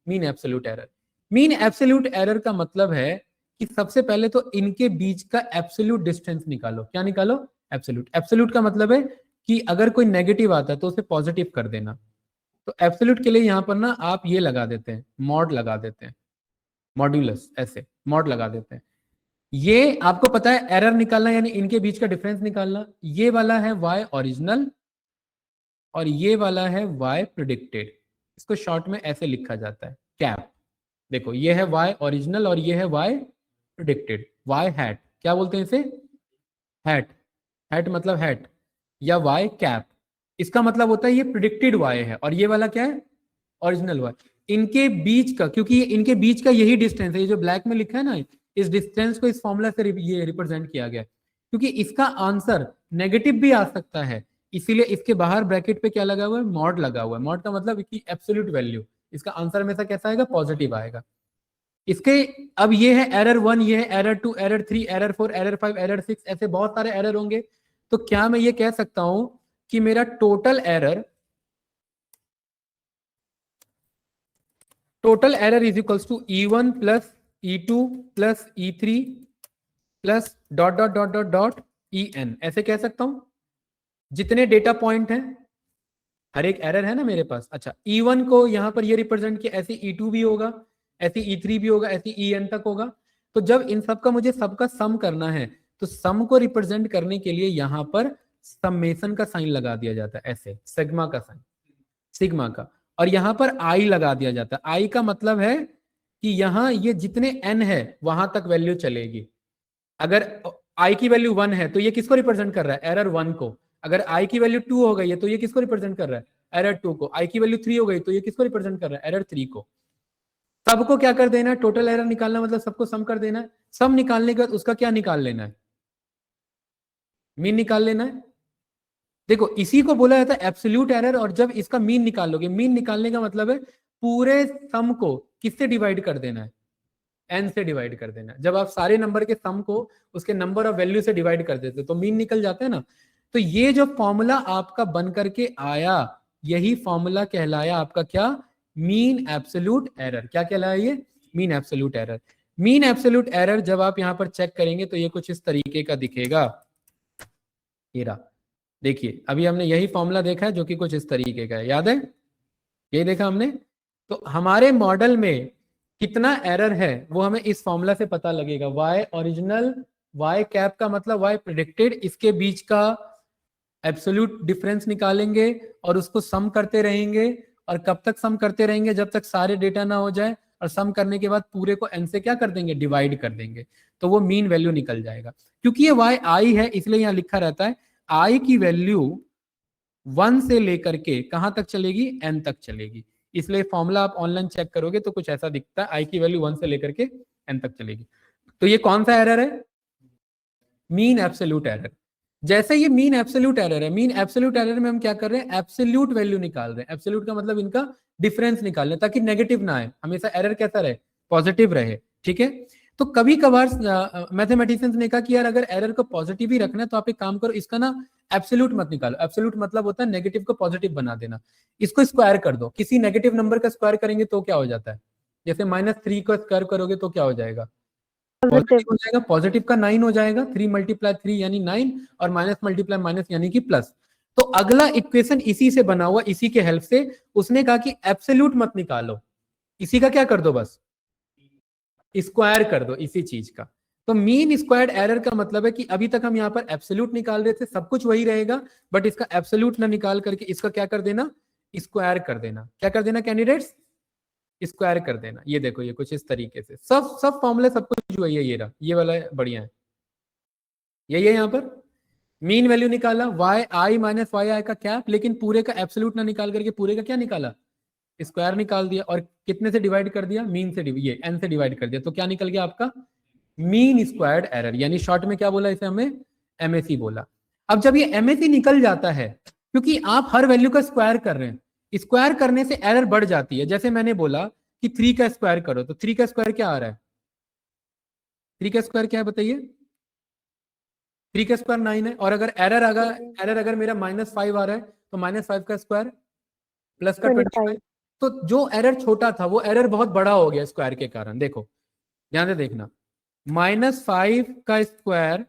Mean absolute error. Mean absolute error का मतलब है कि सबसे पहले तो इनके बीच का एब्सोल्यूट डिस्टेंस निकालो। क्या निकालो? एब्सोल्यूट। एब्सोल्यूट का मतलब है कि अगर कोई नेगेटिव आता है तो उसे पॉजिटिव कर देना। तो एब्सोल्यूट के लिए यहां पर ना आप ये लगा देते हैं, मॉड लगा देते हैं, मॉड्यूलस, ऐसे मॉड लगा देते हैं। ये आपको पता है एरर निकालना यानी इनके बीच का डिफरेंस निकालना। ये वाला है वाई ओरिजिनल और ये वाला है वाई प्रिडिक्टेड। इसको शॉर्ट में ऐसे लिखा जाता है, कैप। देखो ये है वाई ओरिजिनल और ये है वाई प्रिडिक्टेड, वाई हैट। क्या बोलते हैं इसे? हैट। हैट मतलब हैट, या वाई कैप। इसका मतलब होता है ये प्रिडिक्टेड वाई है और ये वाला क्या है? Original Y. इनके बीच का, क्योंकि ये इनके बीच का यही डिस्टेंस है, ये जो ब्लैक में लिखा है ना, इस डिस्टेंस को इस फॉर्मूला से ये रिप्रेजेंट किया गया है। क्योंकि इसका आंसर नेगेटिव भी आ सकता है, इसीलिए इसके बाहर ब्रैकेट पे क्या लगा हुआ है? मॉड लगा हुआ है। मॉड का मतलब कि एब्सोल्यूट वैल्यू, इसका आंसर हमेशा कैसा आएगा? पॉजिटिव आएगा। इसके अब ये है एरर 1, ये है error 2, error 3, error 4, error 5, error 6, ऐसे बहुत सारे एरर होंगे। तो क्या मैं ये कह सकता हूं कि मेरा total error is equals to E1 plus E2 plus E3 plus dot dot dot dot dot EN, ऐसे कह सकता हूं? जितने डेटा पॉइंट हैं, हर एक एरर है ना मेरे पास। अच्छा, E1 को यहां पर ये रिप्रेजेंट किया, ऐसे E2 भी होगा, ऐसे E3 भी होगा, ऐसे EN तक होगा। तो जब इन सब का मुझे सबका सम करना है तो सम को रिप्रेजेंट करने के लिए यहां पर समेशन का साइन लगा दिया जाता है, ऐसे सिग्मा का साइन, सिग्मा का। और यहां पर आई लगा दिया जाता है। आई का मतलब है कि यहां ये जितने एन है वहां तक वैल्यू चलेगी। अगर आई की वैल्यू 1 है तो ये किसको रिप्रेजेंट कर रहा है? एरर 1 को। अगर आई की वैल्यू 2 हो गई है तो ये किसको रिप्रेजेंट कर रहा है? एरर 2 को। आई की वैल्यू 3 हो गई तो ये किसको रिप्रेजेंट कर रहा है? एरर 3 को। सबको क्या कर देना है? टोटल एरर निकालना, मतलब सबको सम कर देना है। सम निकालने के बाद उसका क्या निकाल लेना है? मीन निकाल लेना है। देखो इसी को बोला जाता है एब्सोल्यूट एरर। और जब इसका मीन निकाल लोगे, मीन निकालने का मतलब है पूरे सम को किससे डिवाइड कर देना है, एन से डिवाइड कर देना है। जब आप सारे नंबर के सम को उसके नंबर ऑफ वैल्यू से डिवाइड कर देते तो मीन निकल जाता है ना। तो ये जो फॉर्मूला आपका बन करके आया, यही फॉर्मूला कहलाया आपका क्या, मीन एब्सोल्यूट एरर। क्या कहलाया ये, mean absolute error. Mean absolute error जब आप यहां पर चेक करेंगे तो ये कुछ इस तरीके का दिखेगा। ये रहा, देखिए अभी हमने यही फॉर्मूला देखा है जो कि कुछ इस तरीके का है, याद है, यही देखा हमने। तो हमारे मॉडल में कितना एरर है वो हमें इस फॉर्मूला से पता लगेगा। y ओरिजिनल, y कैप का मतलब y प्रेडिक्टेड, इसके बीच का एब्सोल्यूट डिफरेंस निकालेंगे और उसको सम करते रहेंगे। और कब तक सम करते रहेंगे, जब तक सारे डेटा ना हो जाए। और सम करने के बाद पूरे को n से क्या कर देंगे, डिवाइड कर देंगे, तो वो मीन वैल्यू निकल जाएगा। क्योंकि ये y i है इसलिए यहाँ लिखा रहता है i की वैल्यू 1 से लेकर के कहां तक चलेगी, n तक चलेगी। इसलिए फॉर्मूला आप ऑनलाइन चेक करोगे तो कुछ ऐसा दिखता है, i की वैल्यू 1 से लेकर के n तक चलेगी। तो ये कौन सा एरर है, मीन एब्सोल्यूट एरर। जैसे ये मीन एब्सोल्यूट एरर है, मीन एब्सोल्यूट एरर में हम क्या कर रहे हैं, एब्सोल्यूट वैल्यू निकाल रहे हैं। एब्सोल्यूट का मतलब इनका डिफरेंस निकाल रहे हैं ताकि नेगेटिव ना आए, हमेशा एरर कैसा रहे, पॉजिटिव रहे, ठीक है। तो कभी कभार मैथमेटिशियंस ने कहा कि यार अगर एरर को पॉजिटिव ही रखना है तो आप एक काम करो, इसका ना एब्सोल्यूट मत निकालो। एब्सोल्यूट मतलब होता है नेगेटिव को पॉजिटिव बना देना। इसको स्क्वायर कर दो, किसी नेगेटिव नंबर का स्क्वायर करेंगे तो क्या हो जाता है, जैसे -3 को स्क्वायर करोगे तो क्या हो जाएगा, पॉजिटिव हो जाएगा। पॉजिटिव का 9 हो जाएगा, 3 मल्टीप्लाई 3 यानी 9, और माइनस मल्टीप्लाई माइनस यानी कि प्लस। तो अगला इक्वेशन इसी से बना हुआ, इसी के हेल्प से उसने कहा कि एब्सोल्यूट मत निकालो, इसी का क्या कर दो, बस स्क्वायर कर दो इसी चीज का। तो मीन स्क्वायर्ड एरर का मतलब है कि अभी तक हम यहाँ पर एब्सोल्यूट निकाल रहे थे, सब कुछ वही रहेगा, बट इसका एब्सोल्यूट ना निकाल करके इसका क्या कर देना, स्क्वायर कर देना। क्या कर देना कैंडिडेट्स, स्क्वायर कर देना। ये देखो ये कुछ इस तरीके से सब फॉर्मूले सब कुछ वही है। ये रहा, ये वाला बढ़िया है, यही है। यहाँ पर मीन वैल्यू निकाला, वाई आई माइनस वाई आई का कैप, लेकिन पूरे का एब्सोल्यूट ना निकाल करके पूरे का क्या निकाला, स्क्वायर निकाल दिया। और कितने से डिवाइड कर दिया, मीन से, ये एन से डिवाइड कर दिया। तो क्या निकल गया आपका, मीन स्क्वायर्ड एरर, यानी शॉर्ट में क्या बोला इसे हमने, एमएसी बोला। अब जब ये एमएसी निकल जाता है, क्योंकि आप हर वैल्यू का स्क्वायर कर रहे हैं, स्क्वायर करने से एरर बढ़ जाती है। जैसे मैंने बोला कि 3 का स्क्वायर करो, तो 3 का स्क्वायर क्या आ रहा है, 3 का स्क्वायर क्या है बताइए, 3 का स्क्वायर 9 है। और अगर एरर अगर मेरा -5 आ रहा है तो -5 का स्क्वायर प्लस का 25। 25। तो जो एरर छोटा था वो एरर बहुत बड़ा हो गया स्क्वायर के कारण। देखो ध्यान से देखना, -5 का स्क्वायर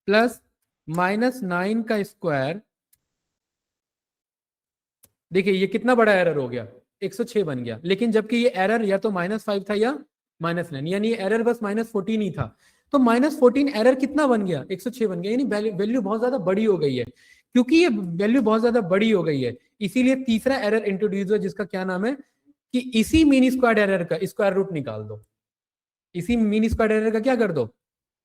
प्लस -9 का स्क्वायर, देखिए ये कितना बड़ा एरर हो गया, 106 बन गया। लेकिन जबकि ये एरर या तो -5 था या -9, यानी ये एरर बस -14 ही था। तो -14 एरर कितना बन गया, 106 बन गया, यानी वैल्यू बहुत ज्यादा बड़ी हो गई है। क्योंकि ये वैल्यू बहुत ज्यादा बड़ी हो गई है, इसीलिए तीसरा एरर इंट्रोड्यूस हुआ जिसका क्या नाम है, कि इसी मीन स्क्वायर एरर का स्क्वायर रूट निकाल दो। इसी मीन स्क्वायर एरर का क्या कर दो,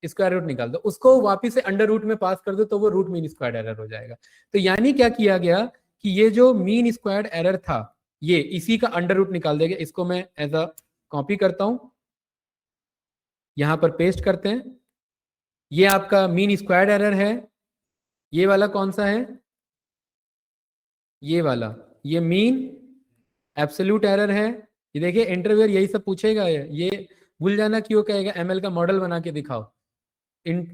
स्क्वायर रूट निकाल दो, उसको वापिस से अंडर रूट में पास कर दो, तो वो रूट मीन स्क्वायर एरर हो जाएगा। तो यानी क्या किया गया कि ये जो मीन स्क्वायर्ड एरर था, ये इसी का अंडर रूट निकाल देगा। इसको मैं एज अ कॉपी करता हूं, यहां पर पेस्ट करते हैं। ये आपका मीन स्क्वायर्ड एरर है, ये वाला कौन सा है, ये वाला, ये मीन एब्सोल्यूट एरर है। ये देखिए इंटरव्यूअर यही सब पूछेगा, ये भूल जाना क्यों कहेगा एमएल का मॉडल बना के दिखाओ।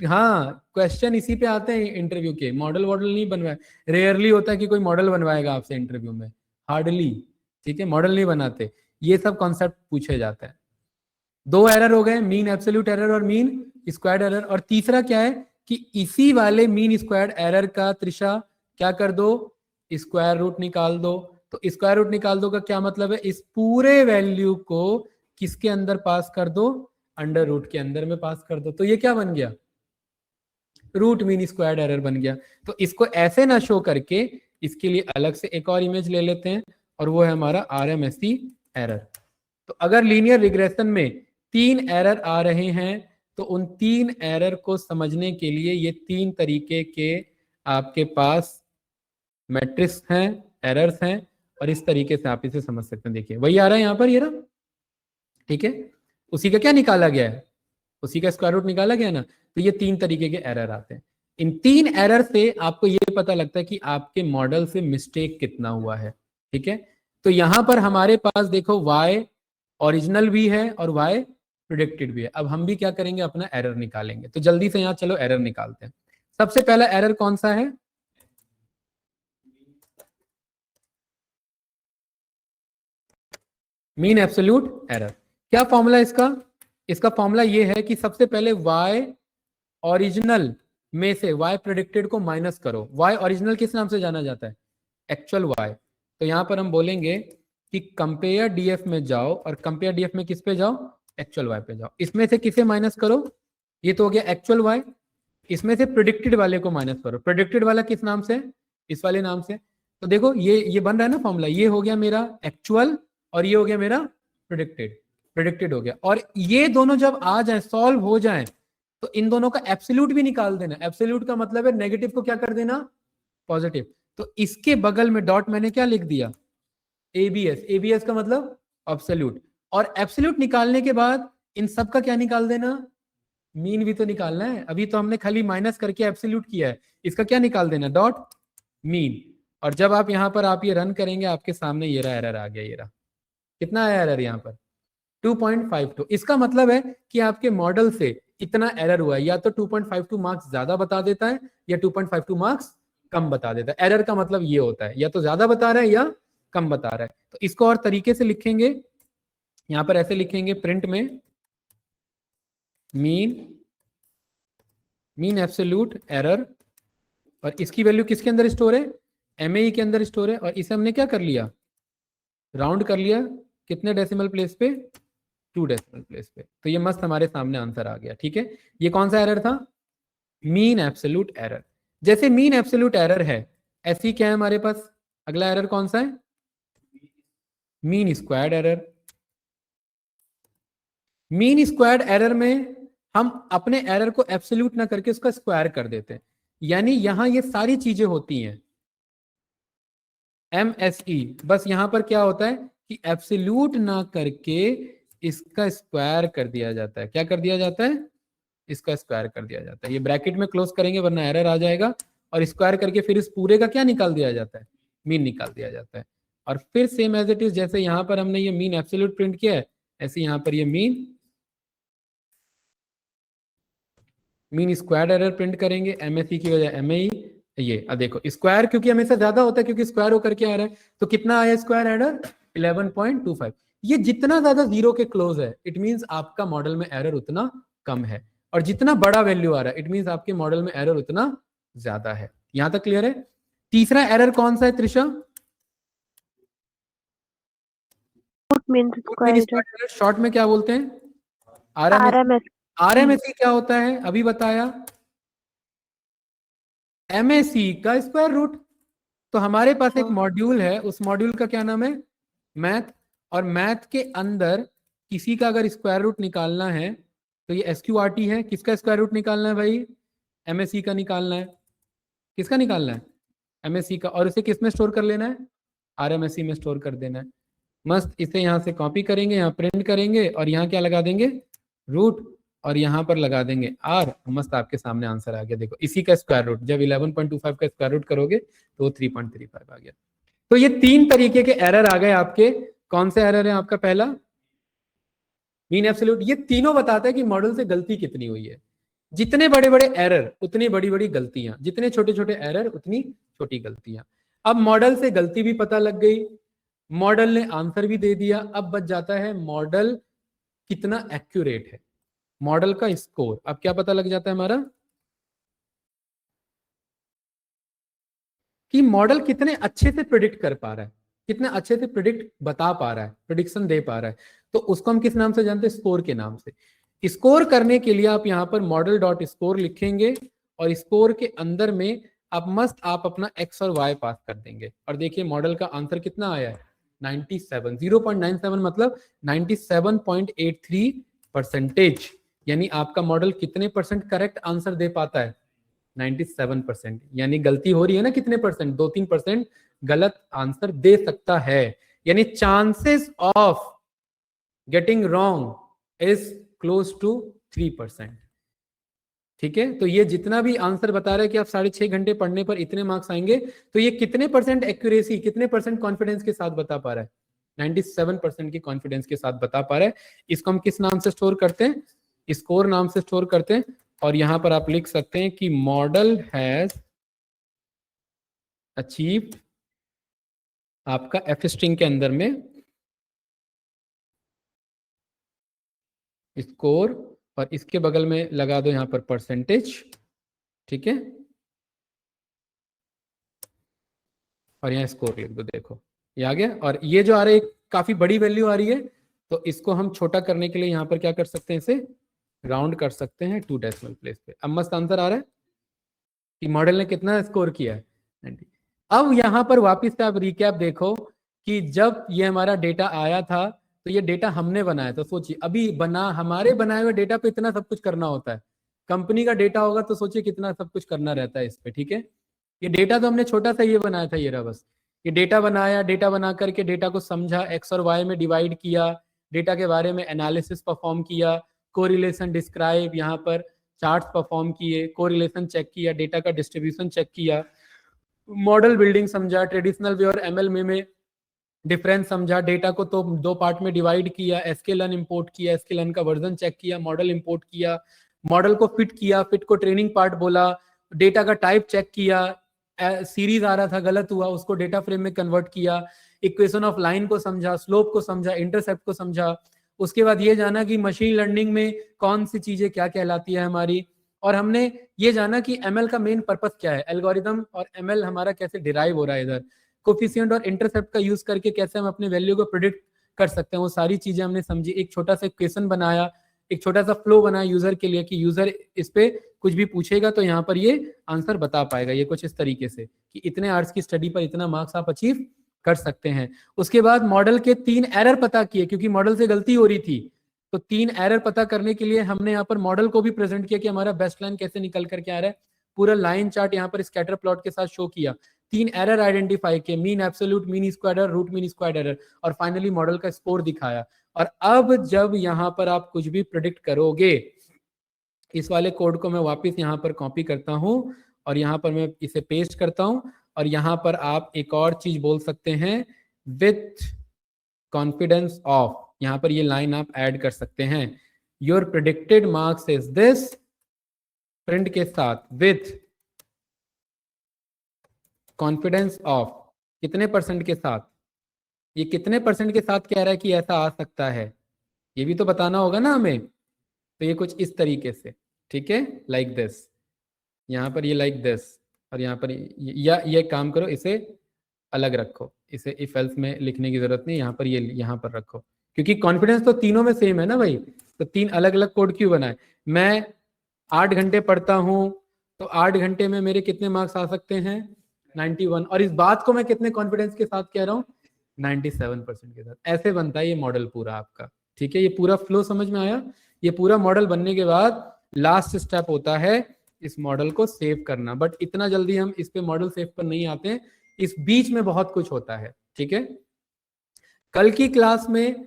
हाँ क्वेश्चन इसी पे आते हैं इंटरव्यू के, मॉडल वॉडल नहीं बनवाए, रेयरली होता है कि कोई मॉडल बनवाएगा आपसे इंटरव्यू में, हार्डली, ठीक है, मॉडल नहीं बनाते। ये सब कॉन्सेप्ट पूछे जाते हैं। 2 एरर हो गए, मीन एब्सोल्यूट एरर और मीन स्क्वायर्ड एरर। और तीसरा क्या है कि इसी वाले मीन स्क्वायर्ड एरर का त्रिशा क्या कर दो, स्क्वायर रूट निकाल दो। तो स्क्वायर रूट निकाल दो का क्या मतलब है, इस पूरे वैल्यू को किसके अंदर पास कर दो, अंडर रूट के अंदर में पास कर दो। तो ये क्या बन गया, रूट मीन स्क्वायर्ड एरर बन गया। तो इसको ऐसे ना शो करके इसके लिए अलग से एक और इमेज ले लेते हैं, और वो है हमारा आरएमएसई एरर। तो अगर लीनियर रिग्रेशन में 3 एरर आ रहे हैं तो उन 3 एरर को समझने के लिए ये 3 तरीके के आपके पास मैट्रिक्स हैं, एरर्स हैं, और इस तरीके से आप इसे समझ सकते हैं। देखिए वही आ रहा है यहाँ पर, ये रहा, ठीक है, उसी का क्या निकाला गया है, उसी का स्क्वायर रूट निकाला गया ना। तो ये 3 तरीके के एरर आते हैं। इन 3 एरर से आपको ये पता लगता है कि आपके मॉडल से मिस्टेक कितना हुआ है। ठीक है, तो यहां पर हमारे पास देखो y ओरिजिनल भी है और y प्रिडिक्टेड भी है। अब हम भी क्या करेंगे, अपना एरर निकालेंगे। तो जल्दी से यहाँ चलो एरर निकालते हैं। सबसे पहला एरर कौन सा है, मीन एब्सोल्यूट एरर। क्या फॉर्मूला इसका, इसका फॉर्मूला ये है कि सबसे पहले y ओरिजिनल में से y प्रेडिक्टेड को माइनस करो। y ओरिजिनल किस नाम से जाना जाता है, एक्चुअल y। तो यहां पर हम बोलेंगे कि कंपेयर डीएफ में जाओ और कंपेयर डीएफ में किस पे जाओ, एक्चुअल y पे जाओ। इसमें से किसे माइनस करो, ये तो हो गया एक्चुअल y। इसमें से प्रिडिक्टेड वाले को माइनस करो। प्रिडिक्टेड वाला किस नाम से, इस वाले नाम से। तो देखो ये बन रहा है ना फॉर्मूला, ये हो गया मेरा एक्चुअल और ये हो गया मेरा प्रिडिक्टेड। प्रिडिक्टेड हो गया, और ये दोनों जब आ जाए, सॉल्व हो जाए, तो इन दोनों का एब्सोल्यूट भी निकाल देना। एब्सोल्यूट का मतलब है नेगेटिव को क्या कर देना, पॉजिटिव। तो इसके बगल में डॉट मैंने क्या लिख दिया, एबीएस। एबीएस का मतलब एब्सोल्यूट। और एब्सोल्यूट निकालने के बाद इन सब का क्या निकाल देना, मीन भी तो निकालना है। अभी तो हमने खाली माइनस करके एब्सोल्यूट किया है, इसका क्या निकाल देना, डॉट मीन। और जब आप यहां पर आप ये रन करेंगे, आपके सामने ये रहा एरर आ गया। ये रहा, कितना आया एरर यहाँ पर, 2.52। इसका मतलब है कि आपके मॉडल से इतना एरर हुआ है। या तो 2.52 मार्क्स ज्यादा बता देता है या 2.52 मार्क्स कम बता देता है। एरर का मतलब ये होता है, या तो ज्यादा बता रहा है या कम बता रहा है। तो इसको और तरीके से लिखेंगे, यहां पर ऐसे लिखेंगे, प्रिंट में मीन एब्सोल्यूट एरर, और इसकी वैल्यू किसके अंदर स्टोर है, एमएई के अंदर स्टोर है। और इसे हमने क्या कर लिया, राउंड कर लिया, कितने डेसिमल प्लेस पे, 2 डेसिमल प्लेस पे। तो ये मस्त हमारे सामने आंसर आ गया। ठीक है, ये कौन सा एरर था, मीन एब्सोल्यूट एरर। जैसे मीन एब्सोल्यूट एरर है, ऐसी क्या है हमारे पास, अगला एरर कौन सा है, mean squared error. Mean squared error में हम अपने एरर को एब्सोल्यूट ना करके उसका स्क्वायर कर देते हैं। यानी यहां ये सारी चीजें होती हैं MSE, बस यहां पर क्या होता है कि एब्सोल्यूट ना करके इसका स्क्वायर कर दिया जाता है। क्या कर दिया जाता है, इसका स्क्वायर कर दिया जाता है। ये ब्रैकेट में क्लोज करेंगे वरना एरर आ जाएगा। और स्क्वायर करके फिर इस पूरे का क्या निकाल दिया जाता है, मीन निकाल दिया जाता है। और फिर सेम एज इट इज, जैसे यहां पर हमने ये मीन एब्सोल्यूट प्रिंट किया है, ऐसे यहां पर ये मीन स्क्वायर एरर प्रिंट करेंगे, MSE की वजह MAE। ये देखो स्क्वायर क्योंकि हमेशा ज्यादा होता है, क्योंकि स्क्वायर होकर के आ रहा है। तो कितना आया स्क्वायर एरर, 11.25। ये जितना ज्यादा जीरो के क्लोज है, इट मींस आपका मॉडल में एरर उतना कम है। और जितना बड़ा वैल्यू आ रहा है, इट मींस आपके मॉडल में एरर उतना ज्यादा है। यहां तक क्लियर है। तीसरा एरर कौन सा है त्रिशा, मीन स्क्वायर शॉर्ट में क्या बोलते हैं, RMSE। RMS RMSE क्या होता है अभी बताया, MSE का स्क्वायर रूट। तो हमारे पास एक मॉड्यूल है, उस मॉड्यूल का क्या नाम है, मैथ। और मैथ के अंदर किसी का अगर स्क्वायर रूट निकालना है तो ये SQRT है। किसका स्क्वायर रूट निकालना है भाई, MSE का निकालना है। किसका निकालना है, MSE का। और उसे किस में स्टोर कर लेना है, RMSE में स्टोर कर देना है। मस्त, इसे यहाँ से कॉपी करेंगे, यहाँ प्रिंट करेंगे और यहाँ क्या लगा देंगे, रूट। और यहाँ पर लगा देंगे R। मस्त, आपके सामने आंसर आ गया। देखो इसी का स्क्वायर रूट, जब 11.25 का स्क्वायर रूट करोगे तो 3.35 आ गया। तो ये 3 तरीके के एरर आ गए आपके। कौन से एरर है आपका, पहला मीन एब्सोल्यूट। ये तीनों बताते हैं कि मॉडल से गलती कितनी हुई है। जितने बड़े बड़े एरर उतनी बड़ी बड़ी गलतियां, जितने छोटे छोटे एरर उतनी छोटी गलतियां। अब मॉडल से गलती भी पता लग गई, मॉडल ने आंसर भी दे दिया। अब बच जाता है मॉडल कितना एक्यूरेट है, मॉडल का स्कोर। अब क्या पता लग जाता है हमारा, कि मॉडल कितने अच्छे से प्रिडिक्ट कर पा रहा है, कितने अच्छे से प्रिडिक्ट बता पा रहा है, प्रिडिक्शन दे पा रहा है। तो उसको हम किस नाम से जानते हैं, स्कोर के नाम से। स्कोर करने के लिए आप यहाँ पर मॉडल डॉट स्कोर लिखेंगे और स्कोर के अंदर में आप मस्त आप अपना एक्स और वाई पास कर देंगे। और देखिए मॉडल का आंसर कितना आया है, 97। 0.97 मतलब 97.83%। यानी आपका मॉडल कितने परसेंट करेक्ट आंसर दे पाता है, 97%। यानी गलती हो रही है ना कितने परसेंट, 2-3% गलत आंसर दे सकता है। यानी chances of getting wrong is close to 3%। ठीक है, तो ये जितना भी आंसर बता रहा है कि आप 6.5 घंटे पढ़ने पर इतने मार्क्स आएंगे, तो ये कितने परसेंट एक्यूरेसी, कितने परसेंट कॉन्फिडेंस के साथ बता पा रहा है? 97% की कॉन्फिडेंस के साथ बता पा रहा है। इसको हम किस नाम से स्टोर करते हैं? स्कोर नाम से स्टोर करते हैं। और यहां पर आप लिख सकते हैं कि मॉडल हैज अचीव आपका एफ स्ट्रिंग के अंदर में स्कोर, और इसके बगल में लगा दो यहां पर परसेंटेज, ठीक है, और यहाँ स्कोर लिख दो। देखो ये आ गया, और ये जो आ रहा है काफी बड़ी वैल्यू आ रही है, तो इसको हम छोटा करने के लिए यहाँ पर क्या कर सकते हैं, इसे राउंड कर सकते हैं 2 डेसिमल प्लेस पे। अब मस्त आंसर आ रहा है कि मॉडल ने कितना स्कोर किया है 90। अब यहाँ पर वापस से आप रिकैप देखो कि जब ये हमारा डेटा आया था तो ये डेटा हमने बनाया था। सोचिए अभी हमारे बनाए हुए डेटा पे इतना सब कुछ करना होता है, कंपनी का डेटा होगा तो सोचिए कितना सब कुछ करना रहता है इस पे, ठीक है। ये डेटा तो हमने छोटा सा ये बनाया था, ये रहा बस। ये डेटा बनाया, डेटा बना करके डेटा को समझा, एक्स और वाई में डिवाइड किया, डेटा के बारे में एनालिसिस परफॉर्म किया, कोरिलेशन डिस्क्राइब, यहाँ पर चार्ट्स परफॉर्म किए, कोरिलेशन चेक किया, डेटा का डिस्ट्रीब्यूशन चेक किया, मॉडल बिल्डिंग समझा, ट्रेडिशनल वे और एमएल में डिफरेंस समझा, डेटा को तो 2 पार्ट में डिवाइड किया, एसक्यूएल इंपोर्ट किया, एसक्यूएल का वर्जन चेक किया, मॉडल इंपोर्ट किया, मॉडल को फिट किया, फिट को ट्रेनिंग पार्ट बोला, डेटा का टाइप चेक किया, सीरीज आ रहा था गलत हुआ उसको डेटा फ्रेम में कन्वर्ट किया, इक्वेशन ऑफ लाइन को समझा, स्लोप को समझा, इंटरसेप्ट को समझा। उसके बाद ये जाना कि मशीन लर्निंग में कौन सी चीजें क्या कहलाती है हमारी, और हमने ये जाना कि एमएल का मेन पर्पस क्या है, एल्गोरिदम और एमएल हमारा कैसे डिराइव हो रहा है, इधर कोफिशिएंट और इंटरसेप्ट का यूज करके कैसे हम अपने वैल्यू को प्रिडिक्ट कर सकते हैं, वो सारी चीजें हमने समझी। एक छोटा सा क्वेश्चन बनाया, एक छोटा सा फ्लो बनाया यूजर के लिए कि यूजर इस पे कुछ भी पूछेगा तो यहाँ पर ये आंसर बता पाएगा, ये कुछ इस तरीके से कि इतने आवर्स की स्टडी पर इतना मार्क्स आप अचीव कर सकते हैं। उसके बाद मॉडल के 3 एरर पता किए, क्योंकि मॉडल से गलती हो रही थी, तो 3 एरर पता करने के लिए हमने यहाँ पर मॉडल को भी प्रेजेंट किया कि हमारा बेस्ट लाइन कैसे निकल करके आ रहा है, पूरा लाइन चार्ट यहाँ पर स्कैटर प्लॉट के साथ शो किया, 3 एरर आइडेंटिफाई किए, mean absolute, mean square error, root mean square error, और फाइनली मॉडल का स्कोर दिखाया। और अब जब यहाँ पर आप कुछ भी प्रेडिक्ट करोगे, इस वाले कोड को मैं वापस यहाँ पर कॉपी करता हूँ और यहाँ पर मैं इसे पेस्ट करता हूँ, और यहाँ पर आप एक और चीज बोल सकते हैं, विथ कॉन्फिडेंस ऑफ, यहाँ पर ये लाइन आप ऐड कर सकते हैं, your predicted marks is this, print के साथ विथ कॉन्फिडेंस ऑफ कितने परसेंट के साथ, ये कितने परसेंट के साथ कह रहा है कि ऐसा आ सकता है, ये भी तो बताना होगा ना हमें। तो ये कुछ इस तरीके से, ठीक है, लाइक दिस, यहाँ पर ये लाइक दिस, और यहाँ पर या ये काम करो, इसे अलग रखो, इसे इफ एल्स में लिखने की जरूरत नहीं, यहाँ पर ये यहाँ पर रखो, क्योंकि कॉन्फिडेंस तो तीनों में सेम है ना भाई, तो 3 अलग अलग कोड क्यों बनाए। मैं 8 घंटे पढ़ता हूँ तो 8 घंटे में मेरे कितने मार्क्स आ सकते हैं, 91, और इस बात को मैं कितने कॉन्फिडेंस के साथ कह रहा हूँ, 97% के साथ। ऐसे बनता है ये मॉडल पूरा आपका, ठीक है। ये पूरा फ्लो समझ में आया। ये पूरा मॉडल बनने के बाद लास्ट स्टेप होता है इस मॉडल को सेव करना, बट इतना जल्दी हम इस पे मॉडल सेव पर नहीं आते, इस बीच में बहुत कुछ होता है, ठीक है। कल की क्लास में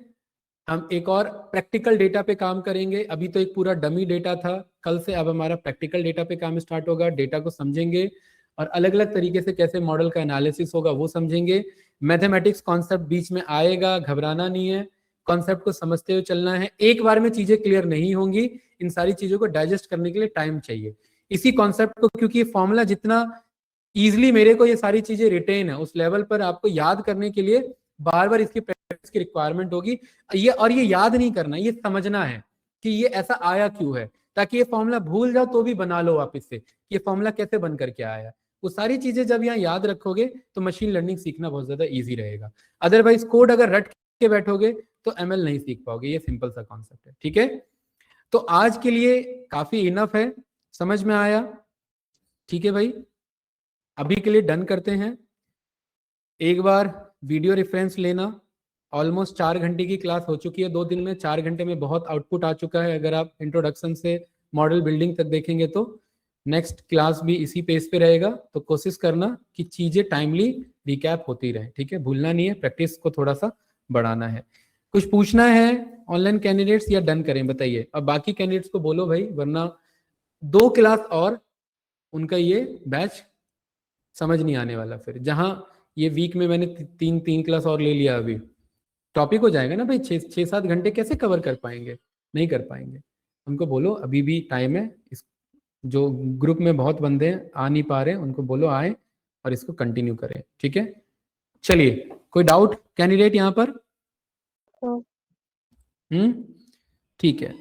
हम एक और प्रैक्टिकल डेटा पे काम करेंगे। अभी तो एक पूरा डमी डेटा था, कल से अब हमारा प्रैक्टिकल डेटा पे काम स्टार्ट होगा। डेटा को समझेंगे और अलग अलग तरीके से कैसे मॉडल का एनालिसिस होगा वो समझेंगे। मैथमेटिक्स कॉन्सेप्ट बीच में आएगा, घबराना नहीं है, कॉन्सेप्ट को समझते हुए चलना है। एक बार में चीजें क्लियर नहीं होंगी, इन सारी चीजों को डाइजेस्ट करने के लिए टाइम चाहिए। इसी कॉन्सेप्ट को, क्योंकि फॉर्मूला जितना इजिली मेरे को ये सारी चीजें रिटेन है, उस लेवल पर आपको याद करने के लिए बार बार इसकी प्रैक्टिस की रिक्वायरमेंट होगी। ये याद नहीं करना, ये समझना है कि ये ऐसा आया क्यों है, ताकि ये फॉर्मूला भूल जाओ तो भी बना लो वापस से, ये फॉर्मूला कैसे बन करके आया। वो सारी चीजें जब यहाँ याद रखोगे तो मशीन लर्निंग सीखना बहुत ज्यादा ईजी रहेगा। अदरवाइज कोड अगर रट के बैठोगे तो एमएल नहीं सीख पाओगे। ये सिंपल सा कॉन्सेप्ट है, ठीक है। तो आज के लिए काफी इनफ है, समझ में आया, ठीक है भाई। अभी के लिए डन करते हैं। एक बार वीडियो रेफरेंस लेना, ऑलमोस्ट 4 घंटे की क्लास हो चुकी है 2 दिन में। 4 घंटे में बहुत आउटपुट आ चुका है। अगर आप इंट्रोडक्शन से मॉडल बिल्डिंग तक देखेंगे तो नेक्स्ट क्लास भी इसी पेज पे रहेगा। तो कोशिश करना कि चीजें टाइमली रिकैप होती रहे, ठीक है, भूलना नहीं है, प्रैक्टिस को थोड़ा सा बढ़ाना है। कुछ पूछना है ऑनलाइन कैंडिडेट्स या डन करें बताइए। अब बाकी कैंडिडेट्स को बोलो भाई, वरना 2 क्लास और उनका ये बैच समझ नहीं आने वाला। फिर जहां ये वीक में मैंने 3 क्लास और ले लिया, अभी टॉपिक हो जाएगा ना भाई, 6-7 घंटे कैसे कवर कर पाएंगे, नहीं कर पाएंगे। उनको बोलो अभी भी टाइम है, इस जो ग्रुप में बहुत बंदे हैं आ नहीं पा रहे, उनको बोलो आए और इसको कंटिन्यू करें, ठीक है। चलिए, कोई डाउट कैंडिडेट यहाँ पर? हाँ। ठीक है।